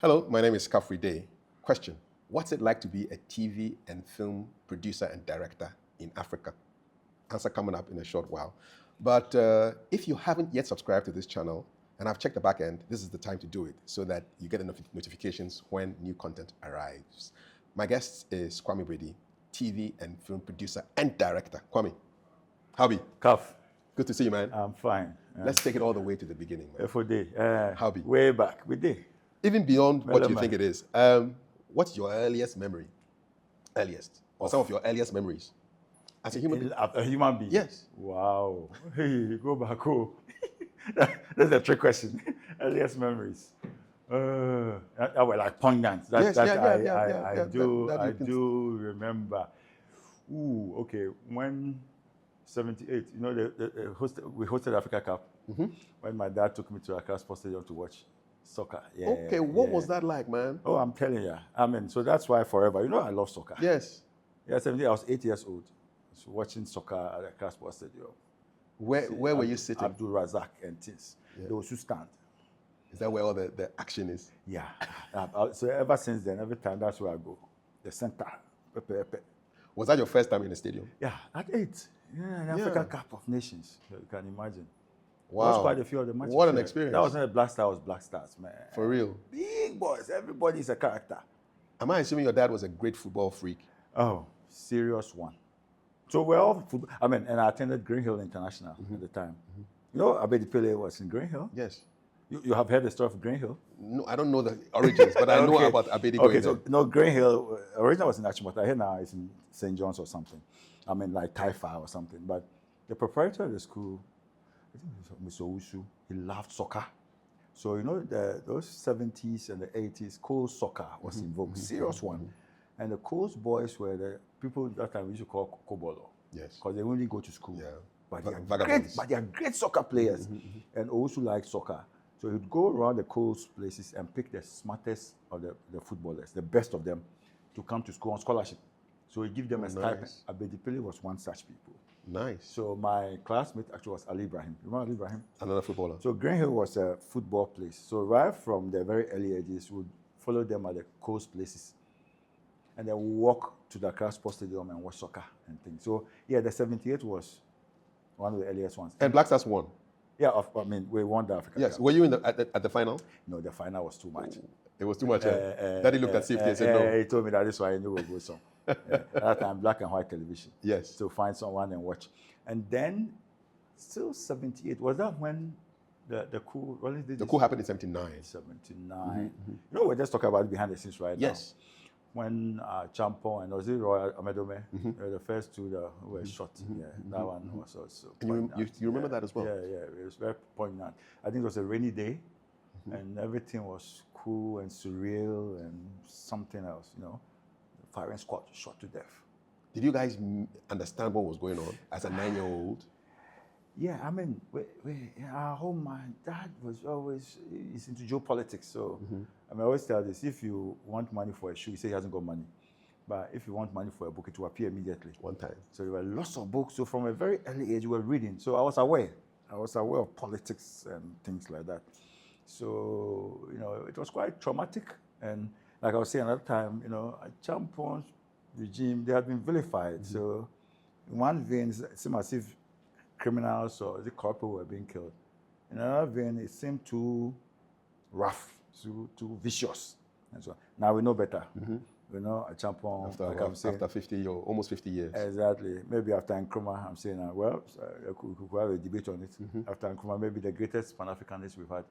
Hello, my name is Kafui Dey. Question: what's it like to be a TV and film producer and director in Africa? Answer coming up in a short while. But if you haven't yet subscribed to this channel, and I've checked the back end, this is the time to do it so that you get the notifications when new content arrives. My guest is Kwame Boadi, TV and film producer and director. Kwame, howbie? Kaf, Good to see you, man. I'm fine. Let's take it all the way to the beginning, man. Kafui Dey. Howbie? Way back. We did. Even beyond what you Melema. think it is, what's your earliest memory? Earliest. Or some of your earliest memories as a human being? A human being? Yes. Wow. Hey, go back home. That's a trick question. Earliest memories. Well, like poignant. Yes, I yeah. do remember. Ooh, okay. When 78, you know, we hosted Africa Cup. When my dad took me to Accra Sports Stadium to watch soccer. Yeah, Okay, what was that like, man? Oh, I'm telling you. I mean, so that's why forever. You know, I love soccer. Yes. Yeah, 70. I was 8 years old. So watching soccer at the Accra Sports Stadium. Where were you sitting? Abdul Razak and things. Yeah. They would stand. Is that where all the action is? Yeah. So ever since then, every time that's where I go. The center. Was that your first time in the stadium? Yeah, at 8. Yeah, the African Cup of Nations. You can imagine. Wow. There was quite a few of the matches. What an experience. That was not a Black Star, it was Black Stars, man. For real? Big boys. Everybody's a character. Am I assuming your dad was a great football freak? Oh, serious one. So we're all football. I mean, and I attended Green Hill International at the time. You know, Abedi Pele was in Green Hill. Yes. You have heard the story of Green Hill? No, I don't know the origins, but I know about Abedi going Okay, so there. no, Green Hill originally was in Achimota. I hear now it's in St. John's or something. I mean, like Taifa or something. But the proprietor of the school, I think it was Mr. Owusu, he loved soccer. So, you know, those 70s and the 80s, Coles soccer was in vogue, serious one. And the Coles boys were the people that time we used to call Kobolo. Yes. Because they only go to school. Yeah. But they are Vagabonds. they are great soccer players. And Owusu liked soccer. So he'd go around the Coles places and pick the smartest of the footballers, the best of them, to come to school on scholarship. So he'd give them a stipend. Nice. Abedi Pele was one such people. Nice. So my classmate actually was Ali Ibrahim. You remember Ali Ibrahim? Another footballer. So Green Hill was a football place. So right from the very early ages, we'd follow them at the coast places. And then walk to the Accra Sports Stadium and watch soccer and things. So yeah, the 78 was one of the earliest ones. And Black Stars won. Yeah, I mean, we won the Africa Yes. Cup. Were you at the final? No, the final was too much. It was too much. Daddy looked at safety and said no. He told me that this is why I knew we'll go some. At that time, black and white television. Yes. So find someone and watch. And then, still 78. Was that when the coup? Well, The coup happened in 79. 79. You know, we're just talking about it behind the scenes right Yes. now. When Champon and was it Royal Amedome, they were the first two who were shot. Yeah, that one was also. And you remember that as well? Yeah, it was very poignant. I think it was a rainy day, and everything was cool and surreal and something else. You know, the firing squad shot to death. Did you guys understand what was going on as a 9-year-old? Yeah, I mean, our home, my dad was always, he's into geopolitics. So, I mean, I always tell this, if you want money for a shoe, you say he hasn't got money. But if you want money for a book, it will appear immediately. One time. So there were lots of books. So from a very early age, we were reading. So I was aware. I was aware of politics and things like that. So, you know, it was quite traumatic. And like I was saying another time, you know, Champon's regime, they had been vilified. So in one vein, it seemed as if criminals or the corporal were being killed. In another vein, it seemed too rough, too vicious. And so now we know better. We know a Champon, After 50 or almost 50 years. Exactly. Maybe after Nkrumah, I'm saying, well, we could have a debate on it. After Nkrumah, maybe the greatest Pan-Africanist we've had,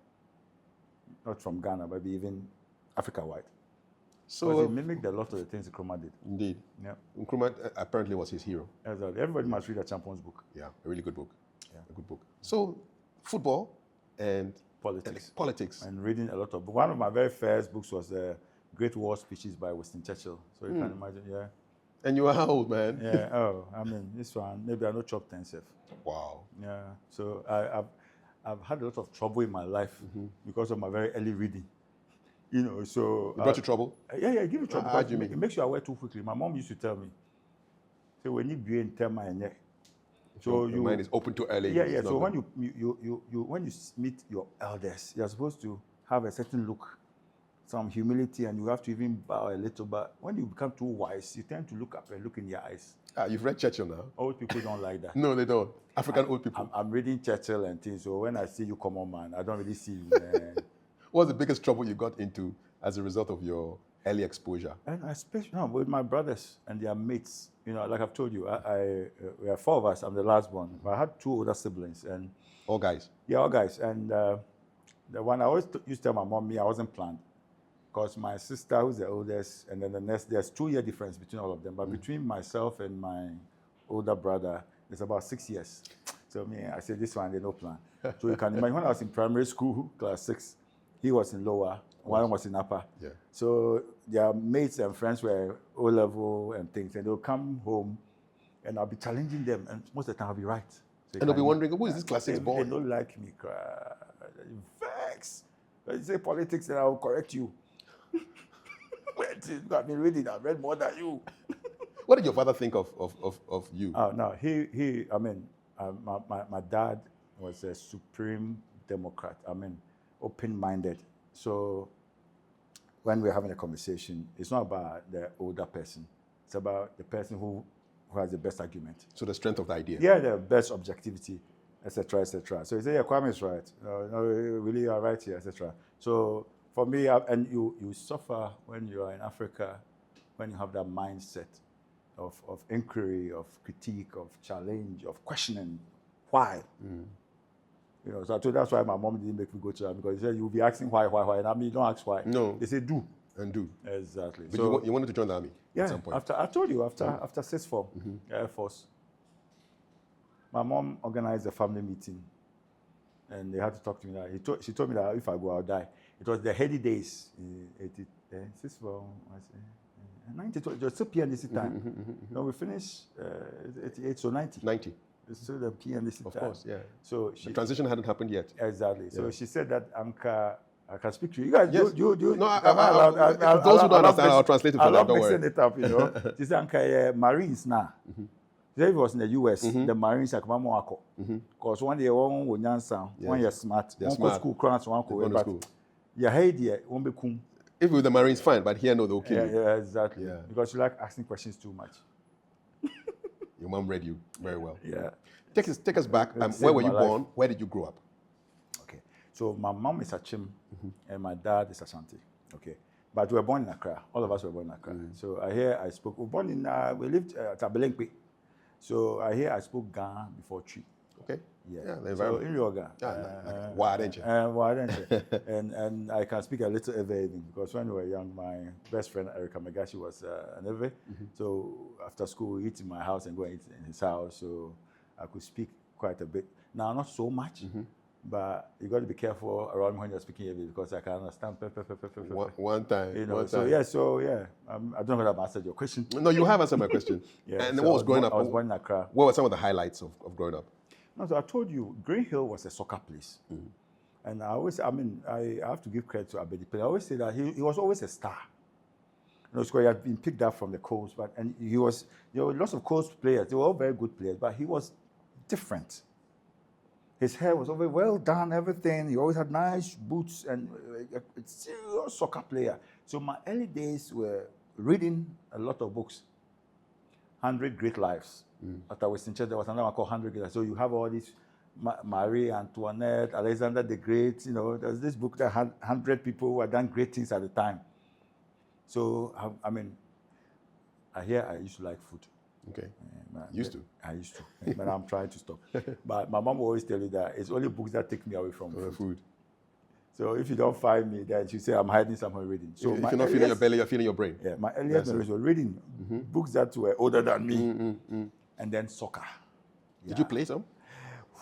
not from Ghana, but even Africa-wide. So he mimicked a lot of the things Nkrumah did. Indeed. Yeah. Nkrumah apparently was his hero. Exactly. Everybody must read a Champon's book. Yeah, a really good book. Yeah. A good book. So, football and Politics. And reading a lot of books. One of my very first books was Great War Speeches by Winston Churchill. So you can imagine, yeah. And you were how old, man? Yeah, I mean, this one, maybe I know chop 10 self. Wow. Yeah. So I've had a lot of trouble in my life because of my very early reading. You know, so... It got you trouble? Yeah, it gives you trouble. How do you mean? It makes you aware too quickly. My mom used to tell me, so when you be in tell my neck, so your mind is open too early. Yeah. So when you meet your elders, you're supposed to have a certain look some humility, and you have to even bow a little. But when you become too wise, you tend to look up and look in your eyes. You've read Churchill now? Old people don't like that. No, they don't. African old people. I'm reading Churchill and things, so when I see you, come on, man, I don't really see you, man. What's the biggest trouble you got into as a result of your early exposure? And especially with my brothers and their mates. Like I've told you, we are 4 of us. I'm the last one. But I had 2 older siblings, and All guys. yeah, all guys. And the one I always used to tell my mom, I wasn't planned, because my sister, who's the oldest, and then the next, there's 2-year difference between all of them. But between myself and my older brother, there's about 6 years. So I said, this one, they no plan. So you can imagine, when I was in primary school, class 6, he was in lower, one was in upper. Yeah. So their mates and friends were O-level and things, and they'll come home, and I'll be challenging them, and most of the time I'll be right. So And they'll be wondering, who is this class 6 boy? They don't like me, vex. You say politics, and I'll correct you. I've been reading, I've read more than you. What did your father think of you? Oh, no, my dad was a supreme Democrat. Open-minded. So when we're having a conversation, it's not about the older person. It's about the person who has the best argument. So the strength of the idea. Yeah, the best objectivity, etc., etc. So he said, yeah, Kwame is right. No, really, you are right here, etc. So for me, and you suffer when you are in Africa, when you have that mindset of inquiry, of critique, of challenge, of questioning. Why? So I told that's why my mom didn't make me go to her, because she said, you'll be asking why, and you don't ask why. No. They say do. And do. Exactly. But so, you wanted to join the army at some point? I told you, after 6 form, Air Force, my mom organized a family meeting, and they had to talk to me. She told me that if I go, I'll die. It was the heady days, 6 form, 92, it was still PNDC time. We finished 88, so 90. 90. It's still the PNDC time. Of course, yeah. So the transition hadn't happened yet. Exactly. So she said that I can speak to you. You guys, yes. do. No, those who don't understand, I'll translate it for them. Don't worry. Mixing it up, She said, Marines now. She said, if it was in the US, the Marines are coming more. Because one day, one will answer, one you're smart, one go school, cross one go school. Your head here won't be cool. If with the Marines, fine, but here, no, they'll kill you. Yeah, exactly. Yeah. Because you like asking questions too much. Your mom read you very well. Yeah. Take us back. Where were you born? Where did you grow up? Okay. So my mom is Achim, and my dad is Ashanti. Okay. But we were born in Accra. All of us were born in Accra. So I spoke. We were born in. We lived at Abelenkwe. So I spoke Ghana before 3. Okay. Yeah. So in Yoga. And I can speak a little Ewe even, because when we were young, my best friend Erica Magashi was an Ewe. So after school, we eat in my house and go and eat in his house. So I could speak quite a bit. Now, not so much, but you got to be careful around me when you're speaking Ewe, because I can understand. One time. So I don't know if I've answered your question. No, you have answered my question. And so what was growing up? I was born in Accra. What were some of the highlights of growing up? No, so I told you, Green Hill was a soccer place. And I have to give credit to Abedi. I always say that he was always a star. So he had been picked up from the coast, and there were lots of coast players. They were all very good players, but he was different. His hair was always well done, everything. He always had nice boots, and a serious soccer player. So my early days were reading a lot of books. 100 Great Lives. After Western Church, there was another one called 100 Great Lives. So you have all these Marie Antoinette, Alexander the Great. There's this book that had 100 people who had done great things at the time. So I used to like food. Okay. I used to, but I'm trying to stop. But my mom will always tell you that it's only books that take me away from food. So if you don't find me, then she say I'm hiding somewhere reading. So if you're not feeling your belly, you're feeling your brain. Yeah, my earliest memories were reading books that were older than me, and then soccer. Did you play some?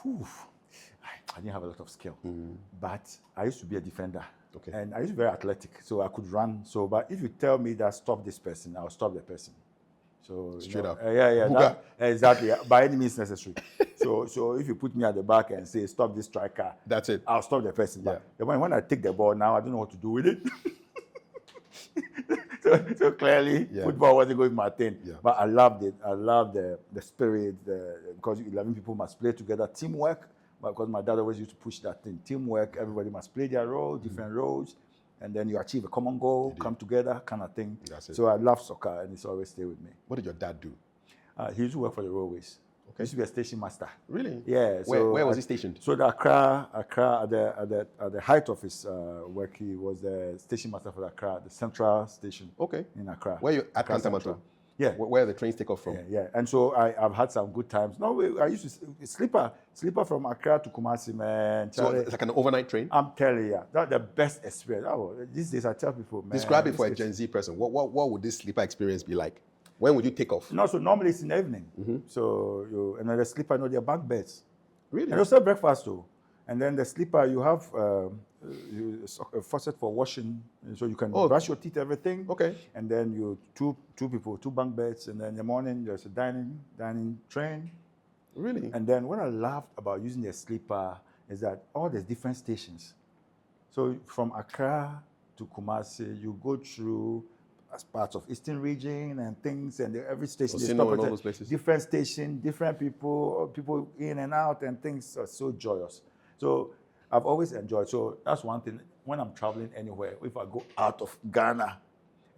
I didn't have a lot of skill, but I used to be a defender. Okay. And I used to be very athletic, so I could run. So, but if you tell me that stop this person, I'll stop the person. So straight up. Exactly. By any means necessary. So if you put me at the back and say stop this striker, that's it. I'll stop the person. Yeah. But when I take the ball now, I don't know what to do with it. so clearly, football wasn't going my thing. Yeah. But I loved it. I loved the spirit. Because 11 people must play together, teamwork. Because my dad always used to push that thing. Teamwork. Everybody must play their role, different roles. and then you achieve a common goal, come together, kind of thing. That's it. So I love soccer, and it's always stay with me. What did your dad do? He used to work for the railways. Okay. He used to be a station master. Really? Yeah. So where was he stationed? So Accra at the height of his work, he was the station master for Accra, the central station. Okay. In Accra. Where you at Accra Kantamanto? Yeah. Where the trains take off from? Yeah. And so I've had some good times. No, I used to sleeper from Accra to Kumasi, man. So it's like an overnight train? I'm telling you, that's the best experience. These days I tell people, man. Describe it for a Gen Z person. What would this sleeper experience be like? When would you take off? No, so normally it's in the evening. So and the sleeper, they're bunk beds. Really? And also breakfast too. And then the sleeper, you have a faucet for washing, so you can brush your teeth, everything. Okay. And then you two people, 2 bunk beds, and then in the morning there's a dining train. Really? And then what I loved about using the sleeper is that all the different stations. So from Accra to Kumasi, you go through as parts of Eastern region and things, and every station they stop at all those places. Different station, different people in and out, and things are so joyous. So I've always enjoyed. So that's one thing. When I'm traveling anywhere, if I go out of Ghana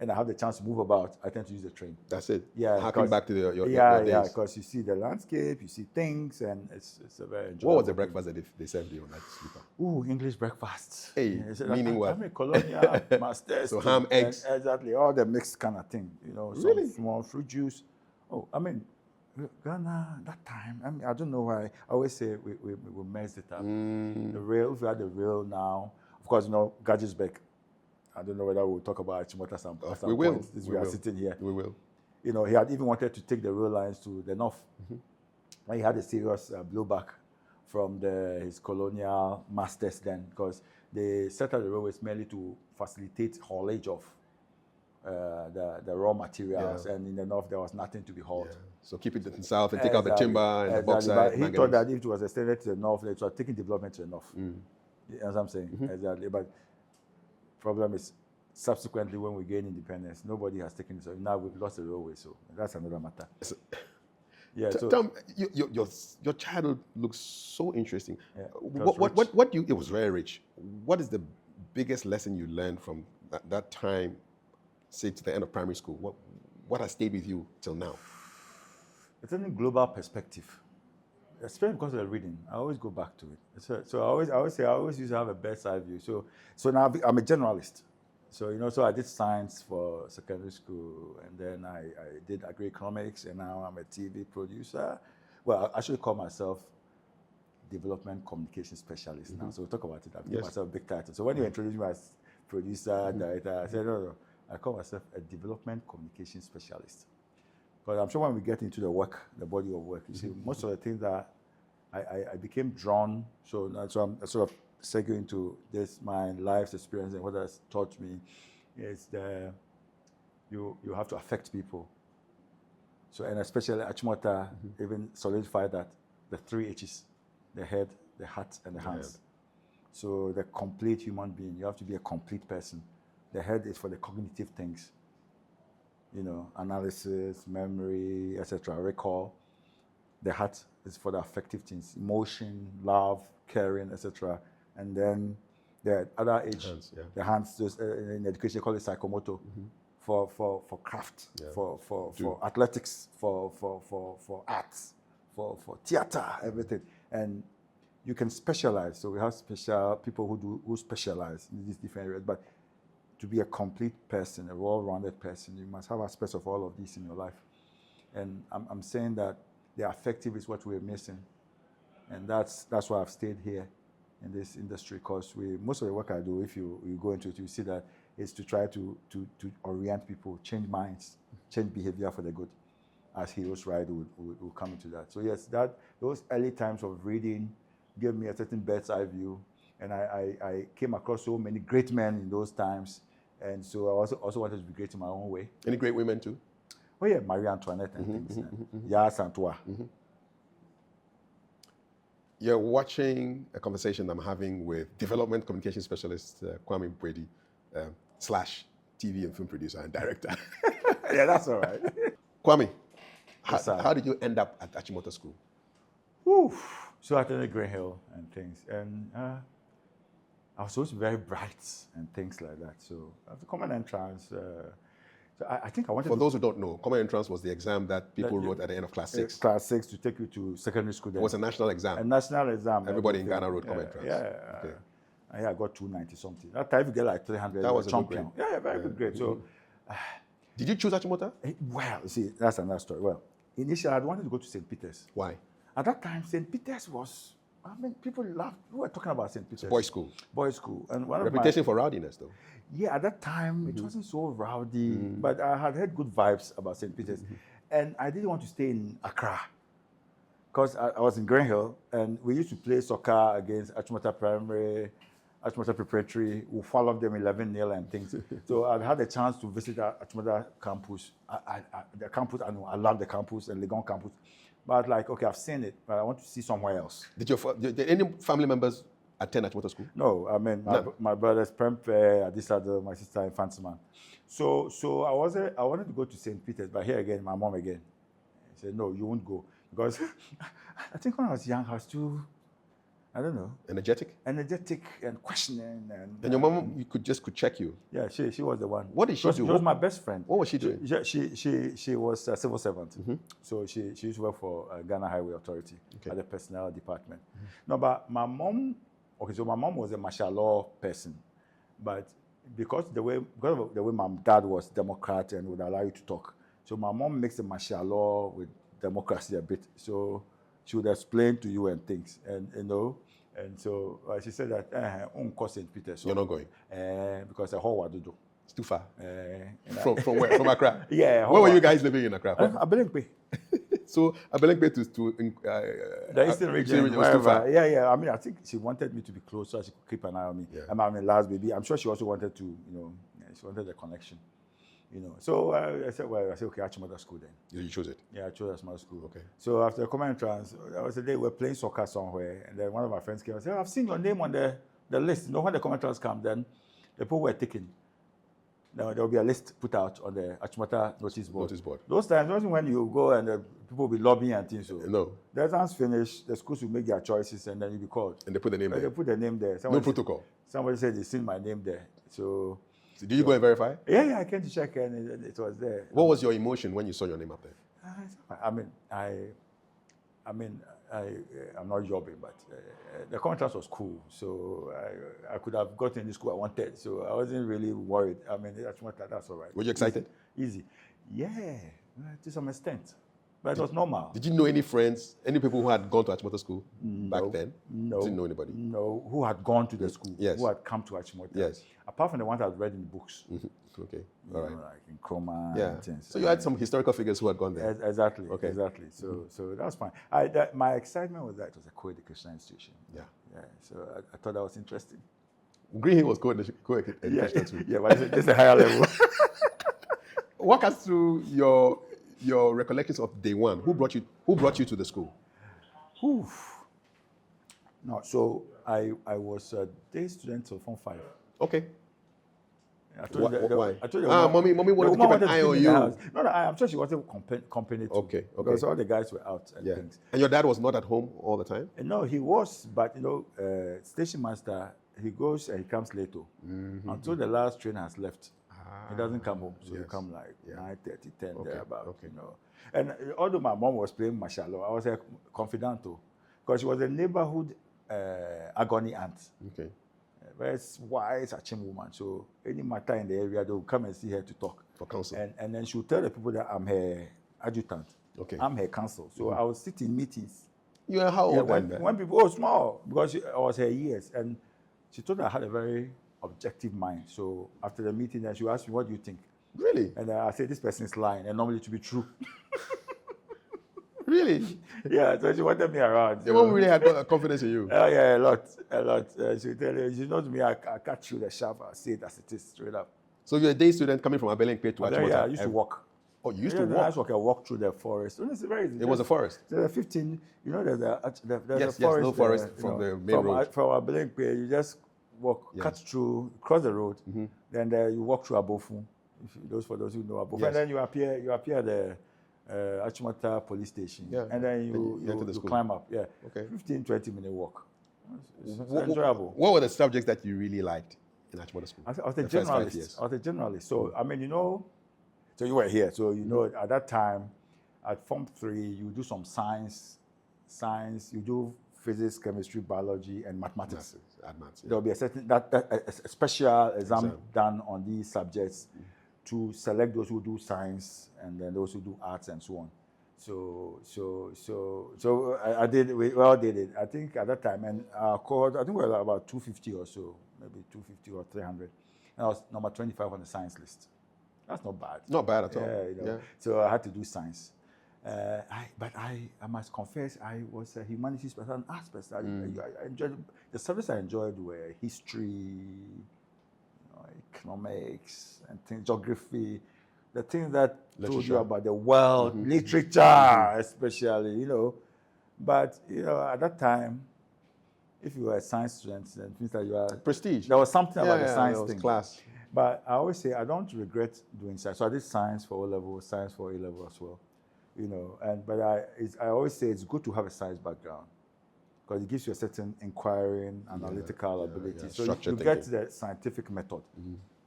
and I have the chance to move about, I tend to use the train. That's it. Yeah. Harking back to your days. Yeah, because you see the landscape, you see things, and it's a very enjoyable. What was the breakfast that they served you on that sleeper? Ooh, English breakfast. Hey, meaning what? I'm a colonial master. So ham, eggs. Exactly, all the mixed kind of thing. Really? Some small fruit juice. Oh, I mean, Ghana, that time, I mean, I don't know why. I always say we messed it up. The rail, if we had the rail now, of course, Gadgetsbeck. I don't know whether we'll talk about Achimota at some we will. point since we are sitting here. We will. He had even wanted to take the rail lines to the north. And he had a serious blowback from his colonial masters then, because they set up the railways merely to facilitate haulage of the raw materials, and in the north there was nothing to be hauled. Yeah. So keep it in the south and take out the timber and the bauxite. But he thought that if it was extended to the north, it was taking development to the north. You know what I'm saying? Exactly. But problem is, subsequently when we gain independence, nobody has taken it. So now we've lost the railway. So that's another matter. Yeah. Tell me, your childhood looks so interesting. Yeah, it was very rich. What is the biggest lesson you learned from that time, say to the end of primary school? What has stayed with you till now? It's in a global perspective, especially because of the reading. I always go back to it. So I always used to have a bird's eye view. So now I'm a generalist. So I did science for secondary school, and then I did agroeconomics, and now I'm a TV producer. Well, I actually call myself development communication specialist now. So we'll talk about it. I give myself a big title. So when you introduce me as producer, director, I said, no, I call myself a development communication specialist. But I'm sure when we get into the body of work, you see, most of the things that I became drawn, so I'm sort of segueing into this, my life's experience and what has taught me is you have to affect people. So, and especially Achimota even solidified that, the 3 H's, the head, the heart, and the hands. So the complete human being, you have to be a complete person. The head is for the cognitive things, analysis, memory, etc., recall. The heart is for the affective things, emotion, love, caring, etc. And then the other H, the hands, just, in education, they call it psychomotor, for craft, for athletics, for arts, for theater, everything. And you can specialize. So we have special people who specialize in these different areas. But to be a complete person, a well-rounded person, you must have aspects of all of these in your life. And I'm saying that the affective is what we're missing. And that's why I've stayed here in this industry, because most of the work I do, if you go into it, you see that it's to try to orient people, change minds, change behavior for the good. As Heroes Ride will come into that. So yes, those early times of reading gave me a certain bird's eye view, and I came across so many great men in those times, and so I also wanted to be great in my own way. Any great women too? Oh yeah, Marie Antoinette and things. Yes, Antoine. You're watching a conversation I'm having with development communication specialist Kwame Boadi, / TV and film producer and director. Yeah, that's all right. Kwame, how did you end up at Achimota School? So I attended Green Hill and things, and I was supposed to be very bright and things like that. So after common entrance, so I think I wanted For to... those who don't know, common entrance was the exam that people wrote at the end of class 6. Class 6 to take you to secondary school. It was a national exam. A national exam. Everybody in Ghana wrote common entrance. Yeah. Okay. I got 290 something. That time you get like 300. That was a champion. good grade. Yeah, very good grade. So, did you choose Achimota? well, you see, that's another story. Well, initially I wanted to go to St. Peter's. Why? At that time, St. Peter's was, I mean, people laughed. We were talking about St. Peter's. Boys' school. Boys' school. And one Reputation for rowdiness, though. Yeah, at that time, it wasn't so rowdy, but I had heard good vibes about St. Peter's. And I didn't want to stay in Accra because I was in Green Hill, and we used to play soccer against Achimota Primary, Achimota Preparatory. We followed them 11-0 and things. So I had a chance to visit Achimota campus, the campus. I love the campus, and Legon campus. But I was like, okay, I've seen it, but I want to see somewhere else. Did any family members attend Achimota school? No, I mean, my brother's Prempe, this other, my sister in Fansman. So I wanted to go to St. Peter's, but here again, my mom again said, no, you won't go. Because I think when I was young, I was too, I don't know. Energetic and questioning. And your mom could check you? Yeah, she was the one. What did she do? She was my best friend. What was she doing? She was a civil servant. So she used to work for Ghana Highway Authority at the personnel department. No, but my mom, so my mom was a martial law person. But because of the way my dad was Democrat and would allow you to talk, so my mom mixed the martial law with democracy a bit. So she would explain to you and things, and and so she said that St. Peter's. You're not going because the whole Wadudu. It's too far. From where? From Accra. Yeah. Where were you guys living in Accra? Abelenkpe. So Abelenkpe to the Eastern region was too far. Yeah. I mean, I think she wanted me to be close so she could keep an eye on me. Yeah. I'm my last baby. I'm sure she also wanted to, she wanted the connection. So I said, okay, Achimota school then. You chose it? Yeah, I chose Achimota school. Okay. So after the common entrance, there was a day we were playing soccer somewhere, and then one of my friends came and said, I've seen your name on the list. When the common entrance come, then the people were taken. Now there will be a list put out on the Achimota notice board. Those times, wasn't when you go and people will be lobbying and things. So no. The exams finish, the schools will make their choices, and then you'll be called. And they put the name there? They put the name there. No protocol? Somebody said they've seen my name there. So did you go and verify? Yeah, I came to check and it was there. What was your emotion when you saw your name up there? I'm not jobbing, but the contract was cool. So I could have gotten the school I wanted. So I wasn't really worried. I mean, that's all right. Were you excited? Easy. Yeah, to some extent. But it was normal. Did you know any friends, any people who had gone to Achimota school back then? No. Didn't know anybody? No. Who had gone to the school? Yes. Who had come to Achimota? Yes. Apart from the ones I'd read in the books. Okay. All right. Like in Chroma and things. So you had some historical figures who had gone there? Exactly. Okay. Exactly. So that's fine. My excitement was that it was a co-educational institution. Yeah. So I thought that was interesting. Green Hill was co-educational too. Yeah, but it's a higher level. Walk us through your recollections of day one. Who brought you to the school? No, so I was a day student of Form 5. Okay. Why? I told you mommy wanted to keep an eye on you. No, I'm sure she wanted company too. Okay. Because all the guys were out and things. And your dad was not at home all the time? No, he was, but station master, he goes and he comes later. Until the last train has left. He doesn't come home, so he come like 9:30, 10 thereabout. And although my mom was playing martial law, I was a confidant too, because she was a neighborhood agony aunt. Okay. Very wise Achim woman. So any matter in the area, they will come and see her to talk for counsel. And then she will tell the people that I'm her adjutant. Okay. I'm her counsel. So I would sit in meetings. You are how old then? When people small, because I was her years, and she told me I had a very objective mind. So after the meeting, then she asked me, "What do you think?" Really? And I said, "This person is lying," and normally to be true. Really? Yeah, so she wanted me around. Your mom really had confidence in you? Yeah, a lot. She would tell you, she knows me, I cut through the shaft, I say it as it is, straight up. So you're a day student coming from Abelenkpe to Achimota? Yeah, I used to walk. Oh, you used to walk? I walk through the forest. It's very easy. It was a forest? There's a 15, there's a forest. No forest from the main road. From Abelenkpe, you just walk, cut through, cross the road, then you walk through Abofu, for those who know Abofu, and then you appear at the Achimota police station, and then you climb up. Yeah, okay. 15-20 minute walk. It's enjoyable. What were the subjects that you really liked in Achimota School? I was a the first 5 generalist. years? I was a generalist. So, I mean, so you were here. So, at that time, at Form 3, you do some science, you do physics, chemistry, biology, and mathematics. Advanced, yeah. There will be a certain a special exam done on these subjects to select those who do science and then those who do arts and so on. So we all did it. I think at that time, and our cohort, I think we were about 250 or so, maybe 250 or 300. And I was number 25 on the science list. That's not bad. Not bad at all. Yeah. So I had to do science. But I must confess, I was a humanities person, an arts person. I enjoyed the subjects I enjoyed were history, economics, and things, geography, the things that told you about the world, literature, especially, But at that time, if you were a science student, then things that you are prestige. There was something about the science thing. Class. But I always say I don't regret doing science. So I did science for O-level, science for A-level as well. But I always say it's good to have a science background because it gives you a certain inquiring, analytical ability. So you get the scientific method,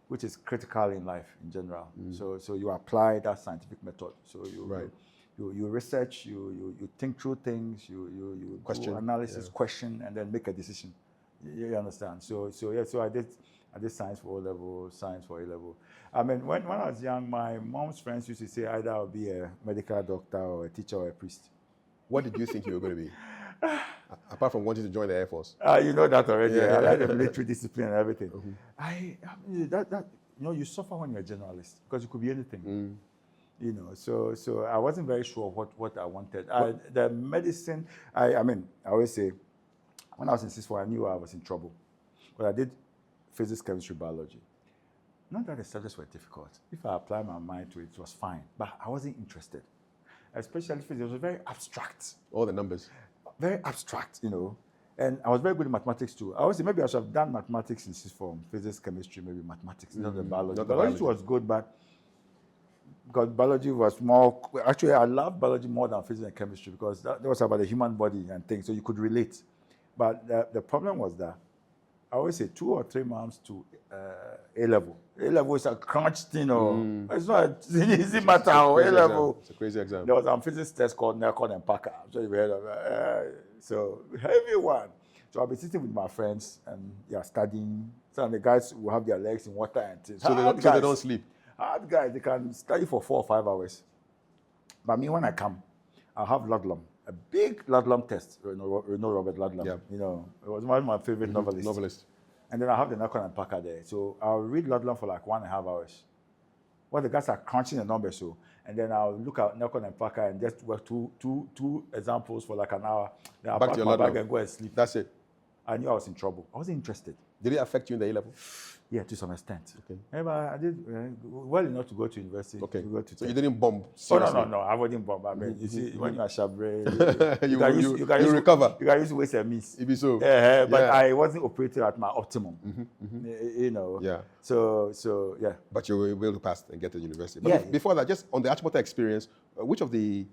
which is critical in life in general. So you apply that scientific method. So you research, you think through things, you question, do analysis, question, and then make a decision. You understand? So I did science for O-level, science for A-level. I mean, when I was young, my mom's friends used to say either I'll be a medical doctor or a teacher or a priest. What did you think you were going to be? Apart from wanting to join the Air Force. You know that already. I like the military discipline and everything. You suffer when you're a generalist because you could be anything. So I wasn't very sure what I wanted. The medicine, I always say, when I was in C4, I knew I was in trouble. But I did physics, chemistry, biology. Not that the subjects were difficult. If I applied my mind to it, it was fine. But I wasn't interested. Especially physics, it was very abstract. All the numbers. Very abstract, And I was very good in mathematics too. I always say maybe I should have done mathematics in sixth form, physics, chemistry, maybe mathematics, not the biology. Not the biology was good, but because biology was more, actually I loved biology more than physics and chemistry because that was about the human body and things, so you could relate. But the problem was that I always say 2 or 3 months to A-level. A-level is a crunch thing, it's not an easy matter. A-level. It's a crazy exam. There was a physics test called Nelcon and Parker. I'm sure you've heard of it. So heavy one. So I'll be sitting with my friends and studying. Some of the guys will have their legs in water and things. So they don't sleep. Hard guys, they can study for 4 or 5 hours. But me, when I come, I'll have Ludlum. A big Ludlum test. You know Robert Ludlum. Yeah. It was one of my favorite novelists. And then I have the Nelcon and Parker there. So I'll read Ludlum for like 1.5 hours. Well, the guys are crunching the numbers, and then I'll look at Nelcon and Parker and just work two examples for like an hour. Then I'll pack my bag and go and sleep. That's it. I knew I was in trouble. I wasn't interested. Did it affect you in the A-level? Yeah, to some extent. Okay. Yeah, but I did well enough to go to university. Okay. To go to so you didn't bomb? Oh, no, I wouldn't bomb. I mean, you see, when you are shabre, you recover. You can use waste and miss. It be so. But I wasn't operating at my optimum. Yeah. So yeah. But you were able to pass and get to university. But before that, just on the Achimota experience, which of the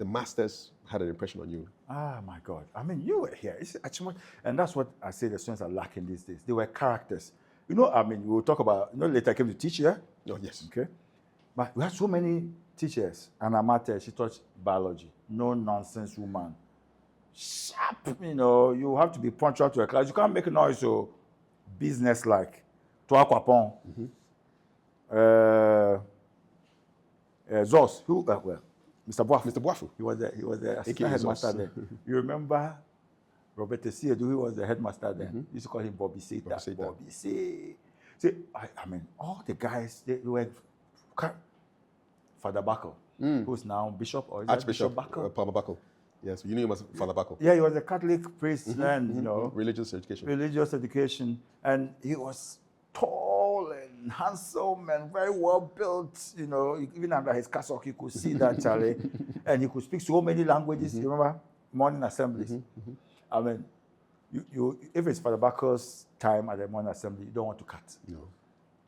masters had an impression on you? Ah, my God. I mean, you were here. It's Achimota, and that's what I say the students are lacking these days. They were characters. We'll talk about, later I came to teach here. Oh, yes. Okay. But we had so many teachers. And Amate, she taught biology. No nonsense woman. Sharp, you have to be punctual to a class. You can't make noise, so business-like. Toi, Kwapon. Zos, Mr. Boafu. Mr. Boafu. He was the assistant headmaster there. You remember Robert Tessiedu, who was the headmaster then? You used to call him Bobby Seta. Bobby Seta. See, I mean, all the guys, they were Father Buckle, who's now Bishop or Archbishop Buckle? Palmer Buckle. Yes, you knew him as Father Buckle. Yeah, he was a Catholic priest and, religious education. Religious education. And he was tall and handsome and very well built, even under his cassock, you could see that, Charlie. And he could speak so many languages. You remember? Morning assemblies. I mean, you if it's Father Buckle's time at the morning assembly, you don't want to cut. No.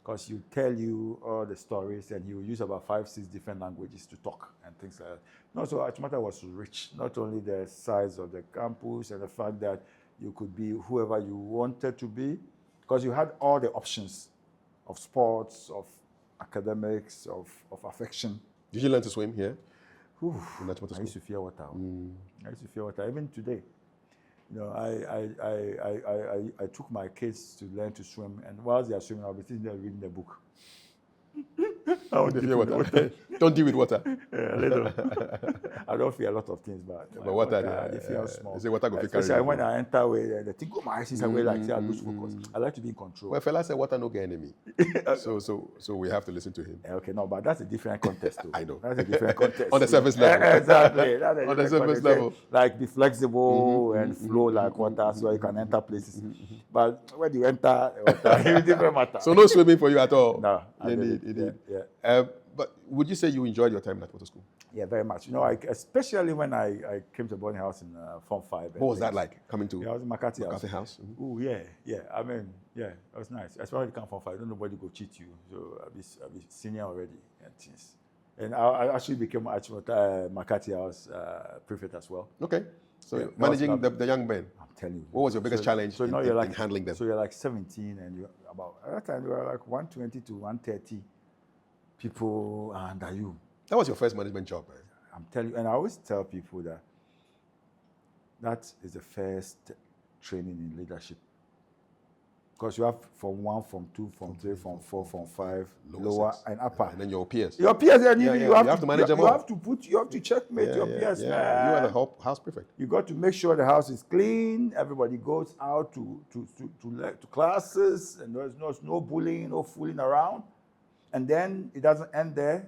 Because he will tell you all the stories and he will use about 5-6 different languages to talk and things like that. No, so Achimota was rich, not only the size of the campus and the fact that, you could be whoever you wanted to be, because you had all the options of sports, of academics, of affection. Did you learn to swim here? Whew, In Natural I School? used to fear water. I used to fear water. Even today, you know, I took my kids to learn to swim, and whilst they are swimming, I'll be sitting there reading the book. I would You fear water. Don't deal with water. Yeah, a little. I don't fear a lot of things, but water, they feel small. They say water go fit Especially carry you when go. I enter where the thing go my eyes inside, where like say I lose focus. I like to be in control. Well, fella said water no get enemy. so we have to listen to him. Okay, no, but that's a different context, too. I know. That's a different context. On the surface level. Exactly. That's a On the different surface context. level. Like be flexible and flow like water, so you can enter places. But when you enter water, it's different matter. So no swimming for you at all. No, Indeed. Yeah. But would you say you enjoyed your time at water school? Yeah, very much. You know, especially when I came to boarding house in Form 5. What was that like coming to Yeah, I was in McCarthy House. House? Oh yeah. I mean, yeah, it was nice. Especially when you come from 5, don't nobody go cheat you. So I'll be senior already and things. And I actually became McCarthy House prefect as well. Okay. So Yeah, managing the young men. I'm telling you. What was your biggest challenge So now in you're like handling them? So you're like 17, and you about at that time you were like 120 to 130 people under you. That was your first management job, man. I'm telling you, and I always tell people that is the first training in leadership. Because you have Form 1, Form 2, Form 3, Form 4, Form 5, lower six. and upper. And then your peers. Your peers, and you have to manage them you all. You have to checkmate your peers. Yeah. Man. You are the house prefect. You got to make sure the house is clean. Everybody goes out to classes, and there's no bullying, no fooling around. And then it doesn't end there.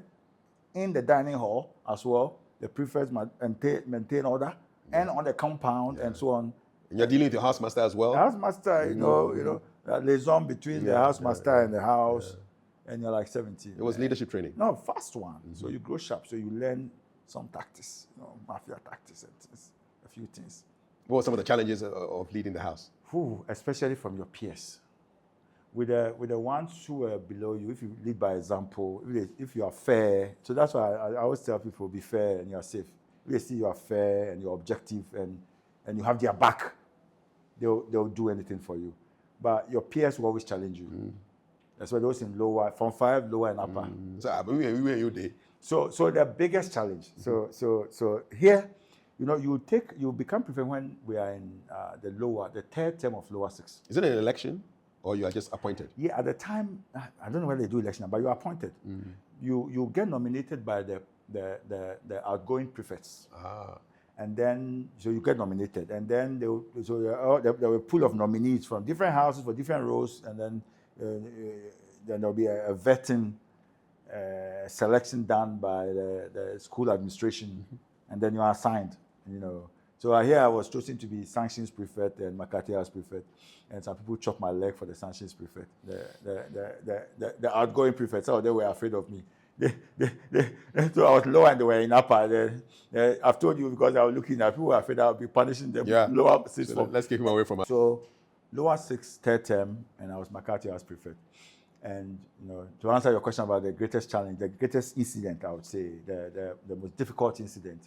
In the dining hall as well, the prefects maintain order, and on the compound and so on. And you're dealing with your housemaster as well. The housemaster, you know, liaison between the housemaster and the house, and you're like 17. It was leadership training. No, fast one. So you grow sharp. So you learn some tactics, mafia tactics and things, a few things. What were some of the challenges of leading the house? Especially from your peers. With the ones who are below you, if you lead by example, if you are fair, so that's why I always tell people, be fair and you are safe. If they see you are fair and you're objective and you have their back, they'll do anything for you. But your peers will always challenge you. That's why those in lower, Form 5, lower and upper. So we were you there. So the biggest challenge. So here, you become prefect when we are in the third term of lower 6. Is it an election? Or you are just appointed? Yeah, at the time, I don't know whether they do election, but you are appointed. You get nominated by the outgoing prefects. And then, so you get nominated. And then there were a pool of nominees from different houses for different roles. And then there'll be a vetting selection done by the school administration. And then you are assigned, So here I was chosen to be sanctions prefect and McCarthy House prefect, and some people chopped my leg for the sanctions prefect. The outgoing prefects, they were afraid of me. So I was lower and they were in upper. I've told you because I was looking at people were afraid I would be punishing them. Yeah. Lower 6. So let's keep him away from us. So lower 6, third term, and I was McCarthy House prefect. And to answer your question about the greatest challenge, the greatest incident, I would say, the most difficult incident.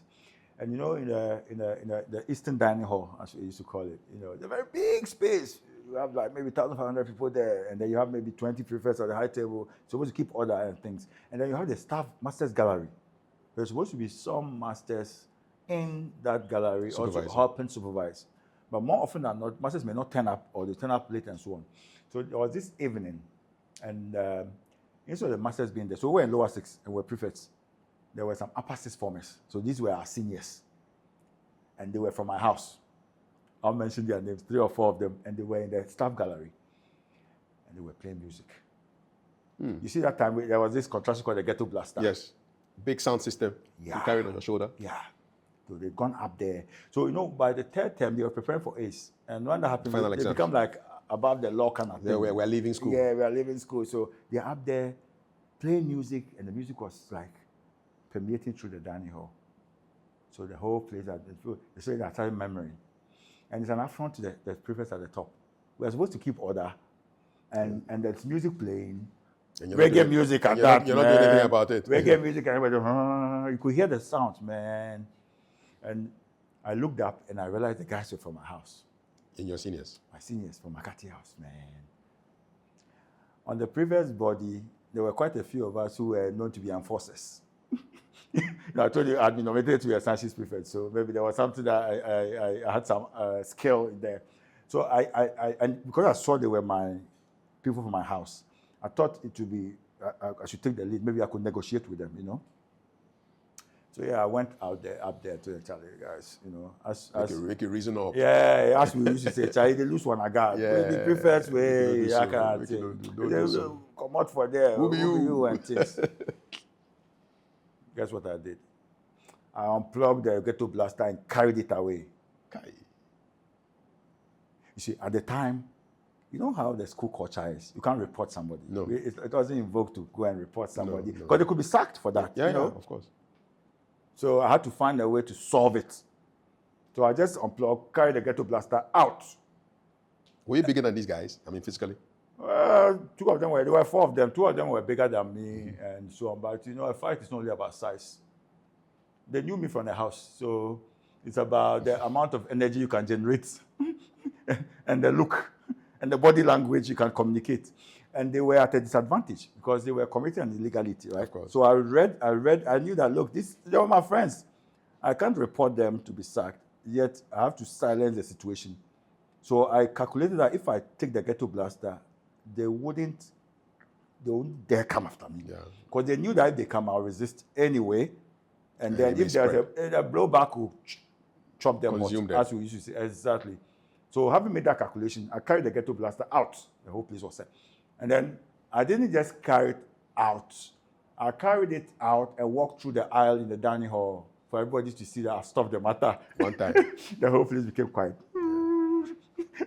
And in the Eastern Dining Hall, as we used to call it, the very big space. You have like maybe 1,500 people there, and then you have maybe 20 prefects at the high table, supposed to keep order and things. And then you have the staff masters gallery. There's supposed to be some masters in that gallery also helping supervise. But more often than not, masters may not turn up, or they turn up late and so on. So there was this evening, and instead of the masters being there, so we were in lower 6 and we were prefects. There were some upper 6 formers. So these were our seniors. And they were from my house. I'll mention their names, 3 or 4 of them. And they were in the staff gallery. And they were playing music. You see that time, there was this contraption called the Ghetto Blaster. Yes. Big sound system. You carried on your shoulder. Yeah. So they've gone up there. So, by the third term, they were preparing for ACE. And when that happened, they become like above the law kind of thing. We're leaving school. Yeah, we are leaving school. So they're up there playing music. And the music was like permeating through the dining hall. So the whole place, they say they started murmuring. And it's an affront to the prefects at the top. We're supposed to keep order, and there's music playing, reggae music and that. You're not doing anything about it. Reggae music and everybody, you could hear the sounds, man. And I looked up and I realized the guys were from my house. In your seniors? My seniors from Makati House, man. On the previous body, there were quite a few of us who were known to be enforcers. I told you I'd been nominated to be a sciences prefect, so maybe there was something that I had some skill in there. So and because I saw they were my people from my house, I thought it would be, I should take the lead. Maybe I could negotiate with them, you know. So yeah, I went up there to the Charlie guys, you know, make it reason up. Yeah, as we used to say, Charlie, they lose one I got. Yeah, the prefects way, I can't come out for there. Who be you and things. Guess what I did? I unplugged the ghetto blaster and carried it away. Kai. You see, at the time, you know how the school culture is. You can't report somebody. No. It wasn't invoked to go and report somebody. No. Because they could be sacked for that. Yeah, you know? of course. So I had to find a way to solve it. So I just unplugged, carried the ghetto blaster out. Were you bigger than these guys? I mean, physically? Two of them there were four of them. Two of them were bigger than me and so on. But, you know, a fight is not only about size. They knew me from the house. So it's about the amount of energy you can generate and the look and the body language you can communicate. And they were at a disadvantage because they were committing an illegality, right? Of course. So I knew that, look, they were my friends. I can't report them to be sacked, yet I have to silence the situation. So I calculated that if I take the ghetto blaster, they wouldn't dare come after me. Because they knew that if they come, I'll resist anyway. And then if there's a blowback, will chop them out, as we used to say. Exactly. So having made that calculation, I carried the ghetto blaster out. The whole place was set. And then I didn't just carry it out. I carried it out and walked through the aisle in the dining hall for everybody to see that I stopped the matter. One time. The whole place became quiet.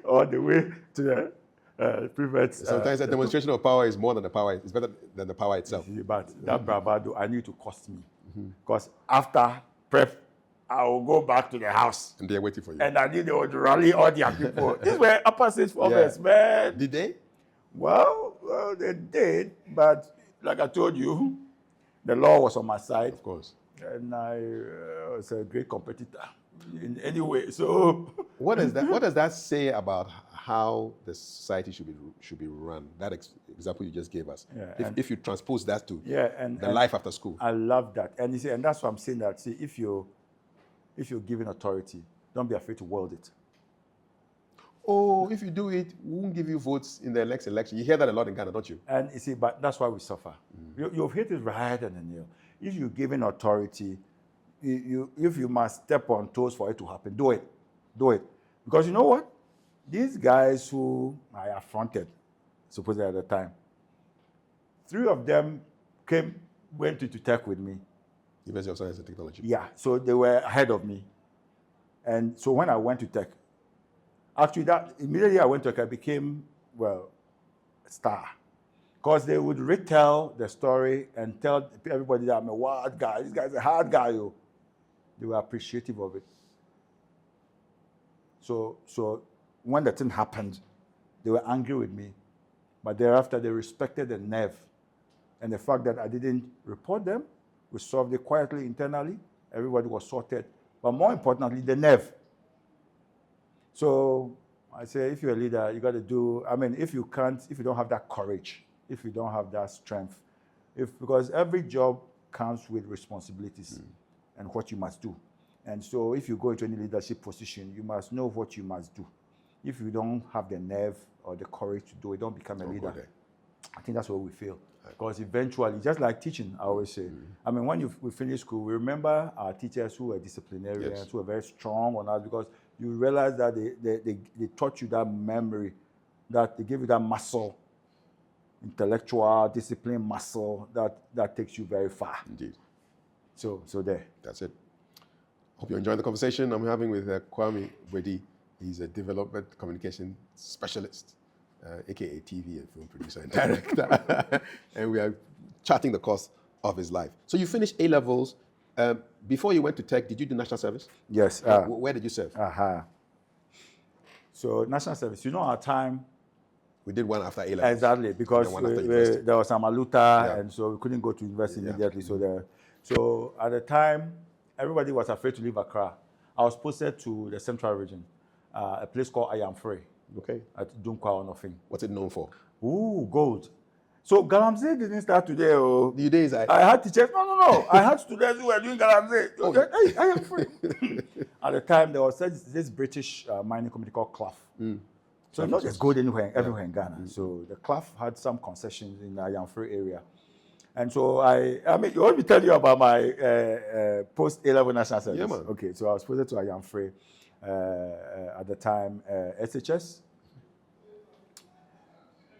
All the way to the prefects. Sometimes a demonstration of power is more than the power. It's better than the power itself. But that bravado, I knew it would cost me. Because after prep, I will go back to the house. And they're waiting for you. And I knew they would rally all their people. These were upper stage formers, man. Did they? Well, they did. But like I told you, the law was on my side. Of course. And I was a great competitor in any way. So what does that say about how the society should be run? That example you just gave us. Yeah, if you transpose that to and life after school. I love that. And you see, and that's why I'm saying that. See, if you're given authority, don't be afraid to wield it. Oh, if you do it, we won't give you votes in the next election. You hear that a lot in Ghana, don't you? And you see, but that's why we suffer. You've hit it right on the nail. If you're given authority, if you must step on toes for it to happen, do it. Do it. Because you know what? These guys who I affronted, supposedly at the time, 3 of them went into tech with me. University of Science and Technology. Yeah, so they were ahead of me. And so when I went to tech, actually immediately I went to tech, I became, a star. Because they would retell the story and tell everybody that I'm a wild guy. This guy's a hard guy. Yo. They were appreciative of it. So when the thing happened, they were angry with me. But thereafter, they respected the nerve and the fact that I didn't report them. We solved it quietly internally. Everybody was sorted. But more importantly, the nerve. So I say, if you're a leader, you got to do, if you don't have that courage, if you don't have that strength, because every job comes with responsibilities and what you must do. And so if you go into any leadership position, you must know what you must do. If you don't have the nerve or the courage to do it, don't become a leader. I think that's what we feel. Because eventually, just like teaching, I always say, when we finish school, we remember our teachers who were disciplinarians, who were very strong on us, because you realize that they taught you that memory, that they gave you that muscle, intellectual, discipline muscle, that takes you very far. Indeed. So there. That's it. Hope you're enjoying the conversation I'm having with Kwame Boadi. He's a development communication specialist, aka TV and film producer and director. And we are charting the course of his life. So you finished A-levels. Before you went to tech, did you do national service? Yes. Where did you serve? So national service, our time. We did one after A-levels. Exactly, because there was some Aluta, and so we couldn't go to university immediately. So at the time, everybody was afraid to leave Accra. I was posted to the central region. a place called I Am Free Okay. at Dunkwa Onofin. What's it known for? Ooh, gold. So Galamsey didn't start today. Oh. The days I had teachers. No. I had students who were doing Galamsey. Oh. Hey, I am free. At the time, there was this British mining company called Clough. So not just gold everywhere in Ghana. So the Clough had some concessions in the I Am Free area. And so I mean, you want me to tell you about my post A-level national service? Yeah, man. Okay, so I was posted to I Am Free at the time, SHS.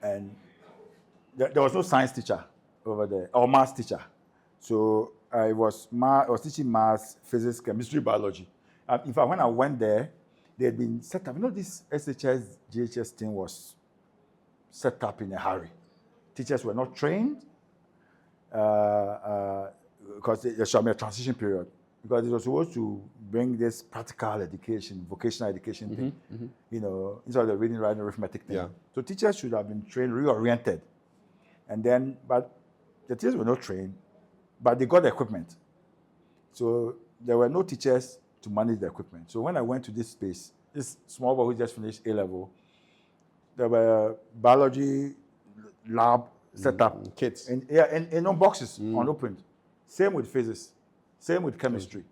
And there was no science teacher over there, or maths teacher. So I was teaching maths, physics, chemistry, biology. In fact, when I went there, they had been set up. You know, this SHS, GHS thing was set up in a hurry. Teachers were not trained because there should be a transition period. Because it was supposed to bring this practical education, vocational education thing, you know, instead of the reading, writing, arithmetic thing. Yeah. So teachers should have been trained, reoriented. And then, but the teachers were not trained, but they got the equipment. So there were no teachers to manage the equipment. So when I went to this space, this small boy who just finished A-level, there were biology lab set up. Kits. In boxes, unopened. Same with physics. Same with chemistry.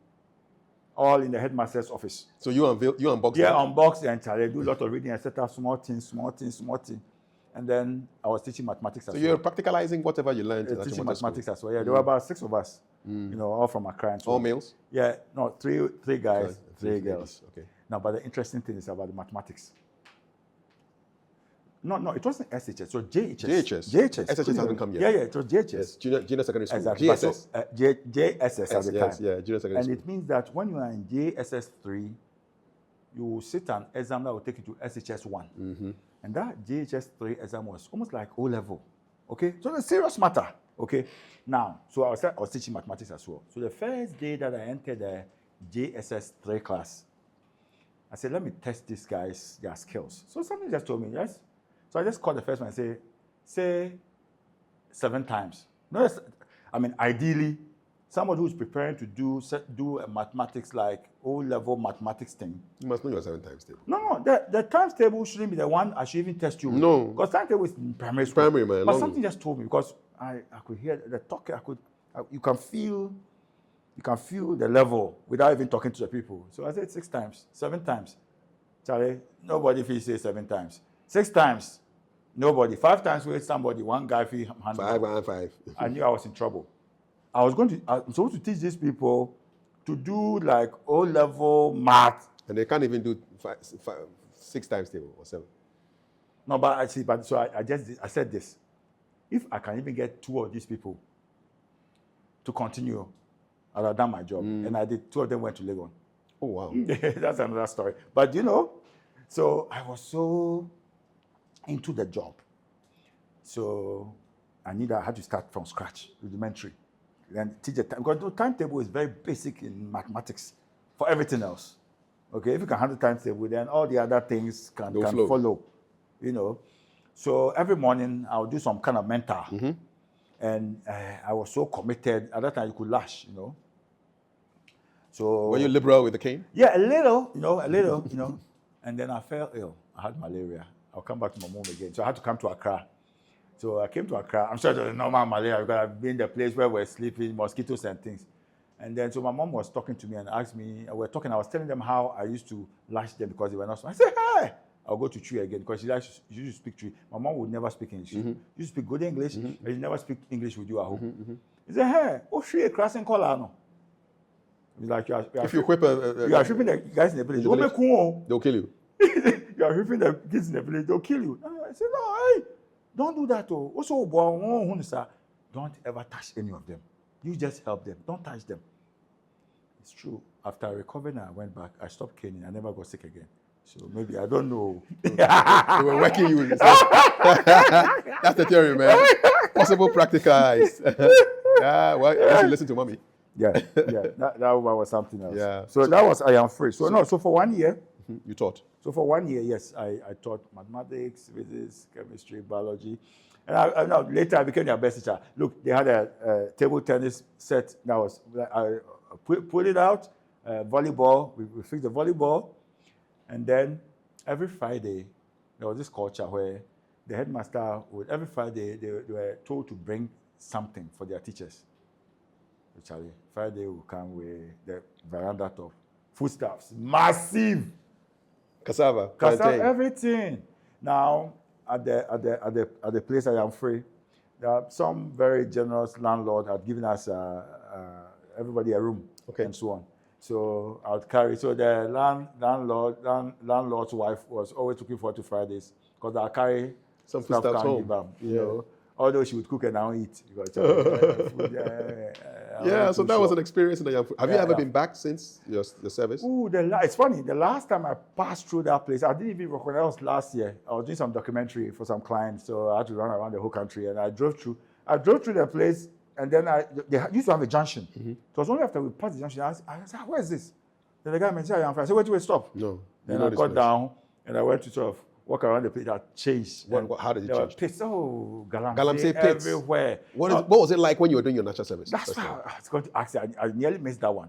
All in the headmaster's office. So you unboxed Yeah, them? unbox and I do a lot of reading and set up small things. And then I was teaching mathematics as So well. you're practicalizing whatever you learned. at Teaching your mother's mathematics school. as well. Yeah, there were about 6 of us, you know, all from Accra. And so All males? Yeah, no, three guys, Sorry, three girls. ladies. Okay. Now, but the interesting thing is about the mathematics. No, it wasn't SHS. So JHS. SHS hasn't come yet. Yeah, it was JHS. Yes, junior secondary school. Exactly. GSS. But so, JSS at the time. Yes, yeah, junior secondary And school. it means that when you are in JSS 3, you will sit an exam that will take you to SHS 1. And that JHS 3 exam was almost like O-level. Okay? So it's a serious matter. Okay? Now, so I was teaching mathematics as well. So the first day that I entered the JSS 3 class, I said, let me test these guys, their skills. So somebody just told me, yes. So I just called the first one and say 7 times. No, I mean, ideally, somebody who's preparing to do a mathematics like O-level mathematics thing. You must know your 7 times table. No, the times table shouldn't be the one I should even test you with. No. Because times table is in primary school. Primary, man. But long. something just told me, because I could hear the talk, you can feel the level without even talking to the people. So I said 6 times, 7 times. Charlie, nobody feels say 7 times. 6 times, nobody. 5 times with somebody, one guy feel 100. 5. I knew I was in trouble. I'm supposed to teach these people to do like O-level math. And they can't even do 6 times table or 7. No, but I see. But so I said this: if I can even get 2 of these people to continue, I'd have done my job. And I did. 2 of them went to Legon. Oh, wow. That's another story. But you know, so I was so into the job. So I had to start from scratch, rudimentary. And teach the time, because the timetable is very basic in mathematics for everything else. Okay, if you can handle timetable, then all the other things can follow. You know, so every morning I'll do some kind of mentor, and I was so committed. At that time, you could lash, you know. So Were you liberal with the cane? yeah, a little, you know, and then I fell ill. I had malaria. I'll come back to my mom again, so I had to come to Accra. So I came to Accra. I'm sure it was normal malaria because I've been the place where we're sleeping, mosquitoes and things. And then so my mom was talking to me and asked me, I was telling them how I used to lash them because they were not. I said, hey, I'll go to Tree again because she used to speak Tree. My mom would never speak English. She used to speak good English, but she never speak English with you at home. He said, hey, oh, she a crossing color no. He's like, If you whip you are whipping the guys in the village. they'll kill you. You are whipping the kids in the village, they'll kill you. I said, no, hey. Don't do that. Also, don't ever touch any of them. You just help them. Don't touch them. It's true. After I recovered and I went back, I stopped caning. I never got sick again. So maybe, I don't know. They were working you. That's the theory, man. Possible practicalize. Yeah, well, I guess you listen to mommy. Yeah. That was something else. Yeah. So that was I Am Free. So for 1 year. You taught. So for 1 year, yes, I taught mathematics, physics, chemistry, biology. And later I became their best teacher. Look, they had a table tennis set. I put it out, volleyball. We fixed the volleyball. And then every Friday, there was this culture where the headmaster would, every Friday, they were told to bring something for their teachers. Actually, Friday will come with the veranda top, foodstuffs, massive. Cassava, Cassava, plantain. everything. Now, at the place I am free, there are some very generous landlord had given us everybody a room and so on. So I would carry. So the landlord's wife was always looking forward to Fridays because I'll carry Some stuff foodstuffs can home. give them, you know. Although she would cook and I'll eat. Because, So that was an experience in the young. Have you ever been back since your service? Ooh, it's funny. The last time I passed through that place, I didn't even recognize. That was last year. I was doing some documentary for some clients, so I had to run around the whole country, and I drove through the place, and then they used to have a junction. It was only after we passed the junction I said, "Where is this?" Then the guy mentioned, "I'm fine." I said, "Wait, stop." No. Then I got down, and I went to sort of walk around the place. I changed. How did it change? Pits, Galamsey pits everywhere. What was it like when you were doing your national service? That's why I was going to ask you. I nearly missed that one.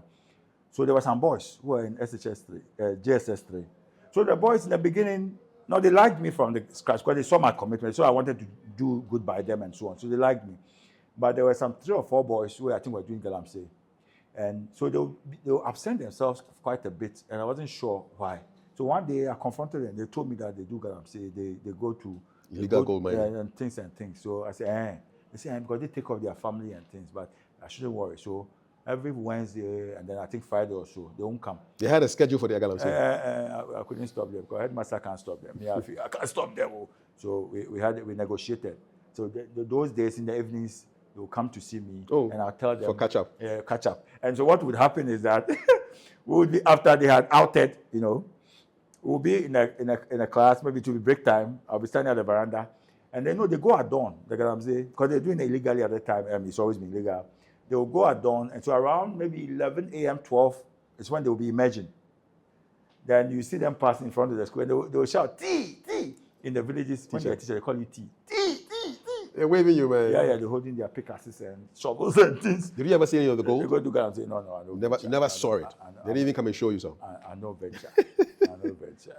So there were some boys who were in JSS 3. So the boys in the beginning, they liked me from the scratch because they saw my commitment. So I wanted to do good by them and so on. So they liked me. But there were some 3 or 4 boys who I think were doing Galamsey. And so they will absent themselves quite a bit. And I wasn't sure why. So one day I confronted them. They told me that they do Galamsey. They go to illegal gold mining and things. So I said, They say, because they take care of their family and things, but I shouldn't worry. So every Wednesday and then I think Friday or so, they won't come. They had a schedule for their Galamsey. I couldn't stop them because headmaster can't stop them. Yeah, I can't stop them. So we negotiated. So those days in the evenings, they will come to see me and I'll tell them. For catch up. Yeah, catch up. And so what would happen is that we would be, after they had outed, we'll be in a class, maybe it will be break time. I'll be standing at the veranda. And they they go at dawn, because they're doing it illegally at the time. It's always been illegal. They will go at dawn. And so around maybe 11 a.m., 12 is when they will be emerging. Then you see them pass in front of the school. They will shout, tea, tea. In the villages, when they're teacher, they call you tea. Tea, tea, tea. They're waving you, man. Yeah, they're holding their pickaxes and shovels and things. Did you ever see any of the gold? They go to God and say, no, I don't. You never saw it. They didn't even come and show you some. I know venture. I know venture.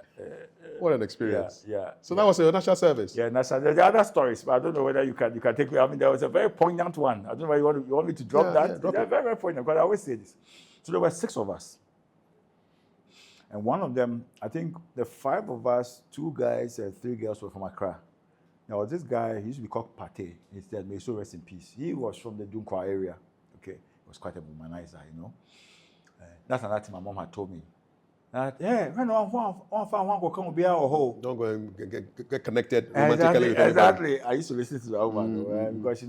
What an experience. Yeah. So that was your national service. Yeah, national. There are other stories, but I don't know whether you can take me. I mean, there was a very poignant one. I don't know whether you want me to drop that. Drop They're very, very poignant, because I always say this. So there were 6 of us. And one of them, I think the 5 of us, 2 guys and 3 girls were from Accra. Now, this guy, he used to be called Pate. He said, may he so rest in peace. He was from the Dunkwa area. Okay. He was quite a womanizer, That's another thing my mom had told me. That, when one come be our Don't go and get connected romantically. Exactly. I used to listen to that woman because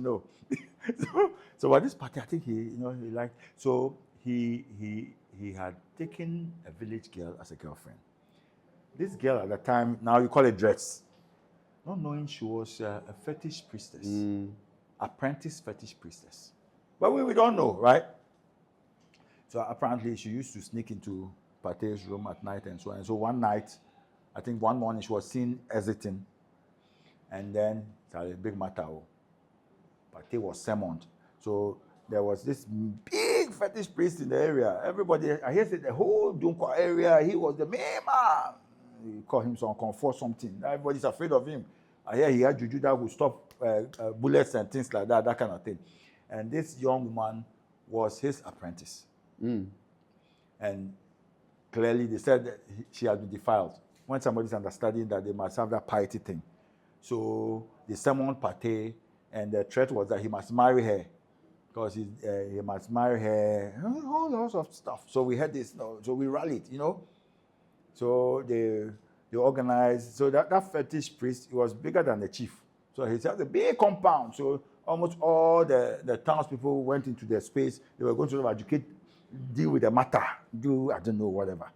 so what this party, I think he liked. So he had taken a village girl as a girlfriend. This girl at the time, now you call it dress, not knowing she was a fetish priestess, apprentice fetish priestess. But we don't know, right? So apparently she used to sneak into Pate's room at night and so on. And so one night, I think one morning she was seen exiting, and then it's a big matter. Pate was summoned. So there was this big fetish priest in the area. Everybody, I hear say the whole Dunkwa area, he was the main man. You call him some comfort something. Everybody's afraid of him. I hear he had juju that would stop bullets and things like that kind of thing. And this young woman was his apprentice. And clearly they said that she had been defiled. When somebody's understanding that they must have that piety thing. So they summoned Pate, and the threat was that he must marry her. Because he must marry her, all sorts of stuff. So we had this, so we rallied, So they organized. So that fetish priest, he was bigger than the chief. So he had a big compound. So almost all the townspeople went into their space. They were going to educate, deal with the matter, I don't know, whatever.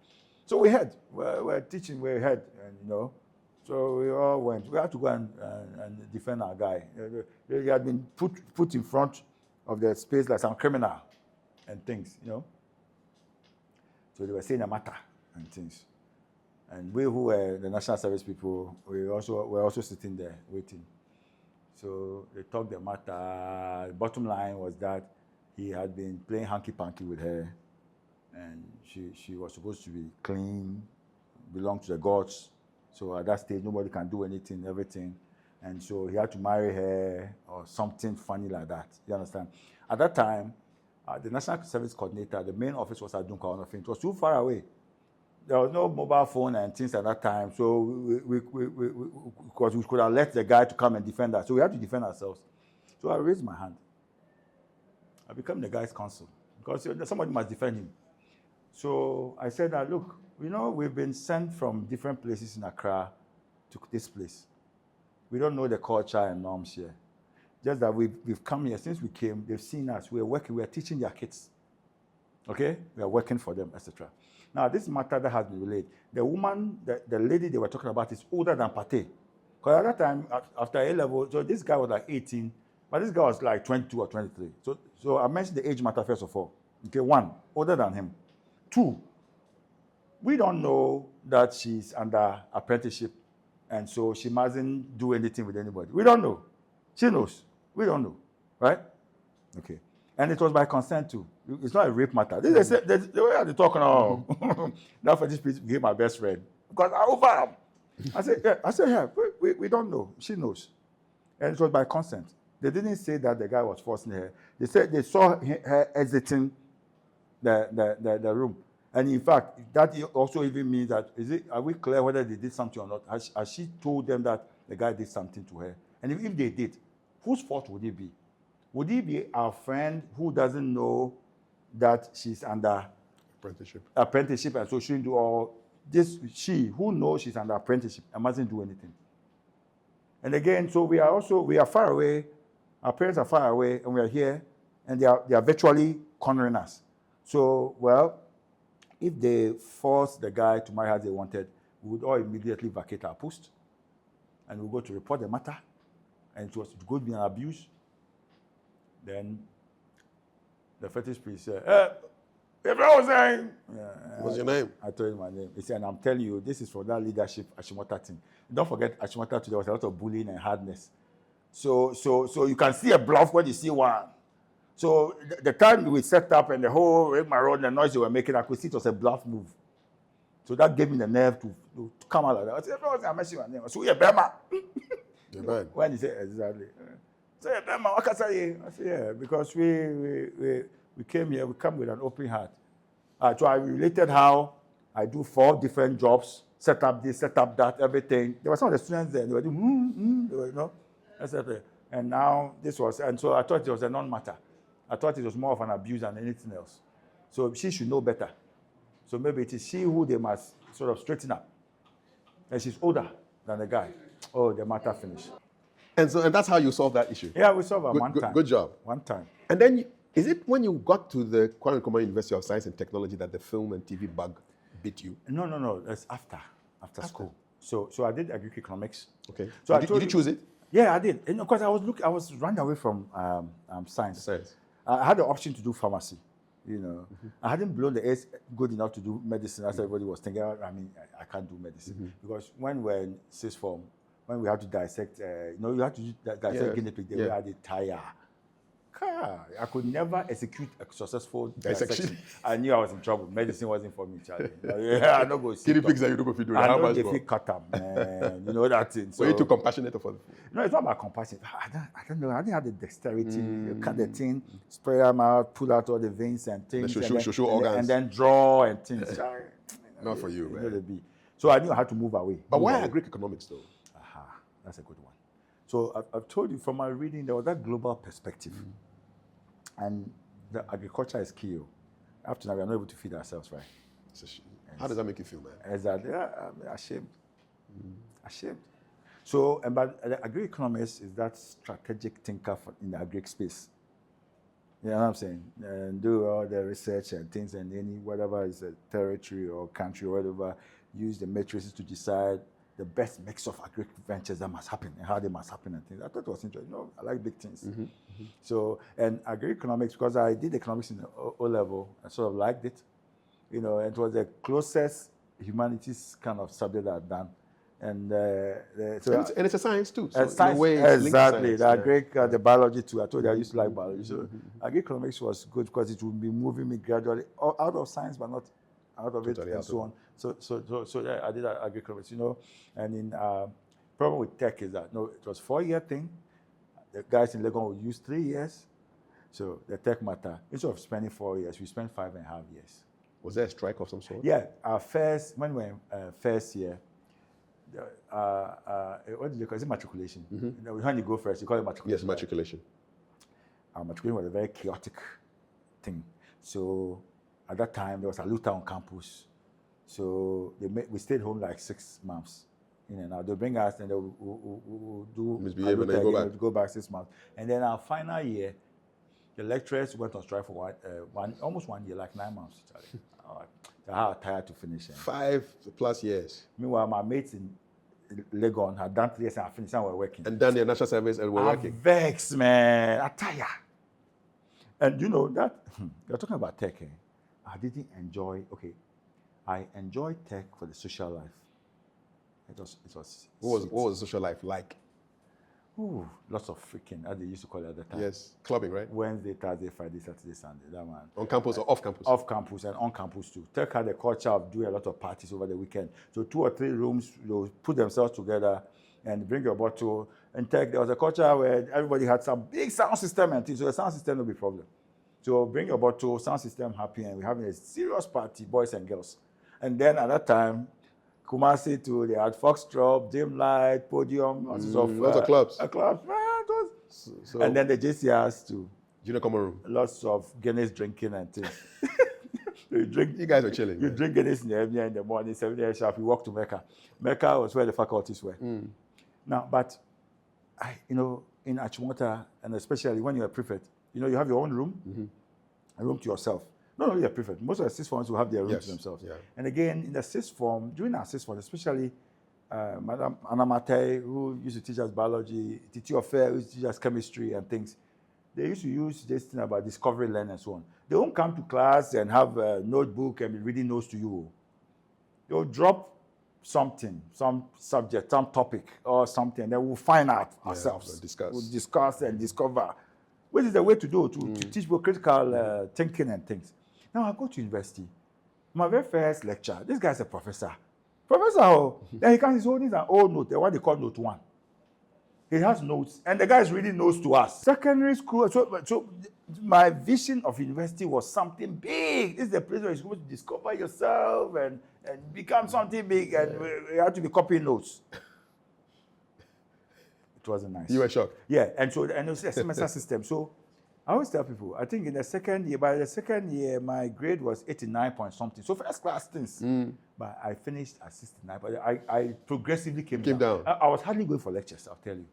So we had, we're teaching, we had, and so we all went. We had to go and defend our guy. He had been put in front of the space like some criminal and things, So they were saying a matter and things. And we who were the national service people, we were also sitting there waiting. So they talked the matter. The bottom line was that he had been playing hanky-panky with her, and she was supposed to be clean, belong to the gods, So at that stage, nobody can do anything, everything. And so he had to marry her or something funny like that. You understand? At that time, the National Service Coordinator, the main office was at Duncan. It was too far away. There was no mobile phone and things at that time. So we could have let the guy to come and defend us. So we had to defend ourselves. So I raised my hand. I became the guy's counsel because somebody must defend him. So I said that, look, we've been sent from different places in Accra to this place. We don't know the culture and norms here. Just that we've come here. Since we came, they've seen us. We're working. We're teaching their kids. Okay? We are working for them, etc. Now, this matter that has been relayed, the woman, the lady they were talking about is older than Pate. Because at that time, after A-level, so this guy was like 18, but this guy was like 22 or 23. So I mentioned the age matter first of all. Okay, 1, older than him. 2, we don't know that she's under apprenticeship, and so she mustn't do anything with anybody. We don't know. She knows. We don't know. Right? Okay. And it was by consent too. It's not a rape matter. The way they're talking, now for this piece, became my best friend. Because I over him. I said, yeah, we don't know. She knows. And it was by consent. They didn't say that the guy was forcing her. They said they saw her exiting the room. And in fact, that also even means that, are we clear whether they did something or not? Has she told them that the guy did something to her? And if they did, whose fault would it be? Would it be our friend who doesn't know that she's under apprenticeship and so she shouldn't do all this? She who knows she's under apprenticeship and mustn't do anything. And again, so we are far away. Our parents are far away, and we are here, and they are virtually cornering us. So, well, if they force the guy to marry as they wanted, we would all immediately vacate our post, and we'll go to report the matter, and it could be an abuse. Then the fetish priest said, if I was saying, what's your name? I told him my name. He said, and I'm telling you, this is for that leadership Ashimota thing. Don't forget, Ashimota today was a lot of bullying and hardness. So you can see a bluff when you see one. So the time we set up and the whole rigmarole and the noise they were making, I could see it was a bluff move. So that gave me the nerve to come out like that. I said, if I was saying, I mentioned my name. So you're Bema. When he said, exactly. So yeah, Bema, what can I say? I said, yeah, because we came here, we come with an open heart. So I related how I do 4 different jobs, set up this, set up that, everything. There were some of the students there, they were doing, they were, etc. And now this was, and so I thought it was a non-matter. I thought it was more of an abuse than anything else. So she should know better. So maybe it is she who they must sort of straighten up. And she's older than the guy. Oh, the matter finished. And that's how you solved that issue? Yeah, we solved it one time. Good job. One time. And then, is it when you got to the Kwame Boadi University of Science and Technology that the film and TV bug bit you? No. That's after school. So I did agri-economics. Okay. So did you choose it? Yeah, I did. Because I was running away from science. I had the option to do pharmacy. I hadn't blown the ace good enough to do medicine as everybody was thinking. I mean, I can't do medicine because when we're in sixth form, when we had to dissect, you had to dissect guinea pig. They had a tire. I could never execute a successful dissection. I knew I was in trouble. Medicine wasn't for me, Charlie. I don't go see. Guinea pigs are you don't go do. I know they cut them, man. You know that thing. So were you too compassionate for the food? No, it's not about compassion. I don't know. I didn't have the dexterity. You cut the thing, spray them out, pull out all the veins and things, organs, and then draw and things. Not for you, man. So I knew I had to move away. But why agri-economics, though? That's a good one. So I've told you from my reading, there was that global perspective. And the agriculture is key. Up to now, we are not able to feed ourselves, right? How does that make you feel, man? Exactly. I'm ashamed. Ashamed. So, but the agri-economist is that strategic thinker in the agri space. You know what I'm saying? And do all the research and things, and whatever is a territory or country or whatever, use the matrices to decide the best mix of agri ventures that must happen and how they must happen and things. I thought it was interesting. I like big things. So, and agri-economics, because I did economics in the O level, I sort of liked it. It was the closest humanities kind of subject that I've done. And it's a science too. So science, exactly. The biology too. I told you I used to like biology. So agri-economics was good because it would be moving me gradually out of science, but not out of Totally it, and out so of on. So yeah, I did agri-economics, and in problem with tech is that it was 4-year thing. The guys in Legon would use 3 years. So the tech matter, instead of spending 4 years, we spent 5.5 years. Was there a strike of some sort? Yeah, when we were in first year, what did you call it? Is it matriculation? When you go first, you call it matriculation. Yes, matriculation. Our matriculation was a very chaotic thing. So at that time, there was a looter on campus. So we stayed home like 6 months. Now they bring us and we'll do Misbehave and then go back. Go back 6 months. And then our final year, the lecturers went on strike for almost 1 year, like 9 months. They are tired to finish. 5+ years. Meanwhile, my mates in Legon had done 3 years and I finished and were working. And done their national service and were working. Vexed, man. I tired. And that you're talking about tech. I didn't enjoy. I enjoyed tech for the social life. It was. What was the social life like? Ooh, lots of freaking, as they used to call it at the time. Yes, clubbing, right? Wednesday, Thursday, Friday, Saturday, Sunday. That one. On campus or off campus? Off campus and on campus too. Tech had a culture of doing a lot of parties over the weekend. So 2 or 3 rooms, they'll put themselves together and bring your bottle. And Tech, there was a culture where everybody had some big sound system and things. So the sound system will be a problem. So bring your bottle, sound system happy, and we're having a serious party, boys and girls. And then at that time, Kumasi too, they had Foxtrot, Dim Light, Podium, lots of clubs. Clubs, man. And then the JCRs too. Junior common room. Lots of Guinness drinking and things. You guys were chilling. You drink Guinness in the evening, in the morning, 7 a.m. sharp. You walk to Mecca. Mecca was where the faculties were. Now, but in Achimota, and especially when you're a prefect, you have your own room, a room to yourself. Not only a prefect, most of the sixth forms will have their rooms to themselves. Yeah. And again, in the sixth form, during our sixth form, especially Madam Anamate, who used to teach us biology, Titi Ofe, who used to teach us chemistry and things, they used to use this thing about discovery learning and so on. They won't come to class and have a notebook and be reading notes to you. They'll drop something, some subject, some topic or something, and then we'll find out ourselves. We'll discuss and discover. Which is the way to do to teach people critical thinking and things. Now I go to university. My very first lecture, this guy's a professor. Then he comes, he's holding an old note, the one they call note 1. He has notes, and the guy is reading notes to us. Secondary school, so my vision of university was something big. This is the place where you're supposed to discover yourself and become something big, and we had to be copying notes. It wasn't nice. You were shocked? Yeah, and it was a semester system. So I always tell people, I think by the second year, my grade was 89 point something. So first class things. But I finished at 69. But I progressively came down. I was hardly going for lectures, I'll tell you.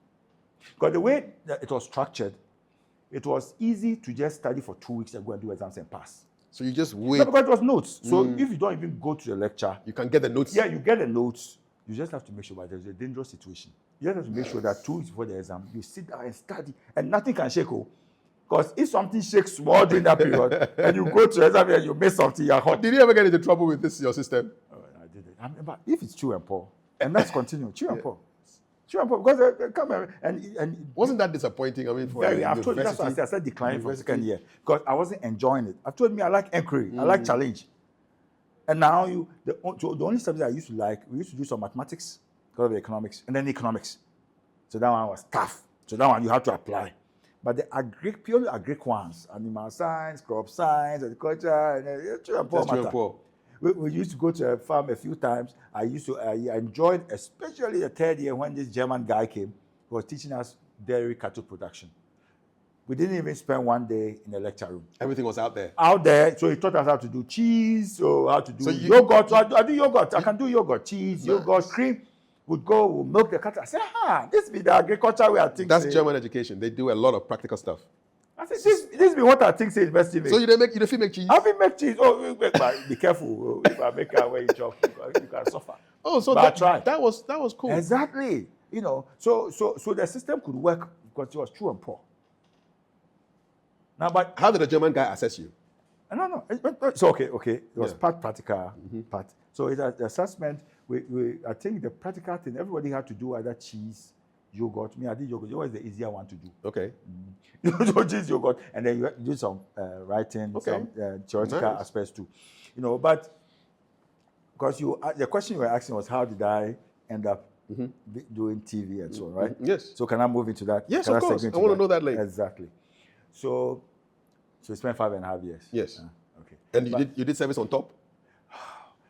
Because the way that it was structured, it was easy to just study for 2 weeks and go and do exams and pass. So you just wait. No, because it was notes. So if you don't even go to the lecture, you can get the notes. Yeah, you get the notes. You just have to make sure that there's a dangerous situation. You just have to make sure that 2 weeks before the exam, you sit down and study, and nothing can shake you. Because if something shakes small during that period, and you go to the exam and you miss something, you're hot. Did you ever get into trouble with this, your system? I didn't. But if it's true and poor, and let's continue, true and poor. True and poor, because they come and wasn't that disappointing? I mean, for I've told you, that's why I started declining for the second year, because I wasn't enjoying it. I've told me I like inquiry, I like challenge. And now the only subject I used to like, we used to do some mathematics, because of economics, and then economics. So that one was tough. So that one you have to apply. But the purely agric ones, animal science, crop science, agriculture, and true and poor. We used to go to a farm a few times. I enjoyed, especially the third year when this German guy came, who was teaching us dairy cattle production. We didn't even spend 1 day in the lecture room. Everything was out there. So he taught us how to do cheese, or how to do yogurt. So I do yogurt. I can do yogurt, cheese, yogurt, cream. We'll milk the cattle. I said, this be the agriculture we are thinking. That's German education. They do a lot of practical stuff. I said, this be what I think university makes. So you don't make cheese? I will make cheese. But be careful. If I make it where you chop, you can suffer. Oh, so that was cool. Exactly. So the system could work because it was true and poor. Now, but how did the German guy assess you? No. So okay. It was part practical, part. So it's the assessment. I think the practical thing, everybody had to do either cheese, yogurt. Me, I did yogurt. Yogurt is the easier one to do. Okay. So cheese, yogurt, and then you do some writing, some theoretical aspects too. But because the question you were asking was how did I end up doing TV and so on, right? Yes. So can I move into that? Yes, Can of course. segue into I want to know that later. Exactly. So you spent 5.5 years. Yes. Okay. And you did service on top?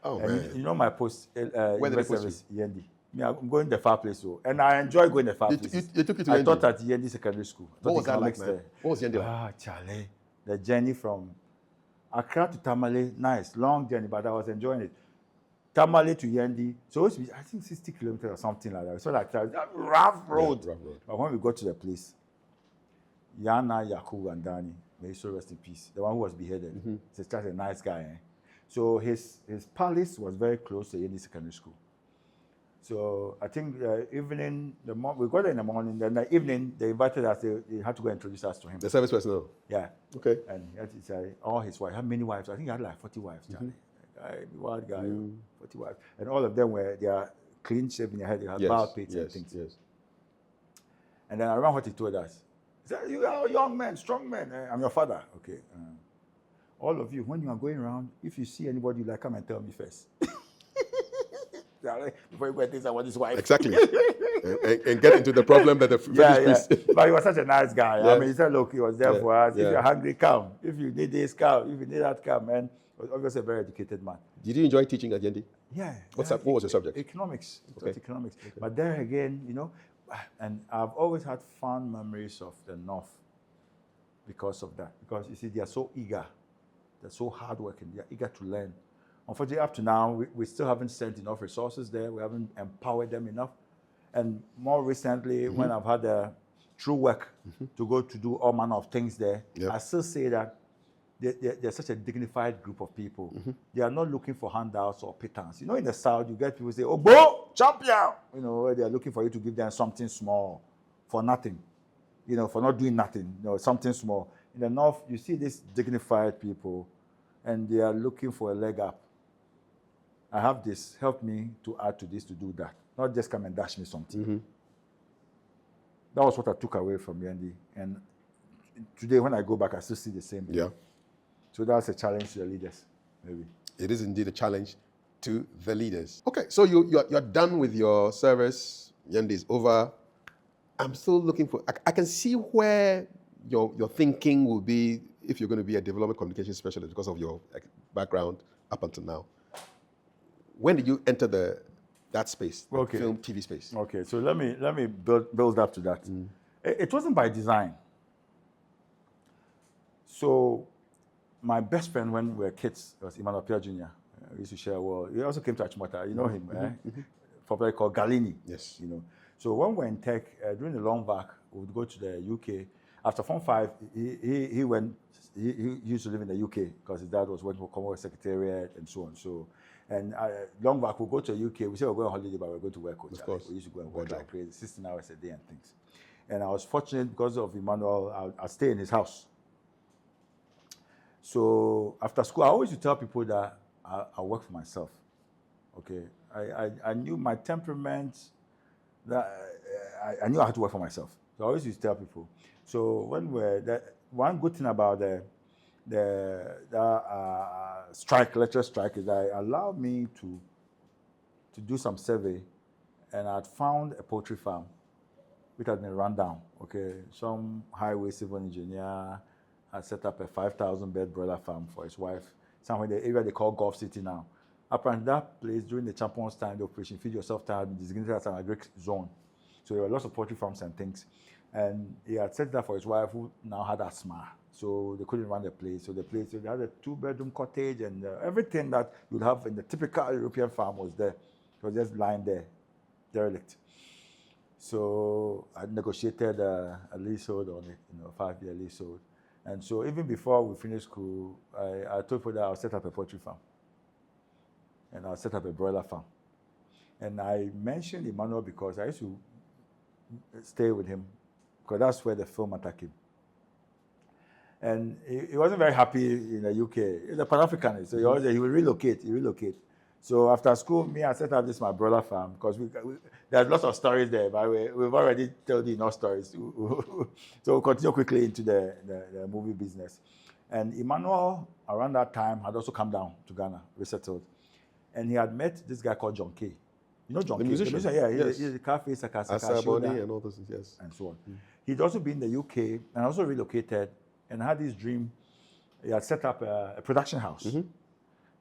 Oh, And man. you know my post Where did they US post service, Yendi. Me, I'm going the far place, so, and I enjoy going the far places. They took you to I Yendi? taught at Yendi Secondary School. What was that like, economics man? there. What was Yendi like? Charlie. The journey from Accra to Tamale, nice, long journey, but I was enjoying it. Tamale to Yendi, so it was, I think 60 kilometers or something like that. So like that rough road. Yeah, rough road. But when we got to the place, Yana Yakubu and Dani, may he so rest in peace, the one who was beheaded. He's just a nice guy. Eh? So his palace was very close to Yendi Secondary School. So I think evening, we got there in the morning, then the evening they invited us, they had to go introduce us to him. The service personnel? Yeah. Okay. And he had to say, all his wives, how many wives? I think he had like 40 wives, Charlie. Wild guy, 40 wives. And all of them they are clean shaven in their head, they had bald pits and things. Yes. And then I remember what he told us. He said, you are a young man, strong man. I'm your father. Okay. All of you, when you are going around, if you see anybody you like, come and tell me first. Before you go and think about this wife. Exactly. and get into the problem that the village priest. But he was such a nice guy. Yeah. I mean, he said, look, he was there for us. Yeah. If you're hungry, come. If you need this, come. If you need that, come. And he was obviously a very educated man. Did you enjoy teaching at Yendi? Yeah. What was your subject? Economics. Okay. Economics. Okay. But there again, you know, and I've always had fond memories of the North because of that. Because you see, they are so eager. They're so hardworking. They're eager to learn. Unfortunately, up to now, we still haven't sent enough resources there. We haven't empowered them enough. And more recently, when I've had the true work to go to do all manner of things there, I still say that they're such a dignified group of people. They are not looking for handouts or pittance. You know, in the South, you get people say, oh, bo, champion! You know, they are looking for you to give them something small for nothing. You know, for not doing nothing, you know, something small. In the North, you see these dignified people, and they are looking for a leg up. I have this, help me to add to this, to do that. Not just come and dash me something. That was what I took away from Yendi. And today, when I go back, I still see the same thing. Yeah. So that's a challenge to the leaders, maybe. It is indeed a challenge to the leaders. Okay, so you're done with your service. Yendi is over. I'm still looking for, I can see where your thinking will be if you're going to be a development communication specialist because of your background up until now. When did you enter that space, the film, TV space? Okay, so let me build up to that. It wasn't by design. So my best friend when we were kids was Emmanuel Pia Jr. We used to share a world. He also came to Achimota. You know him, popularly called Galini. Yes. You know. So when we were in tech, during the long vac, we would go to the UK. After Form 5, he used to live in the UK because his dad was working for Commonwealth Secretariat and so on. So, and long back, we'll go to the UK. We say we're going on holiday, but we're going to work. Of course. We used to go and work like crazy, 16 hours a day and things. And I was fortunate because of Emmanuel, I'd stay in his house. So after school, I always used to tell people that I work for myself. Okay, I knew my temperament, that I knew I had to work for myself. So I always used to tell people. So when one good thing about the lecture strike is that it allowed me to do some survey, and I'd found a poultry farm which had been run down. Okay, some highway civil engineer had set up a 5,000 bed broiler farm for his wife, somewhere in the area they call Gulf City now. Apparently that place during the Champions time, the operation Feed Yourself time, had been designated as an agric zone. So there were lots of poultry farms and things. And he had set that for his wife who now had asthma. So they couldn't run the place. So they had a 2-bedroom cottage, and everything that you'd have in the typical European farm was there. It was just lying there, derelict. So I negotiated a leasehold on it, 5-year leasehold. And so even before we finished school, I told people that I'll set up a poultry farm. And I'll set up a broiler farm. And I mentioned Emmanuel because I used to stay with him, because that's where the film attack came. And he wasn't very happy in the UK. He's a Pan-Africanist, so he will relocate. So after school, I set up my brother farm, because there's lots of stories there, but we've already told you enough stories. So we'll continue quickly into the movie business. And Emmanuel, around that time, had also come down to Ghana, resettled. And he had met this guy called John Kay. You know John The Kay? musician? Yeah, Yes. he's a Kafui Dey, Asaboni and all those things, yes. and so on. He'd also been in the UK and also relocated and had this dream. He had set up a production house.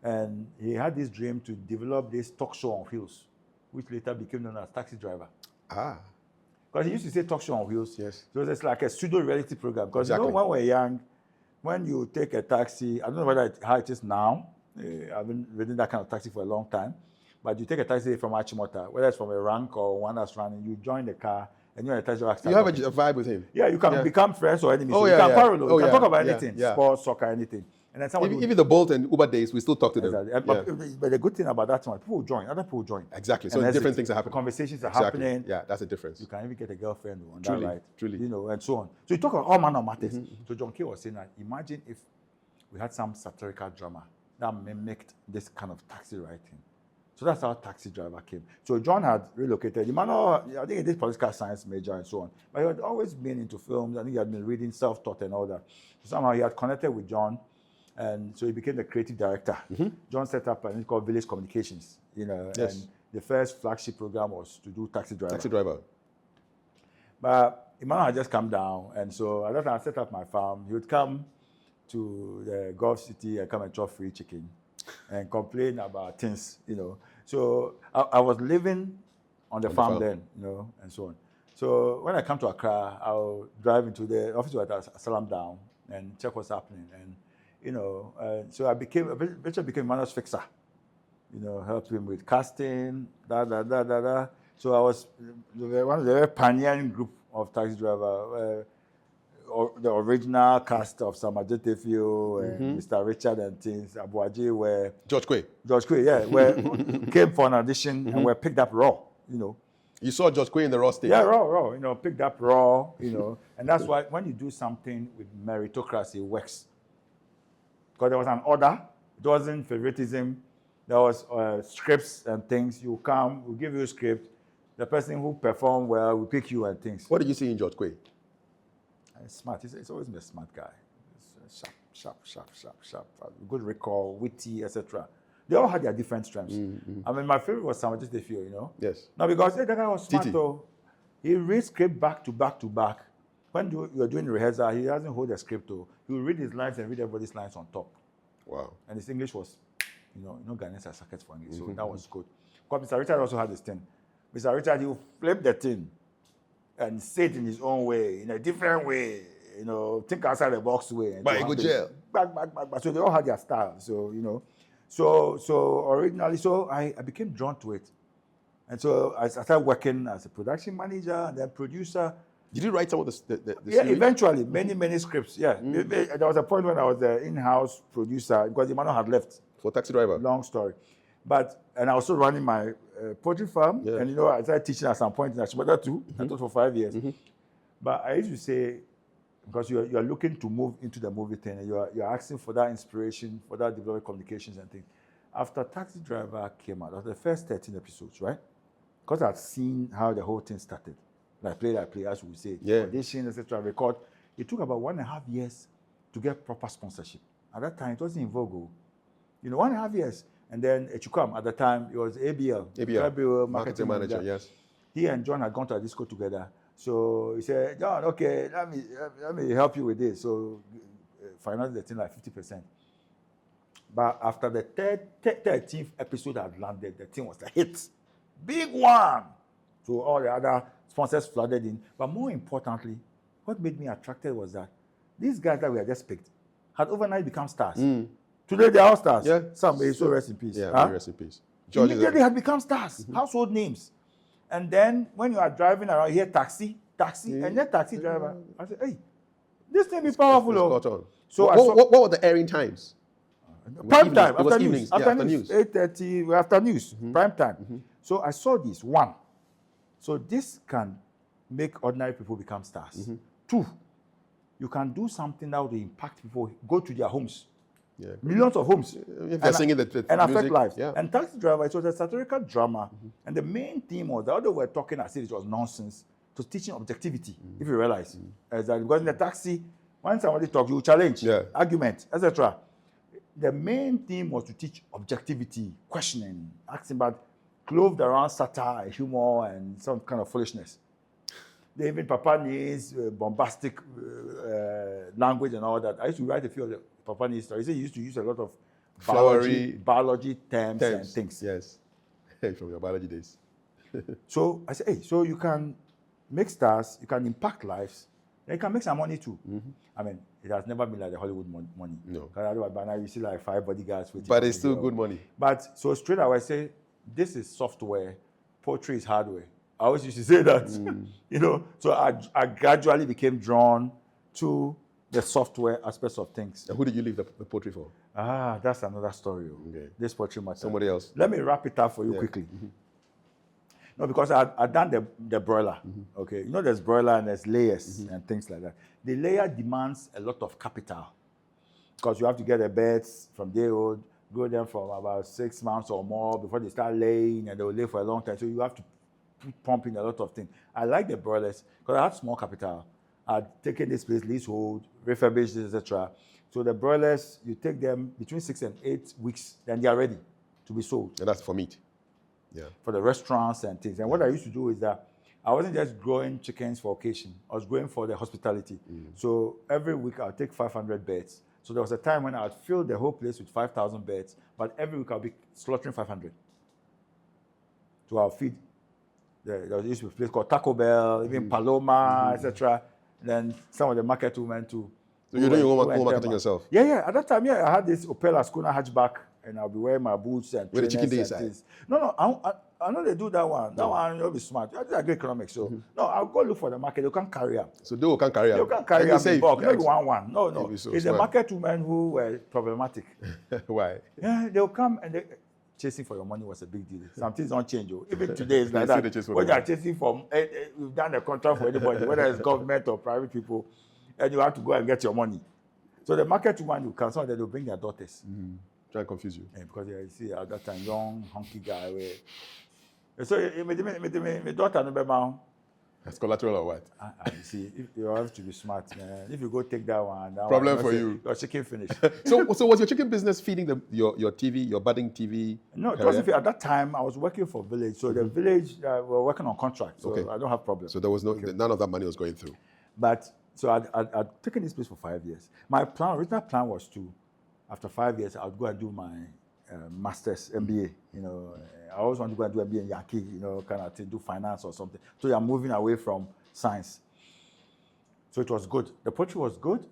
And he had this dream to develop this talk show on wheels, which later became known as Taxi Driver. Ah, Because he used to say talk show on wheels. yes. So it's like a pseudo reality program. Because Exactly. you know, when we're young, when you take a taxi, I don't know how it is now. I've been riding that kind of taxi for a long time. But you take a taxi from Achimota, whether it's from a rank or one that's running, you join the car and you're in a taxi driver. You have a vibe with him. Yeah, you can become friends or enemies. Oh, So yeah, you can yeah. quarrel. Oh, You can yeah, talk about yeah, anything, yeah. sports, soccer, anything. And then someone Even the Bolt and Uber days, we still talk to them. Exactly. But the good thing about that one, people join, other people join. Exactly. So And that's different it. things are happening. Conversations are Exactly. happening. Yeah, that's the difference. You can even get a girlfriend on Truly, that ride. truly. You know, and so on. So you talk about all manner of matters. So John Kay was saying that imagine if we had some satirical drama that mimicked this kind of taxi writing. So that's how Taxi Driver came. So John had relocated. Emmanuel, I think he did political science major and so on. But he had always been into films. I think he had been reading self-taught and all that. So somehow he had connected with John. And so he became the creative director. John set up an thing called Village Communications. You know, Yes. and the first flagship program was to do Taxi Driver. Taxi driver. But Emmanuel had just come down, and so at that time I set up my farm. He would come to the Gulf City and come and chop free chicken and complain about things, you know. So I was living on the farm then, you know, and so on. So when I come to Accra, I'll drive into the office at Salam Down and check what's happening. And, you know, so I became Emmanuel's fixer. You know, helped him with casting, So I was one of the very pioneering group of taxi driver, the original cast of Samaje Tefio and Mr. Richard and things, Abuaji, where George Quay. where came for an audition and were picked up raw, you know. You saw George Quay in the raw stage. Yeah, raw, you know, picked up raw, you know. And that's why when you do something with meritocracy, it works. Because there was an order, it wasn't favoritism. There was scripts and things. You come, we'll give you a script. The person who performed well will pick you and things. What did you see in George Quay? Smart. He's always been a smart guy. Sharp. Good recall, witty, etc. They all had their different strengths. I mean, my favorite was Samaje Tefio, you know. Yes. Now, because that guy was smart, Titi. though. He reads script back to back to back. When you're doing rehearsal, he doesn't hold the script, though. He will read his lines and read everybody's lines on top. Wow. And his English was, you know, Ghanaians are suckers for English, so that was good. Because Mr. Richard also had this thing. Mr. Richard, he would flip the thing and say it in his own way, in a different way, you know, think outside the box way. But he go jail. Back. So they all had their style. So, you know, so originally, so I became drawn to it. And so I started working as a production manager and then producer. Did you write some of the Yeah, series? eventually, many scripts. Yeah, there was a point when I was the in-house producer because Emmanuel had left. For Taxi Driver. Long story, and I was also running my poultry farm, Yeah. and you know I started teaching at some point in Ashibada too. I taught for 5 years. But I used to say, because you are looking to move into the movie thing, and you're asking for that inspiration, for that development communications and things. After Taxi Driver came out, after the first 13 episodes, right? Because I'd seen how the whole thing started. Like play, as we say, Yeah. audition, etc. Record. It took about 1.5 years to get proper sponsorship. At that time, it wasn't in vogue. You know, 1.5 years. And then Echukam, at the time, it was ABL. ABL, Marketing manager, yes. He and John had gone to a disco together. So he said, John, okay, let me help you with this. So finance the thing like 50%. But after the 13th episode had landed, the thing was a hit. Big one. So all the other sponsors flooded in. But more importantly, what made me attracted was that these guys that we had just picked had overnight become stars. Today they're all stars. Yeah. Some may so rest in peace. Yeah, Huh? rest in peace. George is Immediately had become stars, household names. And then when you are driving around, you hear taxi, and that taxi driver, I said, hey, this thing is powerful. Oh. Spot on. So what were the airing times? prime time, It was after news, evenings, yeah, after news. 8:30, after news, prime time. So I saw this, one. So this can make ordinary people become stars. Two, you can do something that will impact people, go to their homes. Yeah. Millions of homes. If they're singing the and affect music, lives. yeah. And Taxi Driver, it was a satirical drama. And the main theme was, although we're talking as if it was nonsense, it was teaching objectivity, if you realize. As that, because in the taxi, when somebody talks, you challenge, Yeah. argument, etc. the main theme was to teach objectivity, questioning, asking about clothed around satire, humor, and some kind of foolishness. They even Papa needs bombastic language and all that. I used to write a few of the Papa needs stories. He used to use a lot of biology terms and things. Yes, from your biology days. So I said, hey, so you can make stars, you can impact lives, and you can make some money too. I mean, it has never been like the Hollywood money. No. Because by now you see like 5 bodyguards. But it's still good money. But so straight away I say, this is software, poetry is hardware. I always used to say that, you know. So I gradually became drawn to the software aspects of things. And who did you leave the poetry for? That's another story. Okay. This poetry matter. Somebody else. Let me wrap it up for you quickly. No, because I done the broiler. Okay, you know there's broiler and there's layers and things like that. The layer demands a lot of capital because you have to get the birds from day old, grow them from about 6 months or more before they start laying, and they will lay for a long time. So you have to pump in a lot of things. I like the broilers because I had small capital. I'd taken this place, leasehold, refurbished it, etc. So the broilers, you take them between 6 and 8 weeks, then they are ready to be sold. And that's for meat. Yeah. For the restaurants and things. And what I used to do is that I wasn't just growing chickens for occasion. I was growing for the hospitality. So every week I'll take 500 birds. So there was a time when I'd fill the whole place with 5,000 birds, but every week I'll be slaughtering 500. So I'll feed. There used to be a place called Taco Bell, even Paloma, etc. Then some of the market women too. So you're doing your own marketing yourself? Yeah. At that time, I had this Opel Schooner hatchback, and I'll be wearing my boots and Where the chicken trainers day and is things. No, I know they do that one. That one, you'll be smart. I did economics, so no, I'll go look for the market. They can't carry up. So they can't carry up. You can't carry up in bulk. Maybe one. No. So it's the market women who were problematic. Why? Yeah, they'll come and chasing for your money was a big deal. Some things don't change. Even today, it's like that. When you're chasing for, we've done a contract for anybody, whether it's government or private people, and you have to go and get your money. So the market woman will come, some of them will bring their daughters. Try and confuse you. Yeah, because you see at that time, young, hunky guy. So my daughter no. That's collateral or what? You see, you have to be smart, man. If you go take that one, problem for you. Your chicken finished. So was your chicken business feeding your TV, your budding TV? No, it wasn't. At that time, I was working for Village. So the Village, we were working on contract. So I don't have problems. So there was none of that money was going through. But so I'd taken this place for 5 years. My original plan was to, after 5 years, I would go and do my master's MBA. You know, I always want to go and do MBA in Yankee. You know, kind of thing, do finance or something. So I'm moving away from science. So it was good. The poetry was good.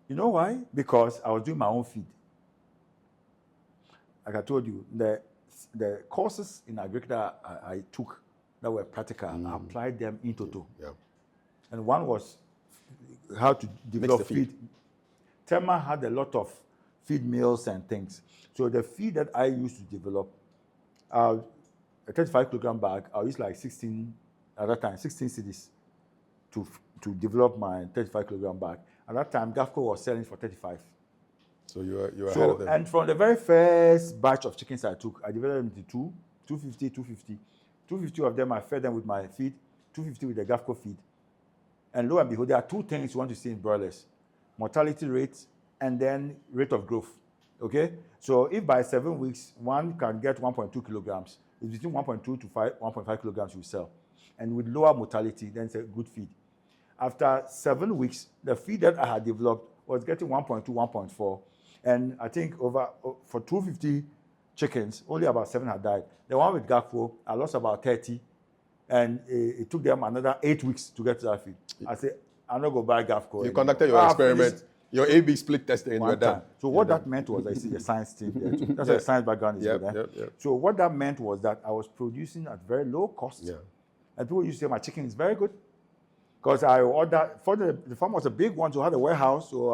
You know why? Because I was doing my own feed. Like I told you, the courses in agriculture I took that were practical, I applied them in total. Yeah. And one was how to develop feed. Tema had a lot of feed mills and things. So the feed that I used to develop, a 35 kilogram bag, I used like 16 cedis to develop my 35 kilogram bag. At that time, GAFCO was selling for 35. So you were ahead of them. And from the very first batch of chickens I took, I developed them into 250. 250 of them, I fed them with my feed, 250 with the GAFCO feed. And lo and behold, there are two things you want to see in broilers: mortality rate and then rate of growth. Okay? So if by 7 weeks, one can get 1.2 kilograms, it's between 1.2 to 1.5 kilograms you sell. And with lower mortality, then it's a good feed. After 7 weeks, the feed that I had developed was getting 1.2, 1.4. And I think for 250 chickens, only about 7 had died. The one with GAFCO, I lost about 30. And it took them another 8 weeks to get to that feed. I said, I'm not going to buy GAFCO. You conducted your experiment, your A/B split testing, and you're done. So what that meant was, I see the science team there too. That's a science background. Yep. So what that meant was that I was producing at very low cost. Yeah. And people used to say my chicken is very good. Because I ordered, for the farm was a big one, so I had a warehouse. So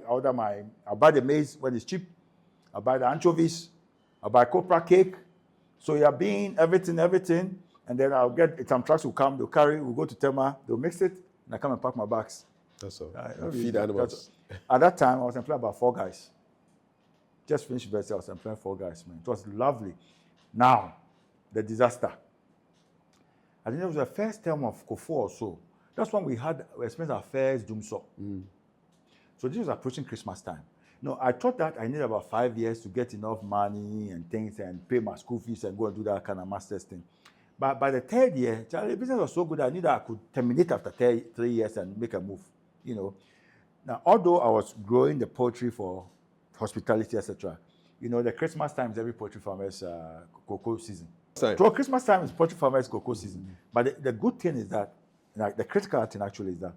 I'll buy the maize when it's cheap. I'll buy the anchovies. I'll buy copra cake. So you're being everything. And then I'll get some trucks will come, they'll carry, we'll go to Tema, they'll mix it, and I come and pack my bags. That's all. Feed animals. At that time, I was employed about 4 guys. Just finished university, I was employing 4 guys, man. It was lovely. Now, the disaster. I think it was the first term of Kafui or so. That's when we experienced our first doom saw. So this was approaching Christmas time. No, I thought that I needed about 5 years to get enough money and things and pay my school fees and go and do that kind of master's thing. But by the third year, Charlie, the business was so good I knew that I could terminate after 3 years and make a move, you know. Now, although I was growing the poultry for hospitality, etc., you know, the Christmas time is every poultry farmer's cocoa season. Same. So Christmas time is poultry farmer's cocoa season. But the good thing is that, like the critical thing actually is that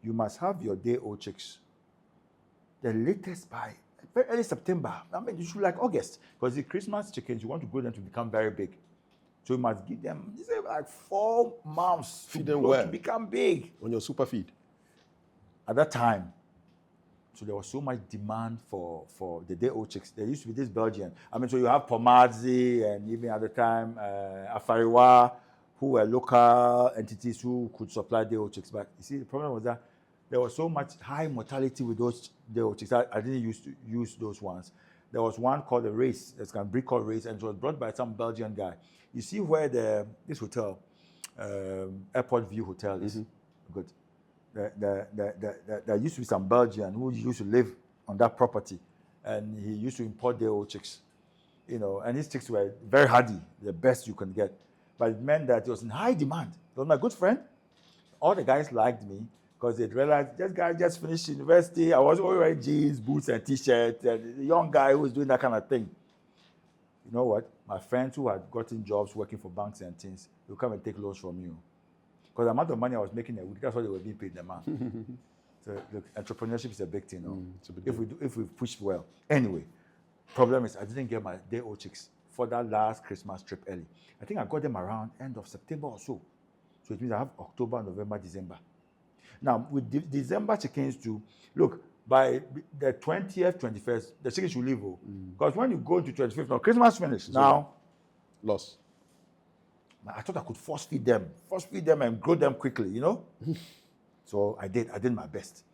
you must have your day-old chicks the latest by very early September. I mean, you should like August, because the Christmas chickens, you want to grow them to become very big. So you must give them like 4 months Feed to them grow well. to become big. On your super feed. At that time, so there was so much demand for the day-old chicks. There used to be this Belgian. I mean, so you have Pomadzi and even at the time, Afariwa, who were local entities who could supply day-old chicks. But you see, the problem was that there was so much high mortality with those day-old chicks. I didn't used to use those ones. There was one called the Race, it's a breed called Race, and it was brought by some Belgian guy. You see where this hotel, Airport View Hotel is? Good. There used to be some Belgian who used to live on that property, and he used to import their old chicks, you know, and his chicks were very hardy, the best you can get. But it meant that it was in high demand. It was my good friend. All the guys liked me because they realized this guy just finished university. I was always wearing jeans, boots, and t-shirts, and the young guy who was doing that kind of thing. You know what? My friends who had gotten jobs working for banks and things, they'll come and take loans from you. Because the amount of money I was making a week, that's what they were being paid the month. So look, entrepreneurship is a big thing, no? If we push well. Anyway, problem is I didn't get my day-old chicks for that last Christmas trip early. I think I got them around end of September or so. So it means I have October, November, December. Now with December chickens too, look, by the 20th, 21st, the chickens should leave. Because when you go to 25th, now Christmas finished. Now, loss. I thought I could force feed them and grow them quickly, you know? So I did my best.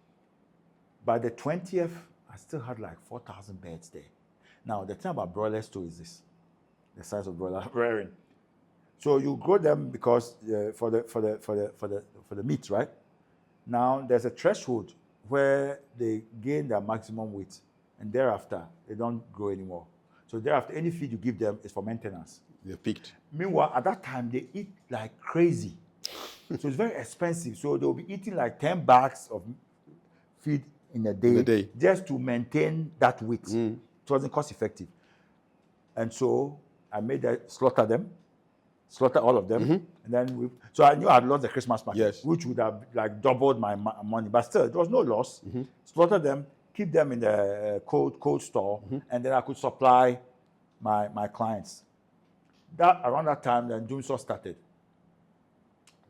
By the 20th, I still had like 4,000 birds there. Now, the thing about broilers too is this, the size of broiler rearing. So you grow them because for the meat, right? Now, there's a threshold where they gain their maximum weight, and thereafter, they don't grow anymore. So thereafter, any feed you give them is for maintenance. They're peaked. Meanwhile, at that time, they eat like crazy. So it's very expensive. So they'll be eating like 10 bags of feed in a day, just to maintain that weight. It wasn't cost effective. And so I made that, slaughter all of them. And then so I knew I'd lost the Christmas market, which would have like doubled my money. But still, there was no loss. Slaughter them, keep them in the cold store, and then I could supply my clients. Around that time, then Doomsaw started.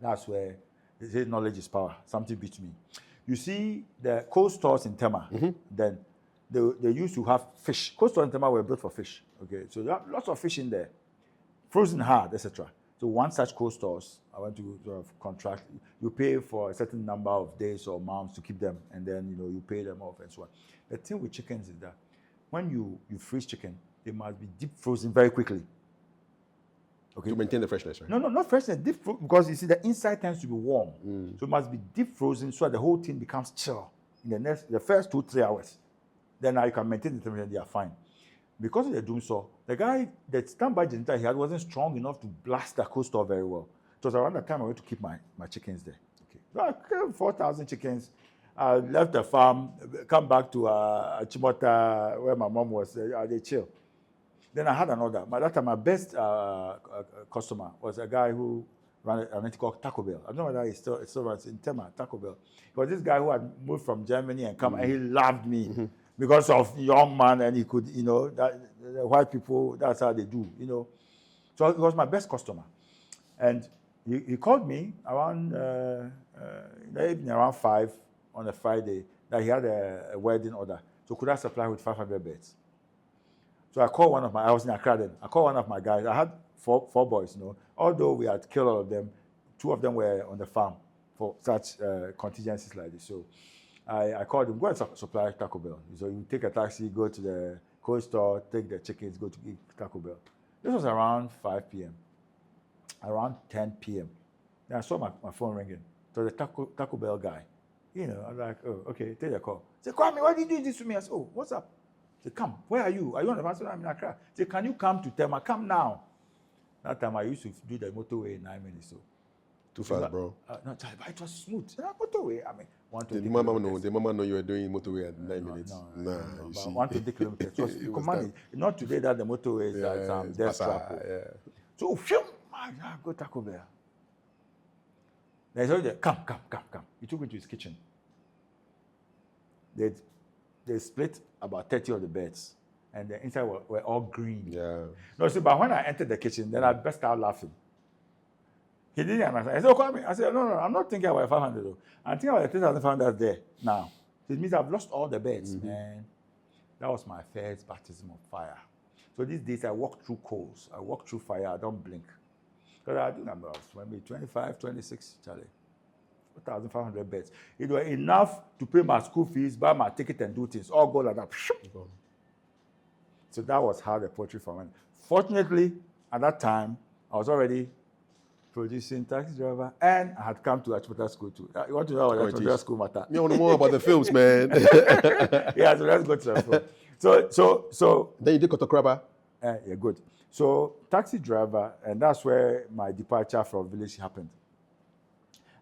That's where they say knowledge is power. Something beats me. You see the cold stores in Tema, then they used to have fish. Cold stores in Tema were built for fish. Okay, so there are lots of fish in there, frozen hard, etc. So one such cold stores, I went to sort of contract. You pay for a certain number of days or months to keep them, and then you pay them off and so on. The thing with chickens is that when you freeze chicken, they must be deep frozen very quickly. Okay. To maintain the freshness, right? No, not freshness. Because you see, the inside tends to be warm. So it must be deep frozen so that the whole thing becomes chill in the first 2-3 hours. Then now you can maintain the temperature, they are fine. Because of the Doomsaw, the guy, the standby generator he had wasn't strong enough to blast the cold store very well. It was around that time I went to keep my chickens there. Okay. So I killed 4,000 chickens. I left the farm, come back to Chimota, where my mom was. They chill. Then I had another. By that time, my best customer was a guy who ran an entity called Taco Bell. I don't know whether it still runs in Tema, Taco Bell. It was this guy who had moved from Germany and come, and he loved me because of young man, and he could, that the white people, that's how they do, So he was my best customer. And he called me around, in the evening around 5 on a Friday, that he had a wedding order. So could I supply with 500 beds? So I called I was in Accra then. I called one of my guys. I had four boys, Although we had killed all of them, 2 of them were on the farm for such contingencies like this. So I called him, go and supply Taco Bell. So you take a taxi, go to the cold store, take the chickens, go to eat Taco Bell. This was around 5 p.m. Around 10 p.m. Then I saw my phone ringing. So the Taco Bell guy. You know, I'm like, oh, okay, take the call. Say, Kwame, why did you do this to me? I said, oh, what's up? Say, come. Where are you? Are you on the phone? I said, I'm in Accra. Say, can you come to Tema? Come now. That time I used to do the motorway in 9 minutes. So. Too fast, bro. No, but it was smooth. Motorway, I mean, 120 the mama know you were doing motorway at 9 minutes? No, you see. 120 kilometers. So you can manage. Not today that the motorway is at death trap. Yeah. So, I go Taco Bell. They said, come. He took me to his kitchen. They split about 30 of the beds, and the inside were all green. Yeah. No, see, but when I entered the kitchen, then I burst out laughing. He didn't understand. I said, Kwame. I said, no, I'm not thinking about 500 though. I'm thinking about the 3,500 there now. So it means I've lost all the beds, man. That was my first baptism of fire. So these days I walk through coals. I walk through fire. I don't blink. Because I do number maybe 25, 26, Charlie. 4,500 beds. It was enough to pay my school fees, buy my ticket, and do things. All go like that. So that was how the poetry form went. Fortunately, at that time, I was already producing Taxi Driver, and I had come to Achimota School too. You want to know about Achimota School matter? You want to know more about the films, man? Yeah, so let's go to the film. So Then you did Kotokraba. yeah, good. So Taxi Driver, and that's where my departure from village happened.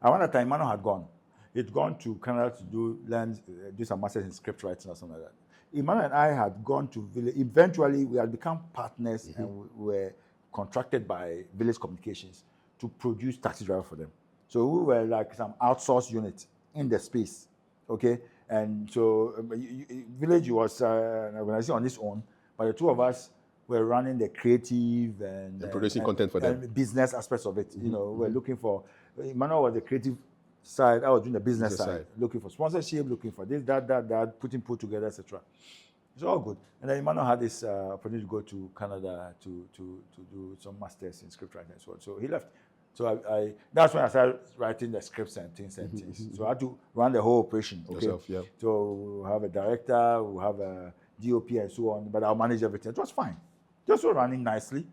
And one time, Emmanuel had gone. He'd gone to Canada to do some masters in script writing or something like that. Emmanuel and I had gone to village. Eventually, we had become partners and we were contracted by Village Communications to produce Taxi Driver for them. So we were like some outsourced unit in the space, okay? And so Village was an organization on its own, but the two of us were running the creative and producing content for them. And business aspects of it. You know, we're looking for, Emmanuel was the creative side, I was doing the business side, looking for sponsorship, looking for this, that, putting together, etc. It's all good. And then Emmanuel had this opportunity to go to Canada to do some masters in script writing as well. So he left. So I that's when I started writing the scripts and things. So I had to run the whole operation. Okay. Yourself, yeah. So we'll have a director, we'll have a DOP and so on, but I'll manage everything. It was fine. Just running nicely.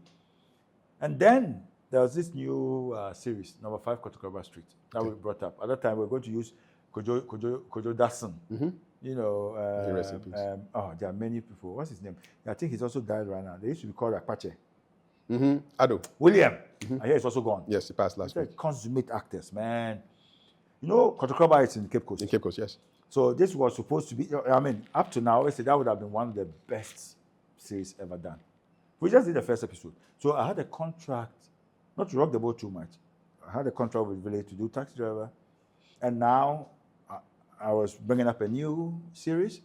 And then there was this new series, number 5 Kotokraba Street, that we brought up. At that time, we were going to use Kojo Dason. You know, there are many people. What's his name? I think he's also died right now. They used to be called Apache. Ado. William. I hear he's also gone. Yes, he passed last week. Consummate actors, man. You know, Kotokraba is in the Cape Coast. In Cape Coast, yes. So this was supposed to be, I mean, up to now, I say that would have been one of the best series ever done. We just did the first episode. So I had a contract, not to rock the boat too much. I had a contract with Village to do Taxi Driver. And now I was bringing up a new series.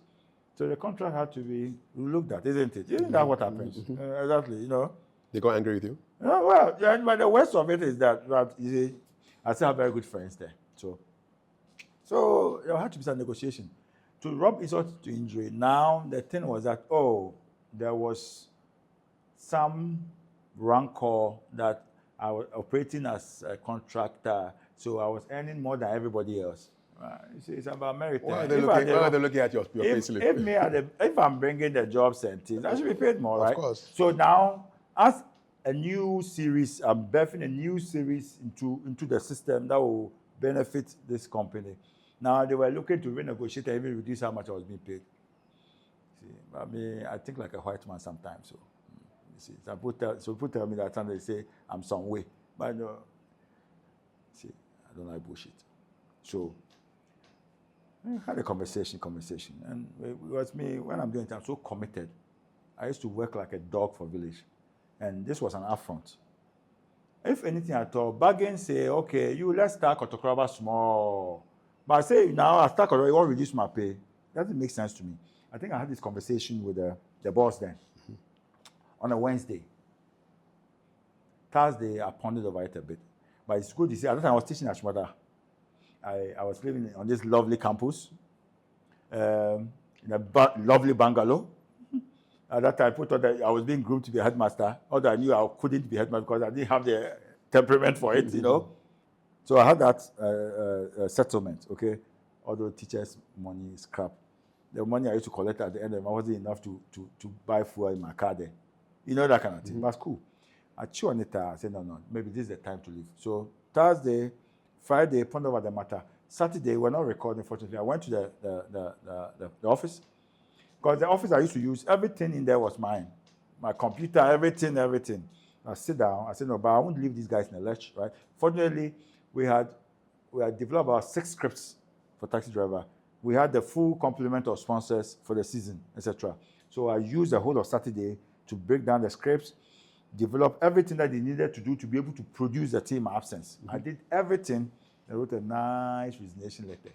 So the contract had to be looked at, isn't it? Isn't that what happens? Exactly, you know. They got angry with you? Well, but the worst of it is that you see, I still have very good friends there. So there had to be some negotiation. To rub insult to injury, now the thing was that, there was some rancor that I was operating as a contractor, so I was earning more than everybody else. You see, it's about merit. Why are they looking at your payslip? If I'm bringing the jobs and things, I should be paid more, right? Of course. So now, as a new series, I'm birthing a new series into the system that will benefit this company. Now they were looking to renegotiate and even reduce how much I was being paid. See, I mean, I think like a white man sometimes. So, you see, so people tell me that time they say I'm some way, but no. See, I don't like bullshit. So I had a conversation, and it was me when I'm doing it. I'm so committed. I used to work like a dog for Village, and this was an affront. If anything at all, bargain say, okay, let's start Kotokraba small. But I say, now I start Kotokraba, you want to reduce my pay. That doesn't make sense to me. I think I had this conversation with the boss then on a Wednesday. Thursday, I pondered over it a bit. But it's good to see. At that time, I was teaching at Shmada. I was living on this lovely campus, in a lovely bungalow. At that time, I thought that I was being groomed to be a headmaster, although I knew I couldn't be a headmaster because I didn't have the temperament for it, you know. So I had that settlement, okay? Although teachers' money is crap. The money I used to collect at the end of the month wasn't enough to buy fuel in my car there. You know, that kind of thing. That's cool. I chew on it. I said, no, maybe this is the time to leave. So Thursday, Friday, ponder over the matter. Saturday, we're not recording, fortunately. I went to the office. Because the office I used to use, everything in there was mine. My computer, everything. I sit down, I said, no, but I won't leave these guys in the lurch, right? Fortunately, we had developed about 6 scripts for Taxi Driver. We had the full complement of sponsors for the season, etc. So I used the whole of Saturday to break down the scripts, develop everything that they needed to do to be able to produce the team in my absence. I did everything. I wrote a nice resignation letter.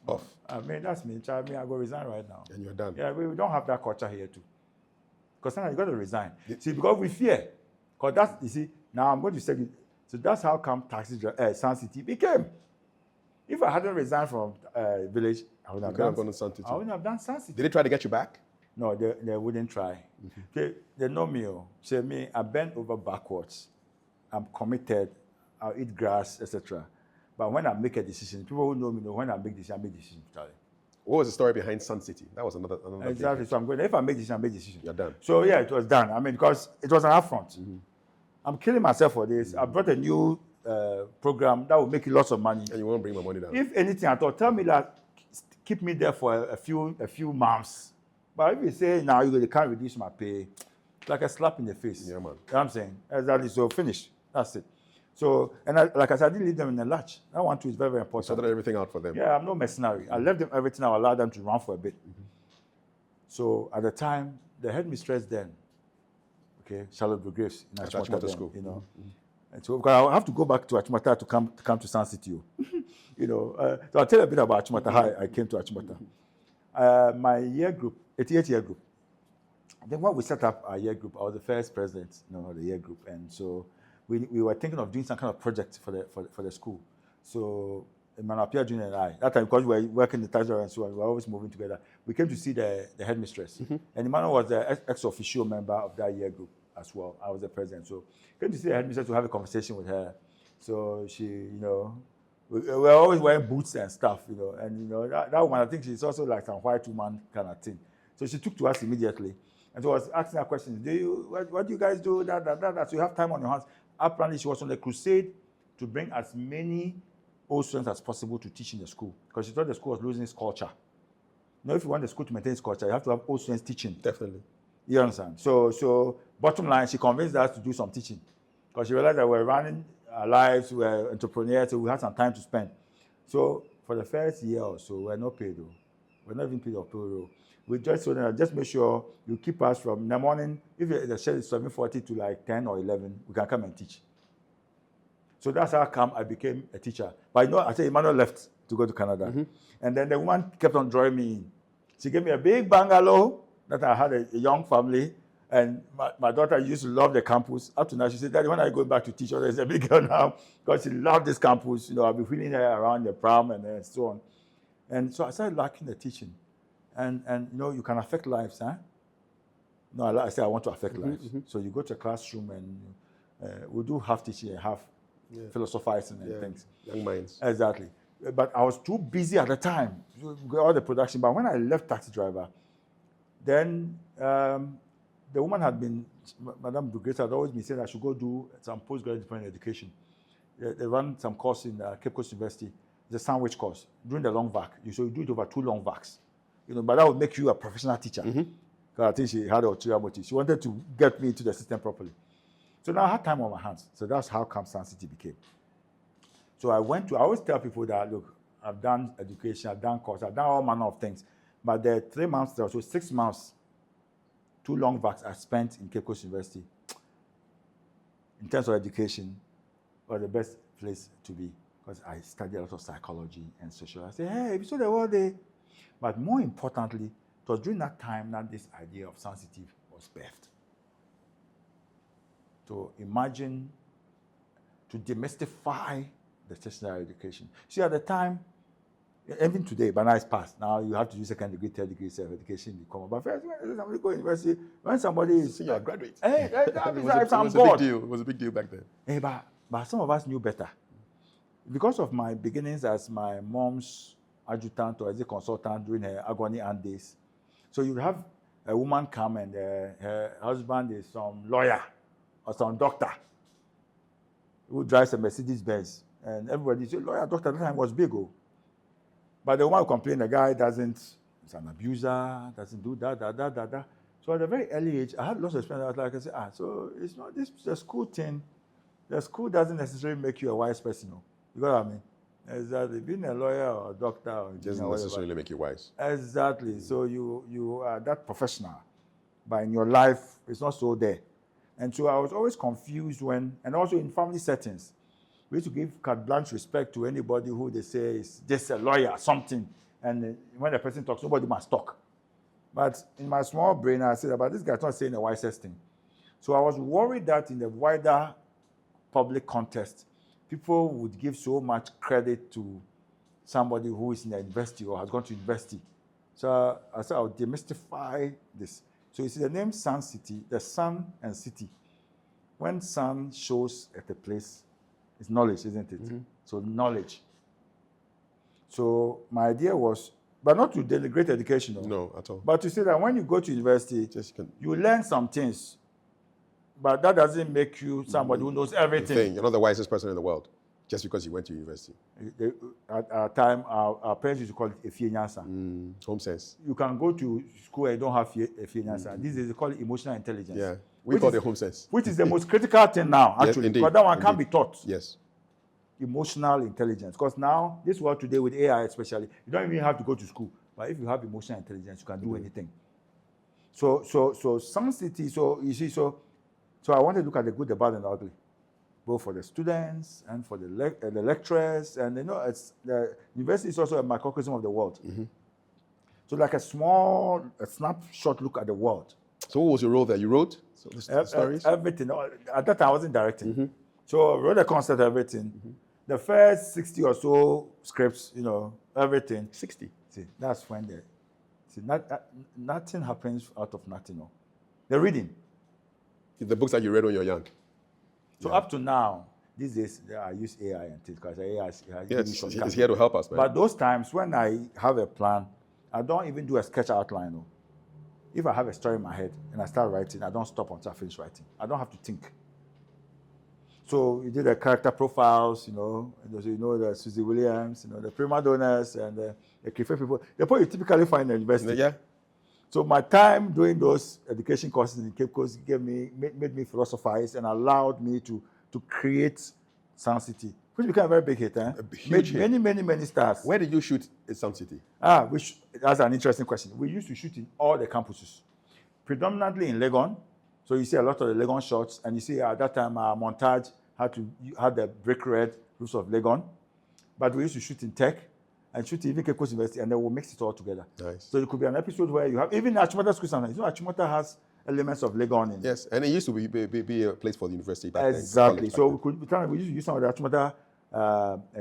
Off. I mean, that's me. I mean, I go resign right now. And you're done. Yeah, we don't have that culture here too. Because now you got to resign. See, because we fear. Because that's, you see, now I'm going to say, so that's how come Sun City became. If I hadn't resigned from Village, I wouldn't have done Sun City. I wouldn't have done Sun City. Did they try to get you back? No, they wouldn't try. They know me. Say me, I bend over backwards. I'm committed. I'll eat grass, etc. But when I make a decision, people who know me know when I make decisions, I make decisions. What was the story behind Sun City? That was another Exactly. thing. So I'm going. If I make decision, I make decision. You're done. So yeah, it was done. I mean, because it was an upfront. I'm killing myself for this. I brought a new program that will make you lots of money. And you won't bring my money down. If anything at all, tell me that keep me there for a few months. But if you say now you can't reduce my pay, it's like a slap in the face. Yeah, man. You know what I'm saying? Exactly. So finish. That's it. So, and like I said, I didn't leave them in the lurch. That one too is very, very important. Sorted everything out for them. Yeah, I'm no mercenary. I left them everything. I allowed them to run for a bit. So at the time, the headmistress then, okay, Charlotte Graves in Achimota School. You know. And so because I have to go back to Achimota to come to Sun City. You know, so I'll tell you a bit about Achimota, how I came to Achimota. My year group, 88 year group. Then when we set up our year group, I was the first president, of the year group. And so we were thinking of doing some kind of project for the school. So Manapia Junior and I, that time because we were working in the Taxi and so on, we were always moving together. We came to see the headmistress. And Emmanuel was the ex-officio member of that year group as well. I was the president. So came to see the headmistress to have a conversation with her. So she, we were always wearing boots and stuff, and that woman, I think she's also like some white woman kind of thing. So she took to us immediately. And so I was asking her questions. What do you guys do? That. So you have time on your hands. Apparently, she was on a crusade to bring as many old students as possible to teach in the school because she thought the school was losing its culture. If you want the school to maintain its culture, you have to have old students teaching. Definitely. You understand? So bottom line, she convinced us to do some teaching because she realized that we're running our lives, we're entrepreneurs, so we had some time to spend. So for the first year or so, we're not paid though. We're not even paid or payroll. We just told them, just make sure you keep us from in the morning. If the schedule is 7:40 to like 10 or 11, we can come and teach. So that's how come I became a teacher. But I said Emmanuel left to go to Canada. And then the woman kept on drawing me in. She gave me a big bungalow that I had a young family. And my daughter used to love the campus. Up to now, she said, Daddy, when are you going back to teach? There's a big girl now because she loved this campus. I'll be wheeling her around the pram and so on. And so I started liking the teaching. And you can affect lives, huh? No, I say I want to affect lives. So you go to a classroom and we do half teaching and half philosophizing and things. Young minds. Exactly. But I was too busy at the time, all the production. But when I left Taxi Driver, then the woman had been, Madame Dugrace had always been saying I should go do some postgraduate diploma in education. They run some course in Cape Coast University. It's a sandwich course during the long vac. So you do it over 2 long vacs. But that would make you a professional teacher. Because I think she had ulterior motive. She wanted to get me into the system properly. So now I had time on my hands. So that's how Camp Sun City became. So I always tell people that, look, I've done education, I've done course, I've done all manner of things. But the 3 months, so 6 months, 2 long vacs I spent in Cape Coast University, in terms of education, was the best place to be. Because I studied a lot of psychology and social. I said, hey, if you saw the world there. But more importantly, it was during that time that this idea of Sun City was birthed. To imagine, to demystify the tertiary education. See, at the time, even today, but now it's past. Now you have to do second degree, third degree self-education to come. But first, when somebody go to university, when somebody is... you're a graduate. Hey, it was a big deal. It was a big deal back then. Hey, but some of us knew better. Because of my beginnings as my mom's adjutant or as a consultant during her agony aunt days. So you have a woman come and her husband is some lawyer or some doctor who drives a Mercedes-Benz. And everybody said, lawyer, doctor, at that time was big. Oh. But the one who complained, the guy he's an abuser, doesn't do that. So at a very early age, I had lots of experience. I was like, I said, so it's not this, the school thing. The school doesn't necessarily make you a wise person. No? You know what I mean? Exactly. Being a lawyer or a doctor or doesn't necessarily make you wise. Exactly. So you are that professional, but in your life, it's not so there. And so I was always confused and also in family settings, we used to give carte blanche respect to anybody who they say is just a lawyer, something. And when the person talks, nobody must talk. But in my small brain, I said, but this guy's not saying the wisest thing. So I was worried that in the wider public context, people would give so much credit to somebody who is in the university or has gone to university. So I said, I'll demystify this. So you see the name Sun City, the sun and city. When sun shows at a place, it's knowledge, isn't it? So knowledge. So my idea was, but not to denigrate education. No, at all. But to say that when you go to university, you learn some things, but that doesn't make you somebody who knows everything. You're not the wisest person in the world just because you went to university. At our time, our parents used to call it Efienyasa. Home sense. You can go to school and you don't have Efienyasa. These days they call it emotional intelligence. Yeah, we call it home sense. Which is the most critical thing now, actually. Yes, because that one can't be taught. Yes. Emotional intelligence. Because now, this world today with AI especially, you don't even have to go to school. But if you have emotional intelligence, you can do anything. So some city, so you see, so I wanted to look at the good, the bad, and the ugly, both for the students and for the lecturers. And the university is also a microcosm of the world. So like a snapshot look at the world. So what was your role there? You wrote the stories? Everything. At that time, I wasn't directing. So I wrote the concept, everything. The first 60 or so scripts, everything. 60. See, that's when nothing happens out of nothing. No. The reading. The books that you read when you were young. So up to now, these days, I use AI and things because AI is here to help us, man. But those times when I have a plan, I don't even do a sketch outline. No. If I have a story in my head and I start writing, I don't stop until I finish writing. I don't have to think. So you did the character profiles, the Susie Williams, the prima donnas and the Kafui people. The people you typically find in the university. Yeah. So my time doing those education courses in Cape Coast made me philosophize and allowed me to create Sun City, which became a very big hit. A huge hit. Many stars. Where did you shoot in Sun City? That's an interesting question. We used to shoot in all the campuses, predominantly in Legon. So you see a lot of the Legon shots, and you see at that time our montage had the brick red roofs of Legon, but we used to shoot in Tech and shoot even Cape Coast University, and then we'll mix it all together. Nice. So it could be an episode where you have even Achimota School sometimes. Achimota has elements of Legon in it. Yes, and it used to be a place for the university back then. Exactly. So we used to use some of the Achimota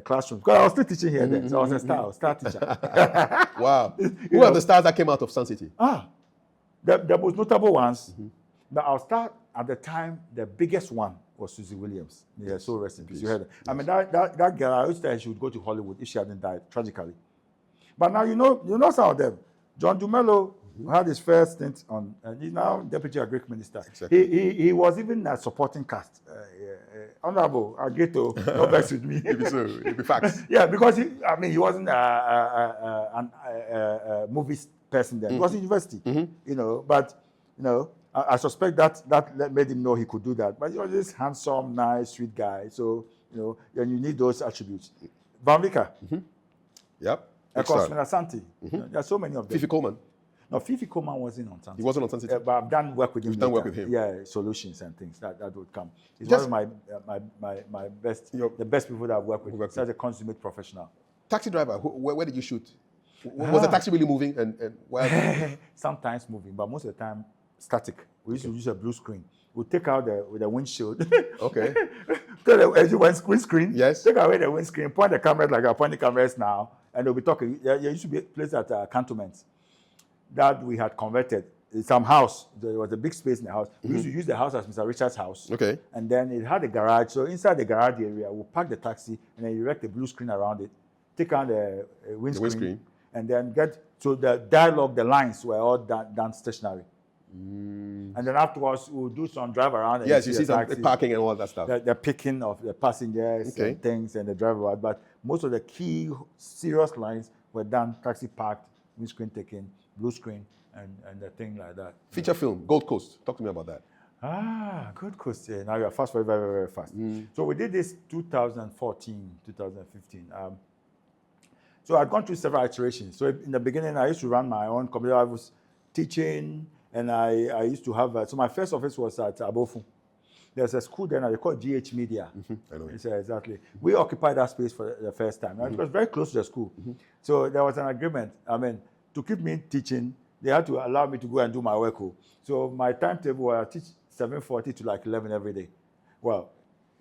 classrooms because I was still teaching here then. So I was a star teacher. Wow. Who are the stars that came out of Sun City? The most notable ones. But our star at the time, the biggest one was Susie Williams. Yeah, so rest in peace. You heard her. Yes. I mean, that girl, I used to say she would go to Hollywood if she hadn't died, tragically. But now you know some of them. John Dumelo had his first stint on, and he's now Deputy Agric Minister. Exactly. He was even a supporting cast. Honorable Agreto, no vex with me. It'd be facts. Yeah, because he wasn't a movie person then. He was in university, but I suspect that made him know he could do that. But he was this handsome, nice, sweet guy. So, and you need those attributes. Van Vika. Yep. Ekosmina Santi. There are so many of them. Fifi Coleman. No, Fifi Coleman wasn't on Santi. He wasn't on Santi. But I've done work with him. You've done work with him. Yeah, solutions and things that would come. He's one of my best, the best people that I've worked with. Such a consummate professional. Taxi driver, where did you shoot? Was the taxi really moving? And where? Sometimes moving, but most of the time static. We used to use a blue screen. We'll take out the windshield. Okay. Windscreen. Yes. Take away the windscreen, point the cameras like I'm pointing cameras now, and they'll be talking. There used to be a place at cantonments that we had converted. In some house, there was a big space in the house. We used to use the house as Mr. Richard's house. Okay. And then it had a garage. So inside the garage area, we'll park the taxi and then erect a blue screen around it. Take out the windscreen. And then the dialogue, the lines were all done stationary. And then afterwards, we'll do some drive around. And Yes, you see the some taxi, parking and all that stuff. the picking of the passengers Okay. and things and the driver around. But most of the key serious lines were done, taxi parked, windscreen taken, blue screen, and the thing like that. Feature film, Gold Coast. Talk to me about that. Ah, good question. Now you're fast, very, very, very fast. So we did this 2014, 2015. So I'd gone through several iterations. So in the beginning, I used to run my own computer. I was teaching, and I used to have, so my first office was at Abofu. There's a school there now, they call it GH Media. I know. It's, exactly. We occupied that space for the first time. It was very close to the school. So there was an agreement. I mean, to keep me teaching, they had to allow me to go and do my work. So my timetable was I teach 7:40 to like 11 every day. Well,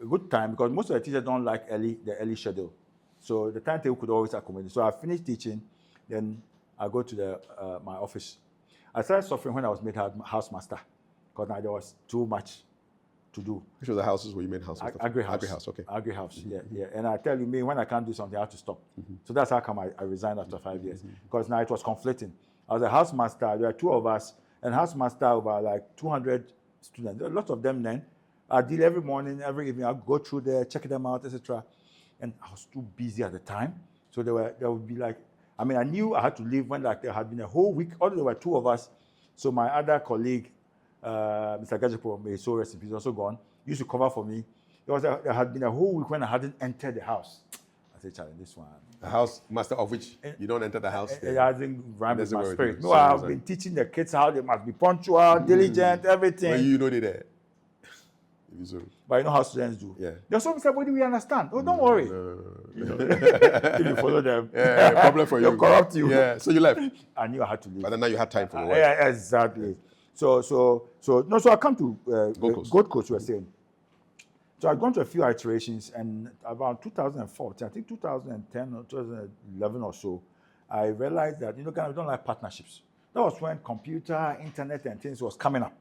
a good time because most of the teachers don't like the early schedule. So the timetable could always accommodate. So I finished teaching, then I go to my office. I started suffering when I was made housemaster because now there was too much to do. Which was the houses where you made houses? Agri-house. Agri-house, okay. Agri-house, yeah. And I tell you, me, when I can't do something, I have to stop. So that's how come I resigned after 5 years. Because now it was conflicting. I was a housemaster, there were two of us, and housemaster over like 200 students. There were lots of them then. I did every morning, every evening, I'd go through there, check them out, etc. And I was too busy at the time. So there would be like, I mean, I knew I had to leave when like there had been a whole week, although there were two of us. So my other colleague, Mr. Gajepo, may so rest in peace, also gone, used to cover for me. There had been a whole week when I hadn't entered the house. I said, Charlie, this one. A house master of which you don't enter the house. It hasn't rhymed with my spirit. No, Sorry, I've been teaching the kids how they must be punctual, diligent, everything. Well, you know they there. But you know how students do. Yeah. There's some Mr. Boadi, we understand. Oh, don't worry. You know, if you follow them, Yeah, problem for you. they'll corrupt you. Yeah, so you left. I knew I had to leave. But then now you had time for the work. Yeah, exactly. So I come to Gold Coast, you were saying. So I've gone to a few iterations, and about 2014, I think 2010 or 2011 or so, I realized that, Ghana, we don't like partnerships. That was when computer, internet, and things was coming up.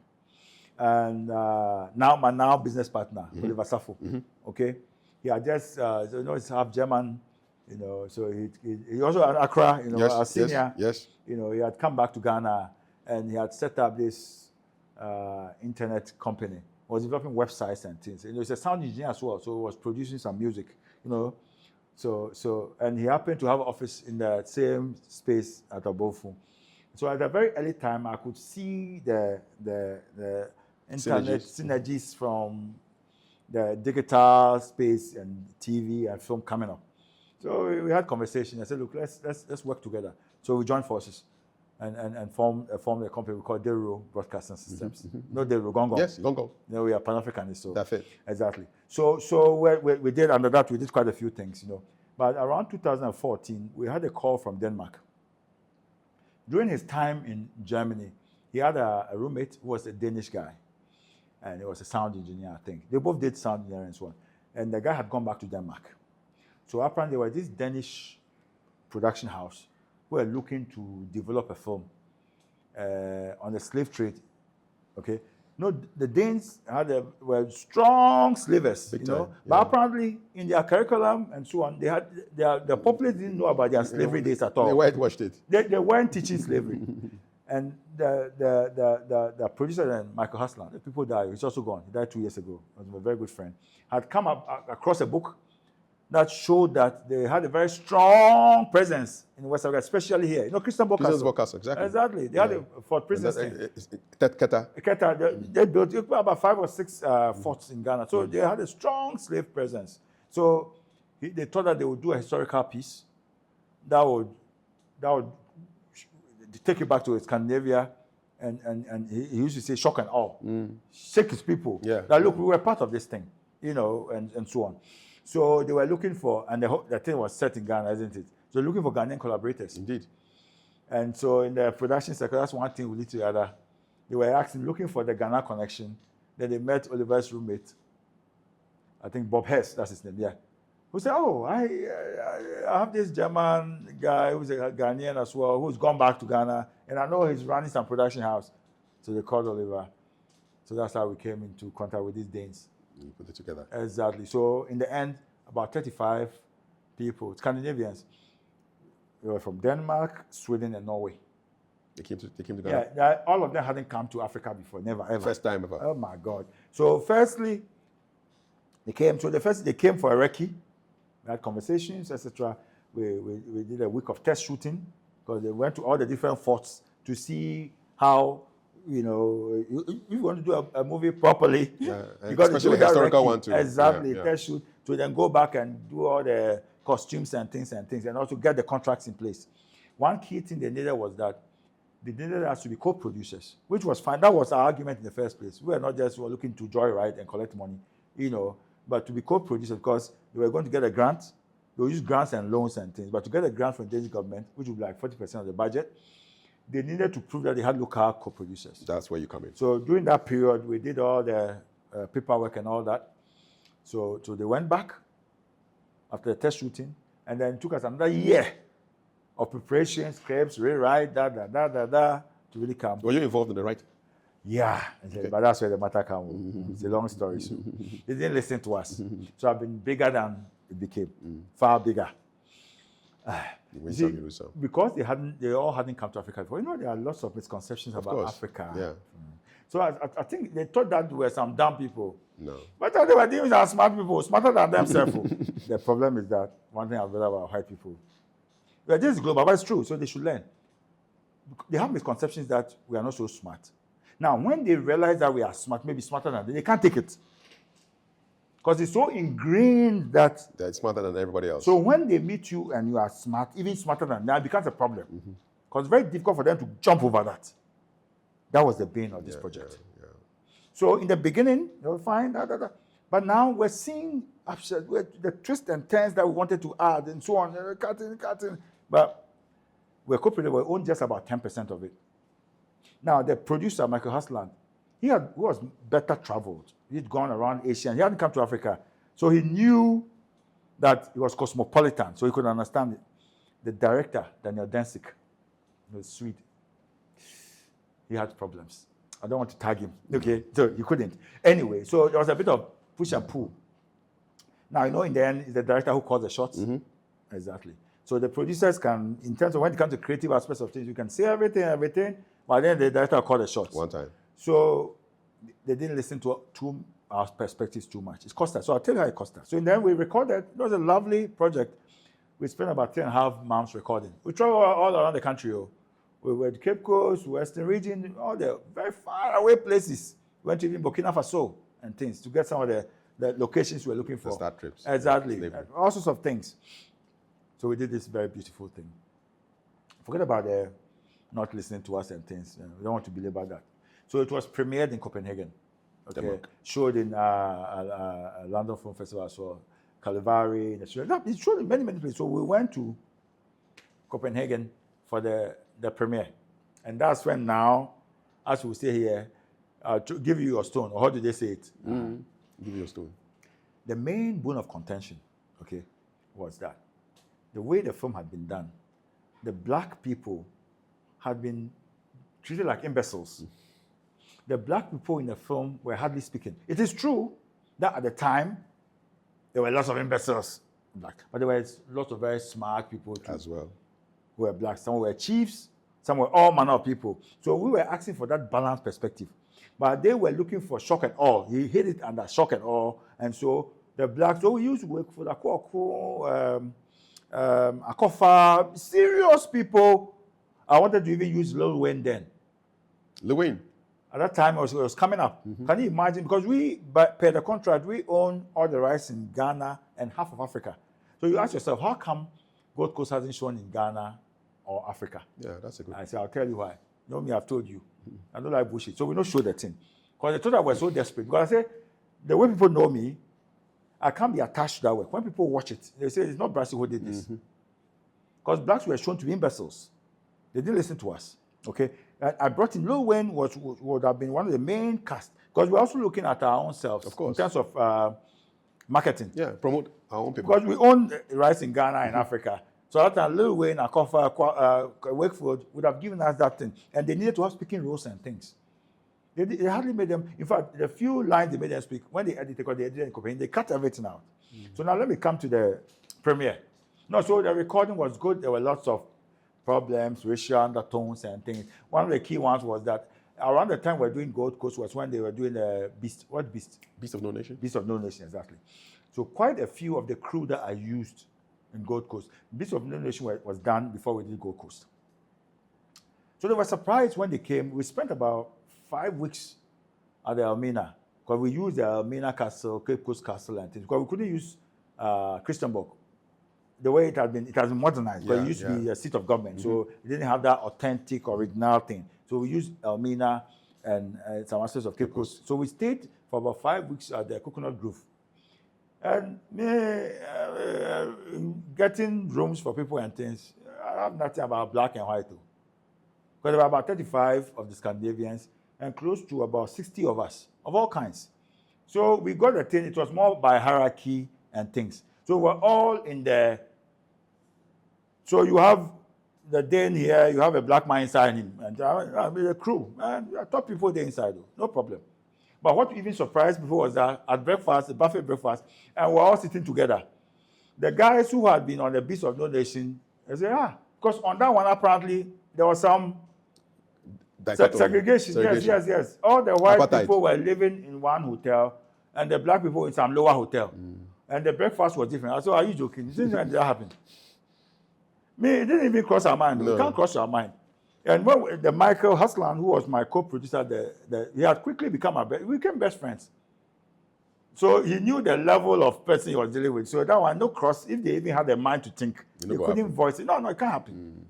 And now my business partner, Oliver Safo, okay? He had just, he's half German, so he also at Accra, Yes, a senior. yes. He had come back to Ghana, and he had set up this internet company. Was developing websites and things. He's a sound engineer as well, so he was producing some music, So and he happened to have an office in the same space at Abofu. So at a very early time, I could see the internet synergies from the digital space and TV and film coming up. So we had conversation. I said, look, let's work together. So we joined forces and formed a company we call Dero Broadcasting Systems. No Dero, Gongo. Yes, Gongo. We are Pan-Africanists. So that's it. Exactly. So we did, under that, we did quite a few things, But around 2014, we had a call from Denmark. During his time in Germany, he had a roommate who was a Danish guy. And he was a sound engineer, I think. They both did sound engineering and so on. And the guy had gone back to Denmark. So apparently there was this Danish production house who were looking to develop a film on the slave trade, okay? The Danes were strong slavers, But apparently in their curriculum and so on, the populace didn't know about their slavery days at all. They whitewashed it. They weren't teaching slavery. And the producer then, Michael Haslan, the people died, he's also gone. He died 2 years ago. He was a very good friend. Had come up across a book that showed that they had a very strong presence in West Africa, especially here. Christian Bokaso. Exactly. Exactly. They had a fort presence. Keta. They built about 5 or 6 forts in Ghana. So they had a strong slave presence. So they thought that they would do a historical piece that would take it back to Scandinavia. And he used to say shock and awe. Shake his people. Yeah. That look, we were part of this thing, and so on. So they were looking for, and the thing was set in Ghana, isn't it? So looking for Ghanaian collaborators. Indeed. And so in the production sector, that's one thing will lead to the other. They were looking for the Ghana connection. Then they met Oliver's roommate, I think Bob Hess, that's his name, yeah. Who said, oh, I have this German guy who's a Ghanaian as well, who's gone back to Ghana, and I know he's running some production house. So they called Oliver. So that's how we came into contact with these Danes. You put it together. Exactly. So in the end, about 35 people, Scandinavians. They were from Denmark, Sweden, and Norway. They came to Ghana. Yeah, all of them hadn't come to Africa before, never ever. First time ever. Oh my God! So firstly, they came. So they came for a recce. We had conversations, etc. We did a week of test shooting because they went to all the different forts to see how, you know, if you want to do a movie properly, you got to do especially that historical recce. one too. Exactly, Yeah. test shoot. To then go back and do all the costumes and things, and also get the contracts in place. One key thing they needed was that they needed us to be co-producers, which was fine. That was our argument in the first place. We were not just looking to joyride and collect money, you know, but to be co-producers because they were going to get a grant. They will use grants and loans and things, but to get a grant from the Danish government, which would be like 40% of the budget, they needed to prove that they had local co-producers. That's where you come in. So during that period, we did all the paperwork and all that. So they went back after the test shooting, and then it took us another year of preparation, scripts, rewrite, to really come. Were you involved in the writing? Yeah, but that's where the matter came. It's a long story. So they didn't listen to us. So I've been bigger than it became, far bigger. You win some, you lose some. Because they all hadn't come to Africa before. You know, there are lots of misconceptions about Africa. Yeah. So I think they thought that we were some dumb people. No. But they were dealing with smart people, smarter than themselves. The problem is that one thing I've read about white people, this is global, but it's true, so they should learn. They have misconceptions that we are not so smart. Now, when they realize that we are smart, maybe smarter than them, they can't take it. Because it's so ingrained that they're smarter than everybody else. So when they meet you and you are smart, even smarter than them, it becomes a problem. Because it's very difficult for them to jump over that. That was the bane of this project. Yeah. So in the beginning, they were fine, but now we're seeing the twists and turns that we wanted to add and so on, cutting. But we're cooperating, we own just about 10% of it. Now, the producer, Michael Hasland, he was better traveled. He'd gone around Asia, and he hadn't come to Africa. So he knew that it was cosmopolitan, so he could understand it. The director, Daniel Densick, was sweet. He had problems. I don't want to tag him. Okay, so he couldn't. Anyway, so there was a bit of push and pull. Now, you know, in the end, it's the director who calls the shots. Exactly. So the producers can, in terms of when it comes to creative aspects of things, you can say everything, but then the director will call the shots. One time. So they didn't listen to our perspectives too much. It's cost us. So I'll tell you how it cost us. So then we recorded. It was a lovely project. We spent about 3.5 months recording. We traveled all around the country. We were at Cape Coast, Western region, all the very far away places. We went to even Burkina Faso and things to get some of the locations we were looking for. The start trips. Exactly. All sorts of things. So we did this very beautiful thing. Forget about the not listening to us and things. We don't want to belabor that. So it was premiered in Copenhagen. Okay. Denmark. Showed in London Film Festival, so Calvary. It showed in many places. So we went to Copenhagen for the premiere. And that's when now, as we stay here, to give you your stone, or how did they say it? Give you a stone. The main bone of contention, okay, was that the way the film had been done, the black people had been treated like imbeciles. The black people in the film were hardly speaking. It is true that at the time, there were lots of imbeciles, black, but there were lots of very smart people too, as well, who were black. Some were chiefs, some were all manner of people. So we were asking for that balanced perspective. But they were looking for shock and awe. He hit it under shock and awe. And so the blacks, so we used to work for the Akofa, serious people. I wanted to even use Lil Wayne then. Lil Wayne? At that time, it was coming up. Can you imagine? Because we, per the contract, we own all the rights in Ghana and half of Africa. So you ask yourself, how come Gold Coast hasn't shown in Ghana or Africa? Yeah, that's a good. I say, I'll tell you why. You know me, I've told you. I don't like bullshit. So we don't show the thing. Because they thought I was so desperate. Because I say, the way people know me, I can't be attached to that work. When people watch it, they say, it's not Brassy who did this. Because blacks were shown to be imbeciles. They didn't listen to us. Okay? I brought in Lil Wayne, would have been one of the main cast. Because we're also looking at our own selves. Of course. In terms of marketing. Yeah, promote our own people. Because we own rights in Ghana and Africa. So that time, Lil Wayne, Akofa, Wakefield would have given us that thing. And they needed to have speaking roles and things. They hardly made them, in fact, the few lines they made them speak, when they edited, because they edited in Copenhagen, they cut everything out. So now let me come to the premiere. No, so the recording was good. There were lots of problems, racial undertones and things. One of the key ones was that around the time we're doing Gold Coast was when they were doing the Beast of No Nation? Beast of No Nation, exactly. So quite a few of the crew that I used in Gold Coast, Beast of No Nation was done before we did Gold Coast. So they were surprised when they came. We spent about 5 weeks at the Elmina, because we used the Elmina Castle, Cape Coast Castle and things, because we couldn't use Christianburg. The way it has been modernized, because it used to be a seat of government, so it didn't have that authentic, original thing. So we used Elmina and some aspects of Cape Coast. So we stayed for about 5 weeks at the Coconut Grove. And getting rooms for people and things, I have nothing about black and white, too. Because there were about 35 of the Scandinavians and close to about 60 of us, of all kinds. So we got the thing, it was more by hierarchy and things. So we're all in the... So you have the Dane here, you have a black man inside him, and the crew, and top people there inside, no problem. But what even surprised people was that at breakfast, the buffet breakfast, and we're all sitting together. The guys who had been on the Beast of No Nation, they said, because on that one apparently there was some segregation. Yes. All the white people were living in one hotel, and the black people in some lower hotel. And the breakfast was different. I said, are you joking? This didn't happen. It didn't even cross our mind. No. It can't cross our mind. And when the Michael Haslan, who was my co-producer, he had quickly become we became best friends. So he knew the level of person he was dealing with. So that one, no cross. If they even had a mind to think, they couldn't voice it. No, it can't happen.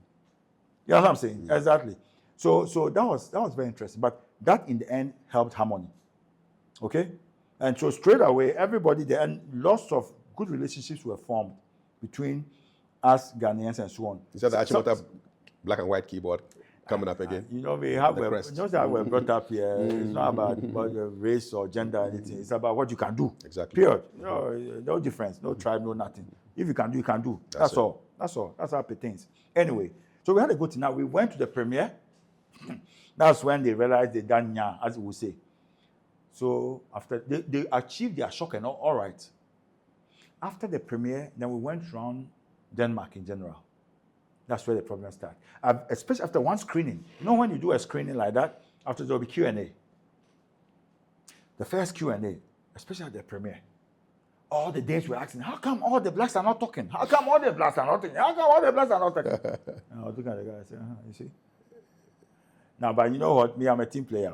You know what I'm saying? Exactly. So that was very interesting. But that in the end helped harmony. Okay? And so straight away, everybody there, and lots of good relationships were formed between us Ghanaians and so on. Is that the Achimota black and white keyboard coming up again? We have that we're brought up here. It's not about race or gender or anything. It's about what you can do. Exactly. Period. No difference, no tribe, no nothing. If you can do, you can do. That's all. That's how it pertains. Anyway, so we had a good thing. Now we went to the premiere. That's when they realized they done nya, as we would say. So after they achieved their shock and all right. After the premiere, then we went around Denmark in general. That's where the problem started. Especially after one screening. You know when you do a screening like that, after there will be Q&A. The first Q&A, especially at the premiere, all the Danes were asking, how come all the blacks are not talking? How come all the blacks are not talking? How come all the blacks are not talking? And I was looking at the guy and said, you see? Now, but you know what? Me, I'm a team player.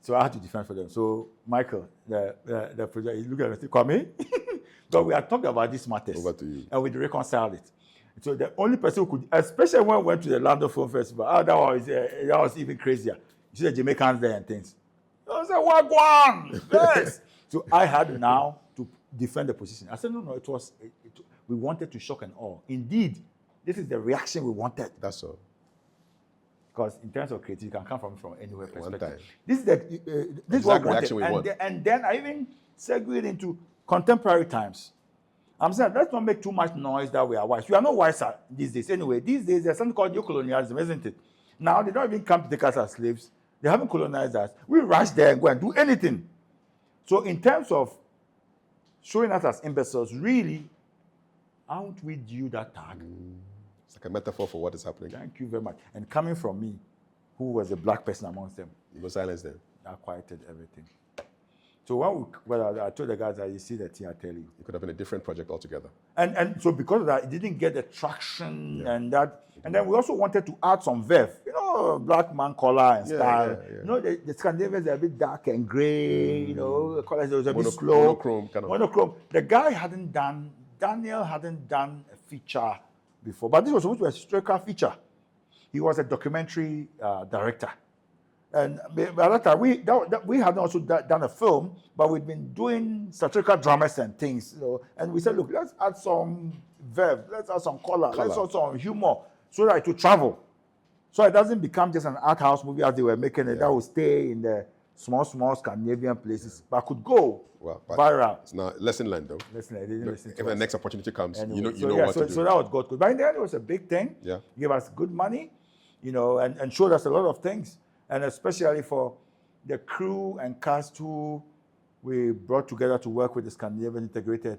So I had to defend for them. So Michael, the project, he looked at me and said, Kwame, so we are talking about these matters. Over to you. And we reconciled it. So the only person who could, especially when we went to the London Film Festival, that was even crazier. You see the Jamaicans there and things. I said, Wagwan! Yes! So I had now to defend the position. I said, no, we wanted to shock and awe. Indeed, this is the reaction we wanted. That's all. Because in terms of creativity, you can come from anywhere perspective. One time. This is what we wanted. And then I even segued into contemporary times. I'm saying, let's not make too much noise that we are wise. We are not wiser these days. Anyway, these days there's something called neocolonialism, isn't it? Now they don't even come to take us as slaves. They haven't colonized us. We rush there and go and do anything. So in terms of showing us as imbeciles, really, aren't we due that tag? It's like a metaphor for what is happening. Thank you very much. And coming from me, who was a black person amongst them. You go silence them. I quieted everything. So I told the guys that you see the thing, I tell you. It could have been a different project altogether. And so because of that, it didn't get the traction and that. And then we also wanted to add some verve. You know, black man color and style. Yeah. You know, the Scandinavians are a bit dark and gray. You know, the colors was a bit slow. Monochrome, kind of. Monochrome. The guy Daniel hadn't done a feature before. But this was supposed to be a historical feature. He was a documentary director. And by that time, we hadn't also done a film, but we'd been doing satirical dramas and things. You know, and we said, look, let's add some verve, let's add some color. Let's add some humor, so that it will travel. So it doesn't become just an art house movie as they were making it. That will stay in the small Scandinavian places, but could go viral. It's not lesson learned, though. Listen, they didn't listen to if the next opportunity comes, anyway, you know what to do. So that was good. But in the end, it was a big thing. Yeah. Gave us good money, you know, and showed us a lot of things. And especially for the crew and cast who we brought together to work with the Scandinavian Integrated,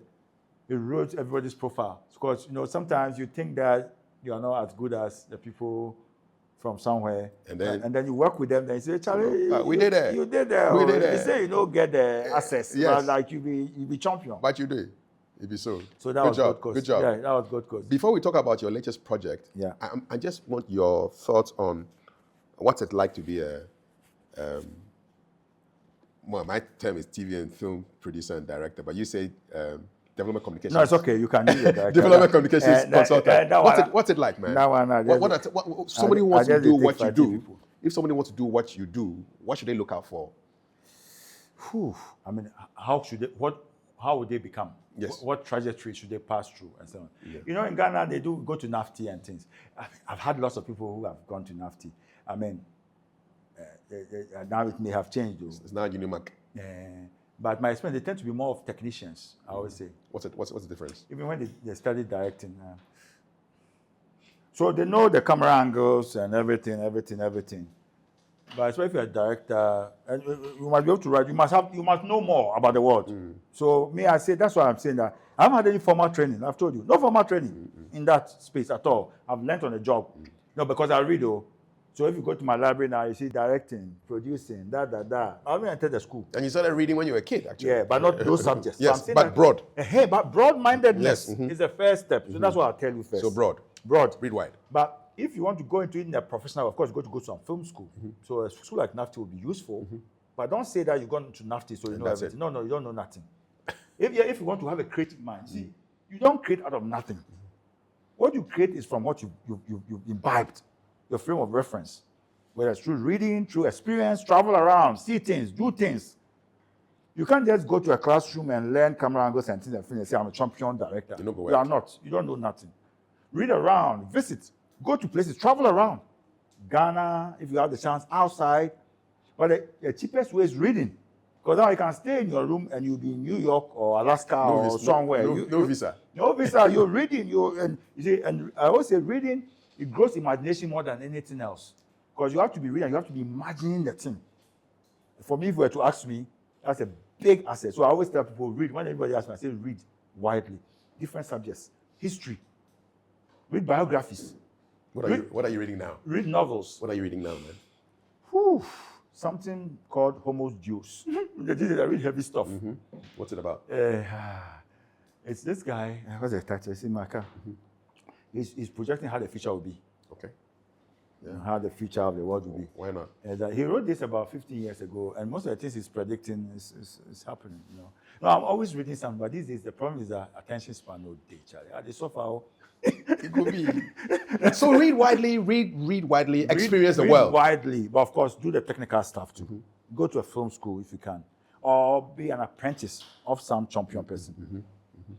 it wrote everybody's profile. Because, you know, sometimes you think that you are not as good as the people from somewhere. And then you work with them, then you say, Charlie, we did that. You did that. We did They that. say you don't get the access, yes. but like you be champion. But you do. It be so. So that good was job. Gold Coast. Good job. Yeah, that was Gold Coast. Before we talk about your latest project, Yeah. I just want your thoughts on what's it like to be a well, my term is TV and film producer and director, but you say development communications. No, it's okay. You can use it. Development communications consultant. What's it like, man? That one, somebody wants to do what you do. People. If somebody wants to do what you do, what should they look out for? I mean, how would they become? Yes. What trajectory should they pass through and so on? Yeah. You know, in Ghana, they do go to NAFTI and things. I've had lots of people who have gone to NAFTI. I mean, now it may have changed. Though. It's now Unimac. But my experience, they tend to be more of technicians, I would say. What's the difference? Even when they study directing. So they know the camera angles and everything. But especially if you're a director, and you must be able to write, you must know more about the world. So me, I say, that's why I'm saying that. I haven't had any formal training, I've told you. No formal training in that space at all. I've learned on the job. No, because I read, though. So if you go to my library now, you see directing, producing, I haven't entered the school. And you started reading when you were a kid, actually. Yeah, but not those subjects. Yes, so but broad. Hey, but broad-mindedness Yes, is the first step. So that's what I'll tell you first. So broad. Broad. Read wide. But if you want to go into it in a professional, of course, you got to go to some film school. So a school like NAFTI will be useful. But don't say that you've gone to NAFTI so you know everything. No, you don't know nothing. If you want to have a creative mind, see, you don't create out of nothing. What you create is from what you've imbibed, your frame of reference. Whether it's through reading, through experience, travel around, see things, do things. You can't just go to a classroom and learn camera angles and things and say, I'm a champion director. You are not. You don't know nothing. Read around, visit, go to places, travel around. Ghana, if you have the chance, outside. But the cheapest way is reading. Because now you can stay in your room and you'll be in New York or Alaska somewhere. No visa. No visa. You're reading. And I always say reading, it grows imagination more than anything else. Because you have to be reading, you have to be imagining the thing. For me, if you were to ask me, that's a big asset. So I always tell people, read. When anybody asks me, I say read widely. Different subjects. History. Read biographies. What are you reading now? Read novels. What are you reading now, man? Something called Homo Deus. I read heavy stuff. What's it about? It's this guy. What's the title? It's in my car. He's projecting how the future will be. Okay. Yeah. How the future of the world will be. Why not? And he wrote this about 15 years ago, and most of the things he's predicting is happening. You know. No, I'm always reading something, but these days the problem is that attention span no day, Charlie. They suffer. It could be. So read widely, experience the world. Read widely, but of course, do the technical stuff too. Go to a film school if you can, or be an apprentice of some champion person.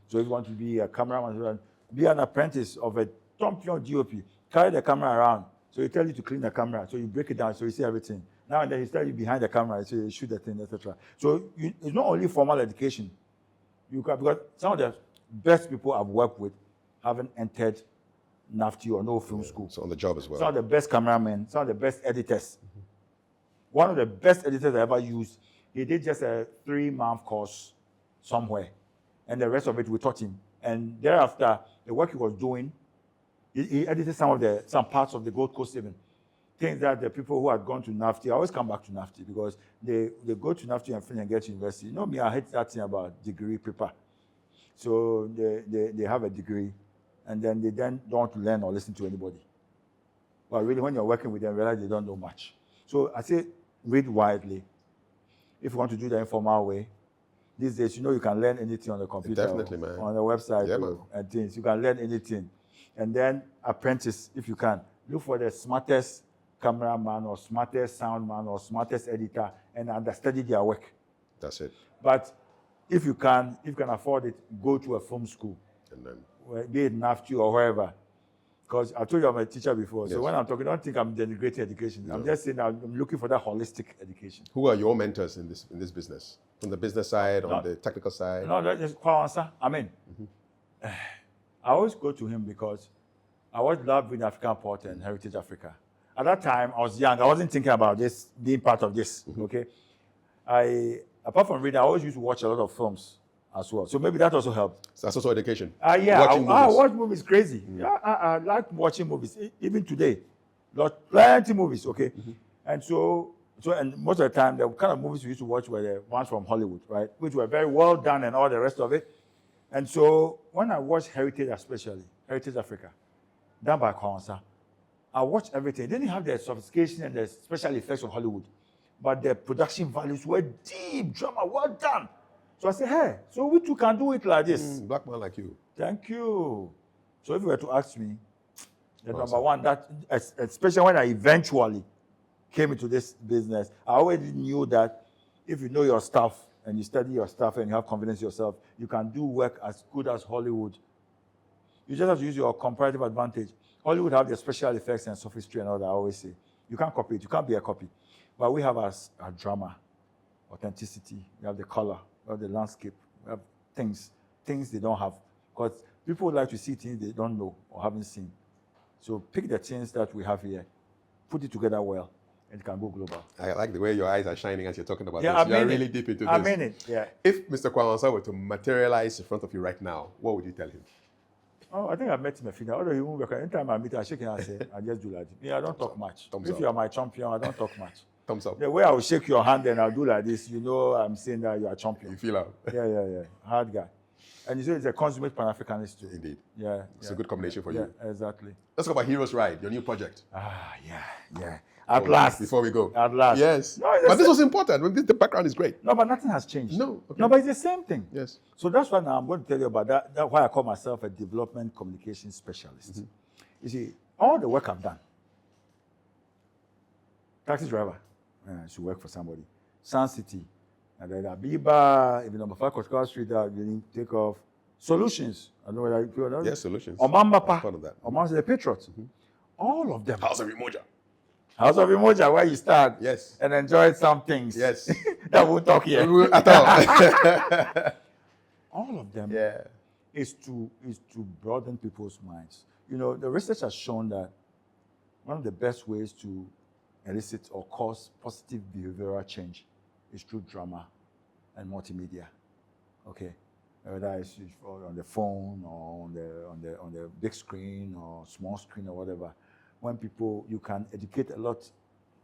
So if you want to be a cameraman, be an apprentice of a champion DOP. Carry the camera around. So he tell you to clean the camera. So you break it down so you see everything. Now and then he tell you behind the camera, so you shoot the thing, etc. So it's not only formal education. Because some of the best people I've worked with haven't entered NAFTI or no film school. So on the job as well. Some of the best cameramen, some of the best editors. One of the best editors I ever used, he did just a 3-month course somewhere. And the rest of it we taught him. And thereafter, the work he was doing, he edited some parts of the Gold Coast even. Things that the people who had gone to NAFTI, I always come back to NAFTI because they go to NAFTI and finish and get to university. You know me, I hate that thing about degree paper. So they have a degree, and then they don't want to learn or listen to anybody. But really, when you're working with them, realize they don't know much. So I say, read widely. If you want to do the informal way, these days, you can learn anything on the computer, definitely, man. On the website, and things. You can learn anything. And then apprentice, if you can. Look for the smartest cameraman or smartest sound man or smartest editor and understudy their work. That's it. But if you can afford it, go to a film school. And then, be it NAFTI or wherever. Because I told you I'm a teacher before. So Yes. when I'm talking, don't think I'm denigrating education. I'm just saying I'm looking for that holistic education. who are your mentors in this business? From the business side, on the technical side? No, that's just quite answer. I mean, I always go to him because I always loved being African Port and Heritage Africa. At that time, I was young. I wasn't thinking about this, being part of this, okay? Apart from reading, I always used to watch a lot of films as well. So maybe that also helped. So that's also education. Yeah, Watching I movies. watch movies crazy. Yeah, I like watching movies. Even today, plenty movies, okay? And and most of the time, the kind of movies we used to watch were the ones from Hollywood, right? Which were very well done and all the rest of it. And so when I watched Heritage, especially, Heritage Africa, done by Kwanzaa, I watched everything. It didn't have the sophistication and the special effects of Hollywood, but the production values were deep, drama, well done. So I said, hey, so we too can do it like this. Black man like you. Thank you. So if you were to ask me, the number one, that especially when I eventually came into this business, I already knew that if you know your stuff and you study your stuff and you have confidence in yourself, you can do work as good as Hollywood. You just have to use your comparative advantage. Hollywood have the special effects and sophistry and all that, I always say. You can't copy it. You can't be a copy. But we have our drama, authenticity. We have the color. We have the landscape. We have things they don't have. Because people like to see things they don't know or haven't seen. So pick the things that we have here, put it together well, and it can go global. I like the way your eyes are shining as you're talking about Yeah, this. You're really deep into this. I mean it, yeah. If Mr. Kwanzaa were to materialize in front of you right now, what would you tell him? Oh, I think I met him a few times. Although he won't work. Anytime I meet him, I shake him and say, I just do like this. Yeah, I don't talk much. Thumbs If up. you are my champion, I don't talk much. Thumbs up. The way I will shake your hand and I'll do like this, you know I'm saying that you are champion. You feel out. Yeah. Hard guy. And you say he's a consummate Pan-Africanist too. Indeed. Yeah. It's a good combination for you. Yeah, exactly. Let's talk about Heroes Ride, your new project. Yeah. At last. Before we go. At last. Yes. No, it's But the this was important. The background is great. No, but nothing has changed. No, okay. No, but it's the same thing. Yes. So that's why now I'm going to tell you about that. That's why I call myself a development communication specialist. You see, all the work I've done, taxi driver, I should work for somebody. Sun City, and then Abiba, even number 5 Koskar Street, you take off. Solutions, I don't know whether you know. Yes, solutions. Omambapa, Part of that. Omambapa, the Patriots. All of them. House of Emoja. House of Emoja, where you start Yes. and enjoy some things. Yes. That won't talk here. At all. All of them Yeah. is to broaden people's minds. You know, the research has shown that one of the best ways to elicit or cause positive behavioral change is through drama and multimedia. Okay, whether it's on the phone or on the big screen or small screen or whatever. When people, you can educate a lot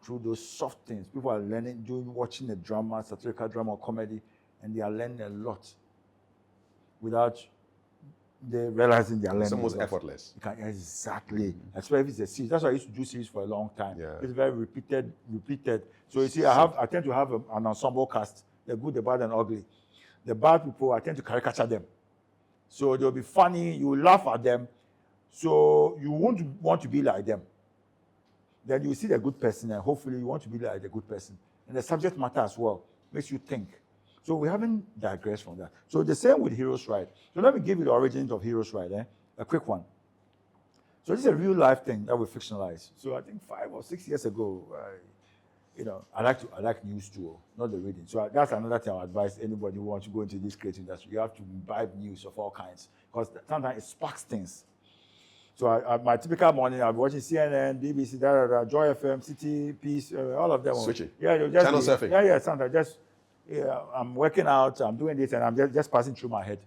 through those soft things. People are learning, watching a drama, satirical drama or comedy, and they are learning a lot without they realizing they are learning. It's almost a lot. effortless. You can, exactly. Especially if it's a series. That's why I used to do series for a long time. Yeah. It's very repeated. So you see, I tend to have an ensemble cast, the good, the bad, and ugly. The bad people, I tend to caricature them. So they'll be funny, you will laugh at them, so you won't want to be like them. Then you see the good person, and hopefully you want to be like the good person. And the subject matter as well makes you think. So we haven't digressed from that. So the same with Heroes Ride. So let me give you the origins of Heroes Ride, a quick one. So this is a real life thing that we fictionalized. So I think 5 or 6 years ago, I like news too, not the reading. So that's another thing I advise anybody who wants to go into this creative industry. You have to imbibe news of all kinds because sometimes it sparks things. So my typical morning, I'll be watching CNN, BBC, Joy FM, City, Peace, all of them. Switching. Yeah, just Channel surfing. Yeah, sometimes I'm working out, I'm doing this, and I'm just passing through my head,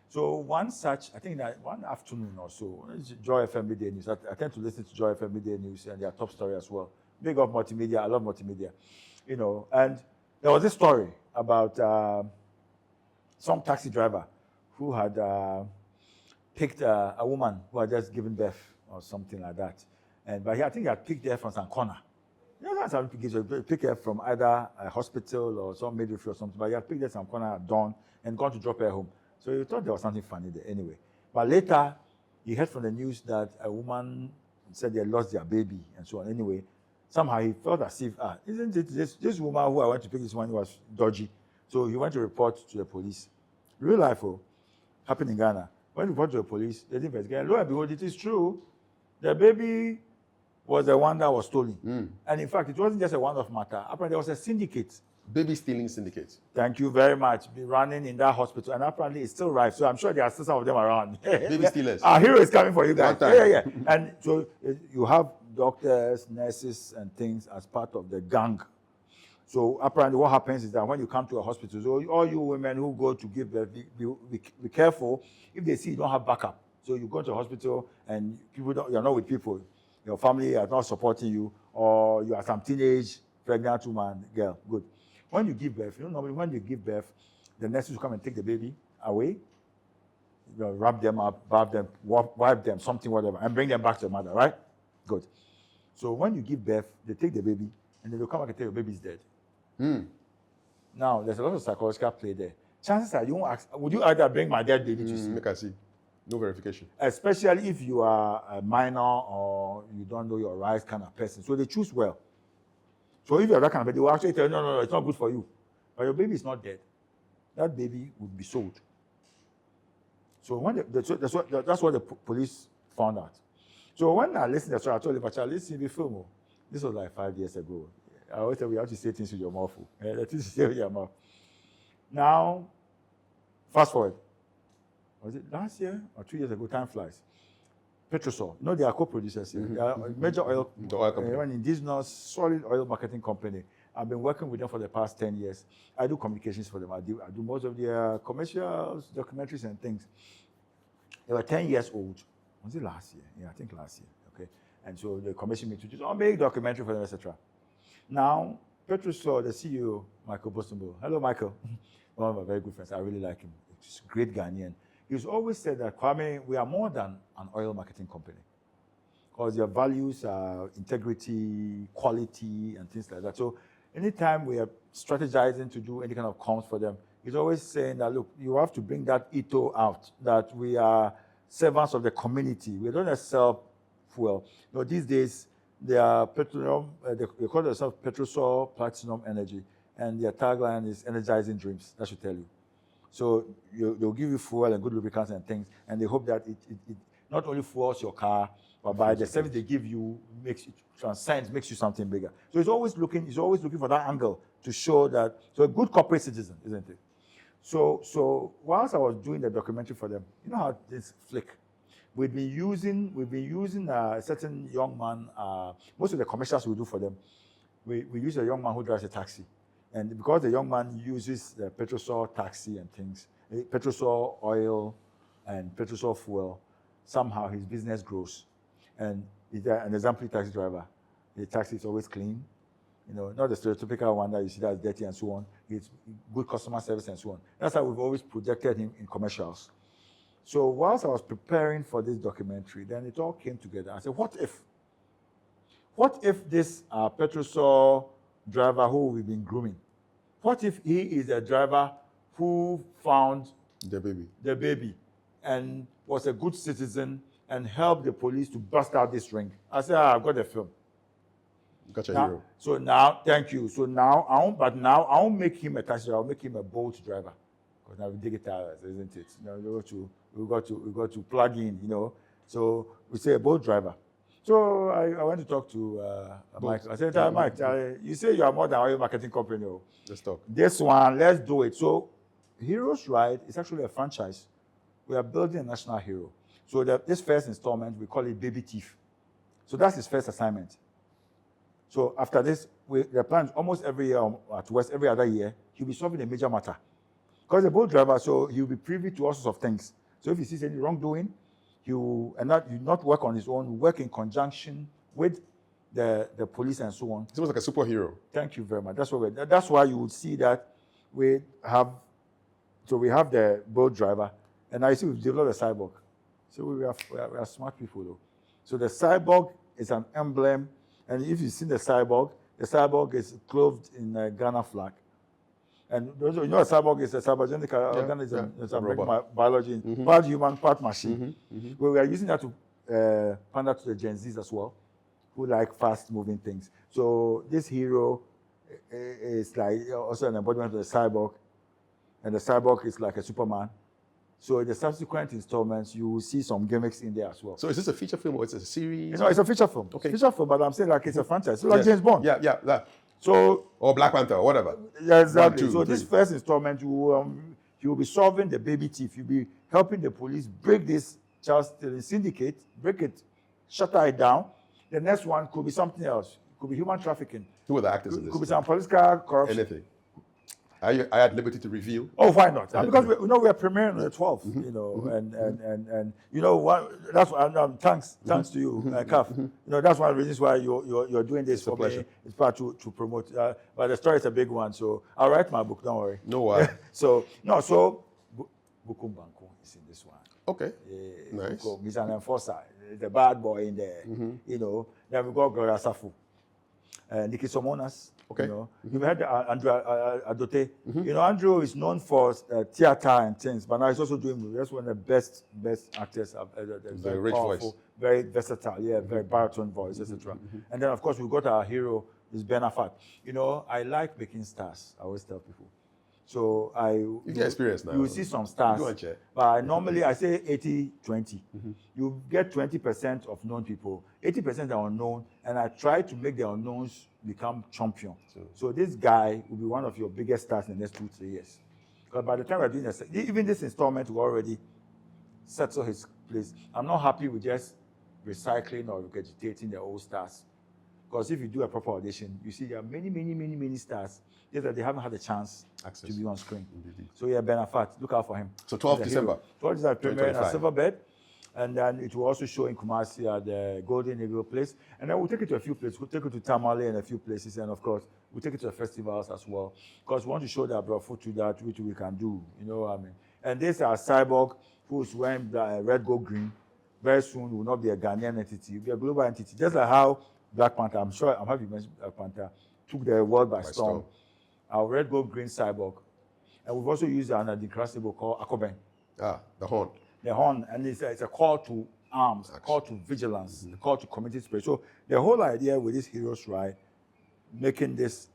So one such, I think that one afternoon or so, Joy FM Midday News. I tend to listen to Joy FM Midday News and their top story as well. Big up multimedia, I love multimedia, And there was this story about some taxi driver who had picked a woman who had just given birth or something like that. But I think he had picked her from some corner. That's how he picked her from either a hospital or some midwifery or something. But he had picked her some corner at dawn and gone to drop her home. So he thought there was something funny there anyway. But later, he heard from the news that a woman said they lost their baby and so on. Anyway, somehow he felt as if, isn't it this woman who I went to pick this one was dodgy. So he went to report to the police. Real life, happened in Ghana. When he reported to the police, they didn't investigate. Lo and behold, it is true. The baby was the one that was stolen. And in fact, it wasn't just a one-off matter. Apparently, there was a syndicate. Baby stealing syndicate. Thank you very much. Be running in that hospital. And apparently, it's still rife. So I'm sure there are still some of them around. Baby stealers. Our hero is coming for you guys. One time. Yeah. And so you have doctors, nurses, and things as part of the gang. So apparently what happens is that when you come to a hospital, so all you women who go to give birth, be careful if they see you don't have backup. So you go to a hospital and you're not with people, your family are not supporting you, or you are some teenage pregnant woman, girl, good. When you give birth, normally when you give birth, the nurses will come and take the baby away, wrap them up, bath them, wipe them, something, whatever, and bring them back to the mother, right? Good. So when you give birth, they take the baby, and then they'll come back and tell your baby's dead. Now, there's a lot of psychological play there. Chances are you won't ask, would you either bring my dead baby to see? Make I see. No verification. Especially if you are a minor or you don't know your rights kind of person. So they choose well. So if you're that kind of person, they will actually tell you, no, it's not good for you. But your baby is not dead. That baby would be sold. So when that's what the police found out. So when I listened to the story, I told him, "Bacha, listen to the film." This was like 5 years ago. I always tell you, you have to say things with your mouth. The things you say with your mouth. Now, fast forward. Was it last year or 2 years ago? Time flies. Petrosol. They are co-producers here. They are a major oil company. An indigenous solid oil marketing company. I've been working with them for the past 10 years. I do communications for them. I do most of their commercials, documentaries, and things. They were 10 years old. Was it last year? Yeah, I think last year. Okay. And so they commissioned me to just make documentary for them, etc. Now, Petrosol, the CEO, Michael Bostonbo. Hello, Michael. One of my very good friends. I really like him. He's a great Ghanaian. He's always said that, Kwame, we are more than an oil marketing company. Because your values are integrity, quality, and things like that. So anytime we are strategizing to do any kind of comms for them, he's always saying that, look, you have to bring that ethos out, that we are servants of the community. We don't just sell fuel. These days, they are petroleum, they call themselves Petrosol Platinum Energy, and their tagline is energizing dreams. That should tell you. So they'll give you fuel and good lubricants and things, and they hope that it not only fuels your car, but by the service they give you, makes you something bigger. So he's always looking for that angle to show that, so a good corporate citizen, isn't it? So whilst I was doing the documentary for them, you know how this flick, we've been using a certain young man, most of the commercials we do for them, we use a young man who drives a taxi. And because the young man uses the Petrosol taxi and things, Petrosol oil and Petrosol fuel, somehow his business grows. And he's an exemplary taxi driver. The taxi is always clean, not the stereotypical one that you see that's dirty and so on. It's good customer service and so on. That's how we've always projected him in commercials. So whilst I was preparing for this documentary, then it all came together. I said, what if this Petrosol driver who we've been grooming, what if he is a driver who found the baby and was a good citizen and helped the police to bust out this ring? I said, I've got the film. Got your hero. So now, thank you. So now, I won't make him a taxi driver. I'll make him a boat driver. Because now we digitalized, isn't it? We got to plug in, So we say a boat driver. So I went to talk to Mike. I said, Mike, you say you are more than an oil marketing company. Let's talk. This one, let's do it. So Heroes Ride is actually a franchise. We are building a national hero. So this first installment, we call it Baby Thief. So that's his first assignment. So after this, the plan is almost every year, at West, every other year, he'll be solving a major matter. Because the boat driver, so he'll be privy to all sorts of things. So if he sees any wrongdoing, he'll not work on his own, work in conjunction with the police and so on. It's almost like a superhero. Thank you very much. That's why you would see that we have the boat driver, and I see we've developed a cyborg. So we are smart people though. So the cyborg is an emblem, and if you've seen the cyborg is clothed in a Ghana flag. And a cyborg is a cybergenic organism. It's a biology, part human, part machine. We are using that to pander to the Gen Zs as well, who like fast-moving things. So this hero is like also an embodiment of the cyborg, and the cyborg is like a Superman. So in the subsequent installments, you will see some gimmicks in there as well. So is this a feature film or it's a series? No, it's a feature film. Okay. Feature film, but I'm saying like it's a franchise. So like James Bond. Yeah. So or Black Panther or whatever. Yeah, exactly. 1, 2, 3. This first installment, you will be solving the baby thief. You'll be helping the police break this child stealing syndicate, break it, shutter it down. The next one could be something else. It could be human trafficking. Who were the actors in this? Could be some political corruption. Anything. Are you at liberty to reveal? Oh, why not? Because we are premiering on the 12th, you know, and you know what? That's why. Thanks to you, Kaf. You know, that's one of the reasons why you're doing this for me. It's part to promote. But the story is a big one, so I'll write my book. Don't worry. No worry. So Bukum Banko is in this one. Okay. Nice. He's an enforcer. The bad boy in there. You know. Then we got Gloria Safu, Nikki Somonas. Okay. You know, you've heard Andrew Adote. You know, Andrew is known for theater and things, but now he's also doing movies. That's one of the best actors I've ever. Very rich voice. Very versatile, very baritone voice, etc. And then, of course, we've got our hero, is Ben Affleck. You know, I like making stars. I always tell people. So you get experience now. You will see some stars. But normally I say 80-20. You get 20% of known people, 80% are unknown, and I try to make the unknowns become champion. So this guy will be one of your biggest stars in the next 2-3 years. Because by the time we're doing this, even this installment will already settle his place. I'm not happy with just recycling or regurgitating the old stars. Because if you do a proper audition, you see there are many stars, just that they haven't had a chance to be on screen. So yeah, Ben Affleck, look out for him. So 12th December. 12th December, premiere at Silverbed. And then it will also show in Kumasi at the Golden Eagle place. And then we'll take it to a few places. We'll take it to Tamale and a few places. And of course, we'll take it to the festivals as well. Because we want to show that brought food to that, which we can do. You know what I mean? And this is our cyborg who's wearing red, gold, green. Very soon will not be a Ghanaian entity. It will be a global entity. Just like how Black Panther, I'm happy you mentioned Black Panther, took the world by storm. Our red, gold, green cyborg. And we've also used an undeclassible called Akoben. The horn. The horn, and it's a call to arms, a call to vigilance, a call to community spirit. So the whole idea with this hero's ride, making this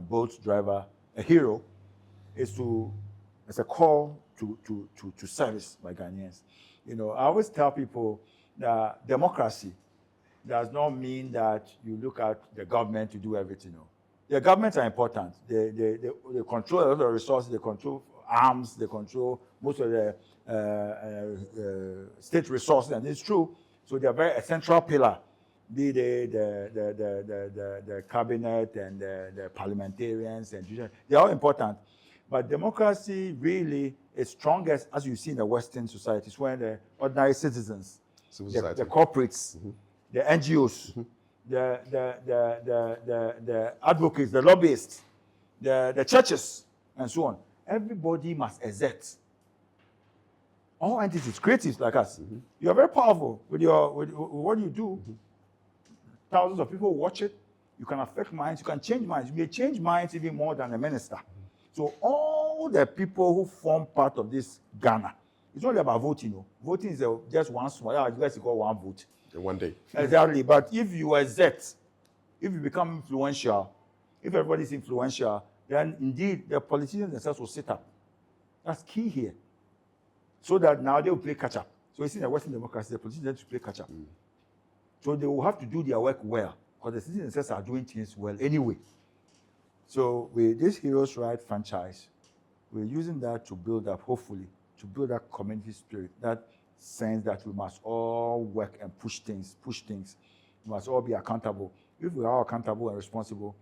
boat driver a hero, is it's a call to service by Ghanaians. You know, I always tell people that democracy does not mean that you look at the government to do everything. No. The governments are important. They control a lot of the resources, they control arms, they control most of the state resources, and it's true. So they are very a central pillar, be they the cabinet and the parliamentarians and they are all important. But democracy really is strongest, as you see in the Western societies, when the ordinary citizens, the corporates, the NGOs, the advocates, the lobbyists, the churches, and so on. Everybody must exert. All entities, creatives like us, you are very powerful with what you do. Thousands of people watch it. You can affect minds. You can change minds. You may change minds even more than a minister. So all the people who form part of this Ghana, it's not about voting. No. Voting is just one small. You guys call one vote. One day. Exactly. But if you exert, if you become influential, if everybody's influential, then indeed the politicians themselves will sit up. That's key here. So that now they will play catch up. So you see in the Western democracy, the politicians have to play catch up. So they will have to do their work well, because the citizens themselves are doing things well anyway. So with this Heroes Ride franchise, we're using that to build up, hopefully, to build that community spirit, that sense that we must all work and push things. We must all be accountable. If we are all accountable and responsible,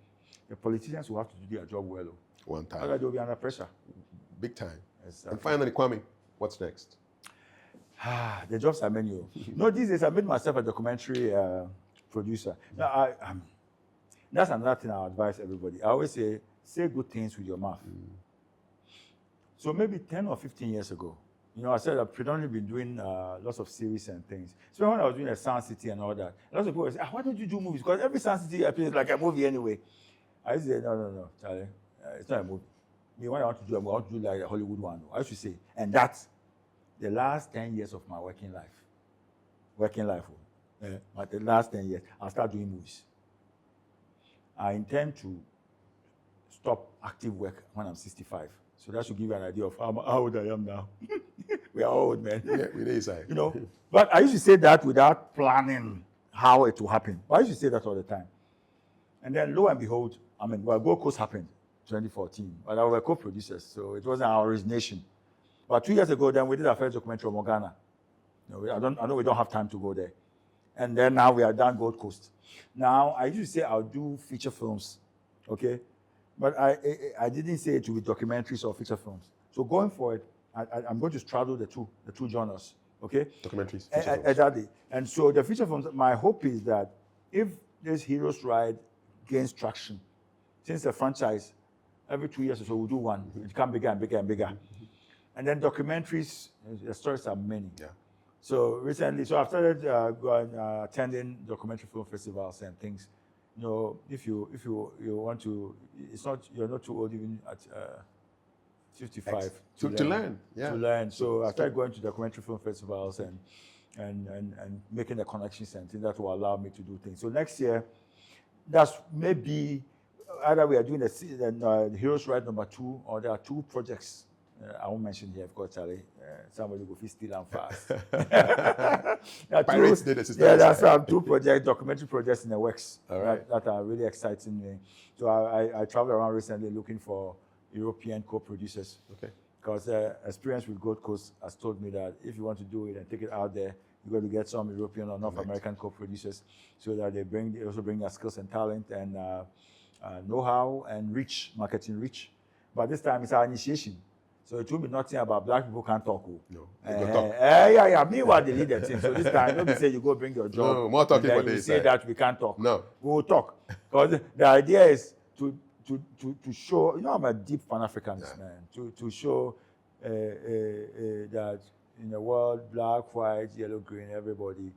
the politicians will have to do their job well. One time. Otherwise, they'll be under pressure. Big time. Exactly. And finally, Kwame, what's next? The jobs are many. No, these days I made myself a documentary producer. Now, that's another thing I advise everybody. I always say good things with your mouth. So maybe 10 or 15 years ago, you know, I said I've predominantly been doing lots of series and things. So when I was doing a Sound City and all that, lots of people say, why don't you do movies? Because every Sound City appears like a movie anyway. I used to say, no, Charlie, it's not a movie. Me, when I want to do like a Hollywood one. I used to say, and that's the last 10 years of my working life. But the last 10 years, I'll start doing movies. I intend to stop active work when I'm 65. So that should give you an idea of how old I am now. We are old, man. Yeah, we need to. You know, but I used to say that without planning how it will happen. But I used to say that all the time. And then lo and behold, Gold Coast happened 2014. But I was co-producers, so it wasn't our origination. But 2 years ago, then we did our first documentary on Ghana. You know, I know we don't have time to go there. And then now we are done Gold Coast. Now, I used to say I'll do feature films Okay, but I didn't say it to be documentaries or feature films. So going forward, I'm going to straddle the two genres. Okay, Documentaries, feature films. exactly. And so the feature films, my hope is that if this Heroes Ride gains traction, since the franchise, every 2 years or so we'll do one. It become bigger and bigger and bigger. And then documentaries, the stories are many. Yeah. So recently, I've started attending documentary film festivals and things. You know, if you want to, you're not too old even at 55 To learn. Yeah. To learn. So I started going to documentary film festivals and making the connections and things that will allow me to do things. So next year, that's maybe either we are doing the Heroes Ride #2, or there are 2 projects. I won't mention here, of course, Charlie. Somebody will feel still and fast. Pirates did assist. Yeah, that's 2 projects, documentary projects in the works. All right. That are really exciting me. So I traveled around recently looking for European co-producers. Okay. Because experience with Gold Coast has told me that if you want to do it and take it out there, you got to get some European or North American co-producers, so that they also bring their skills and talent and know-how and marketing reach. But this time it's our initiation. So it will be nothing about black people can't talk. No. Yeah. Meanwhile, they lead the team. So this time, don't be say you go bring your job. No, more talking for this. this. Say that we can't talk. No. We will talk. Because the idea is to show, I'm a deep Pan-Africanist, man. To show that in the world, black, white, yellow, green, everybody,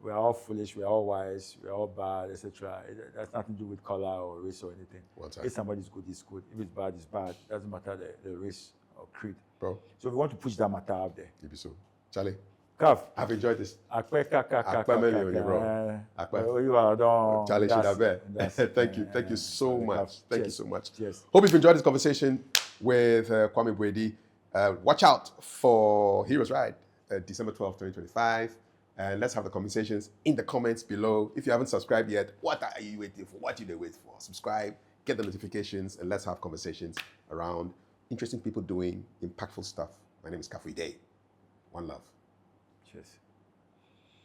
we're all foolish, we're all wise, we're all bad, etc. That's nothing to do with color or race or anything. If somebody's good, it's good. If it's bad, it's bad. It doesn't matter the race or creed. Bro. So we want to push that matter out there. Maybe so. Charlie. Kaf. I've enjoyed this. Bro. You are done. Charlie Thank you. Thank you so much. Thank you so much. Cheers. Hope you've enjoyed this conversation with Kwame Boadi. Watch out for Heroes Ride, December 12th, 2025. And let's have the conversations in the comments below. If you haven't subscribed yet, what are you waiting for? What do they wait for? Subscribe, get the notifications, and let's have conversations around interesting people doing impactful stuff. My name is Kafui Dey. One love. Cheers.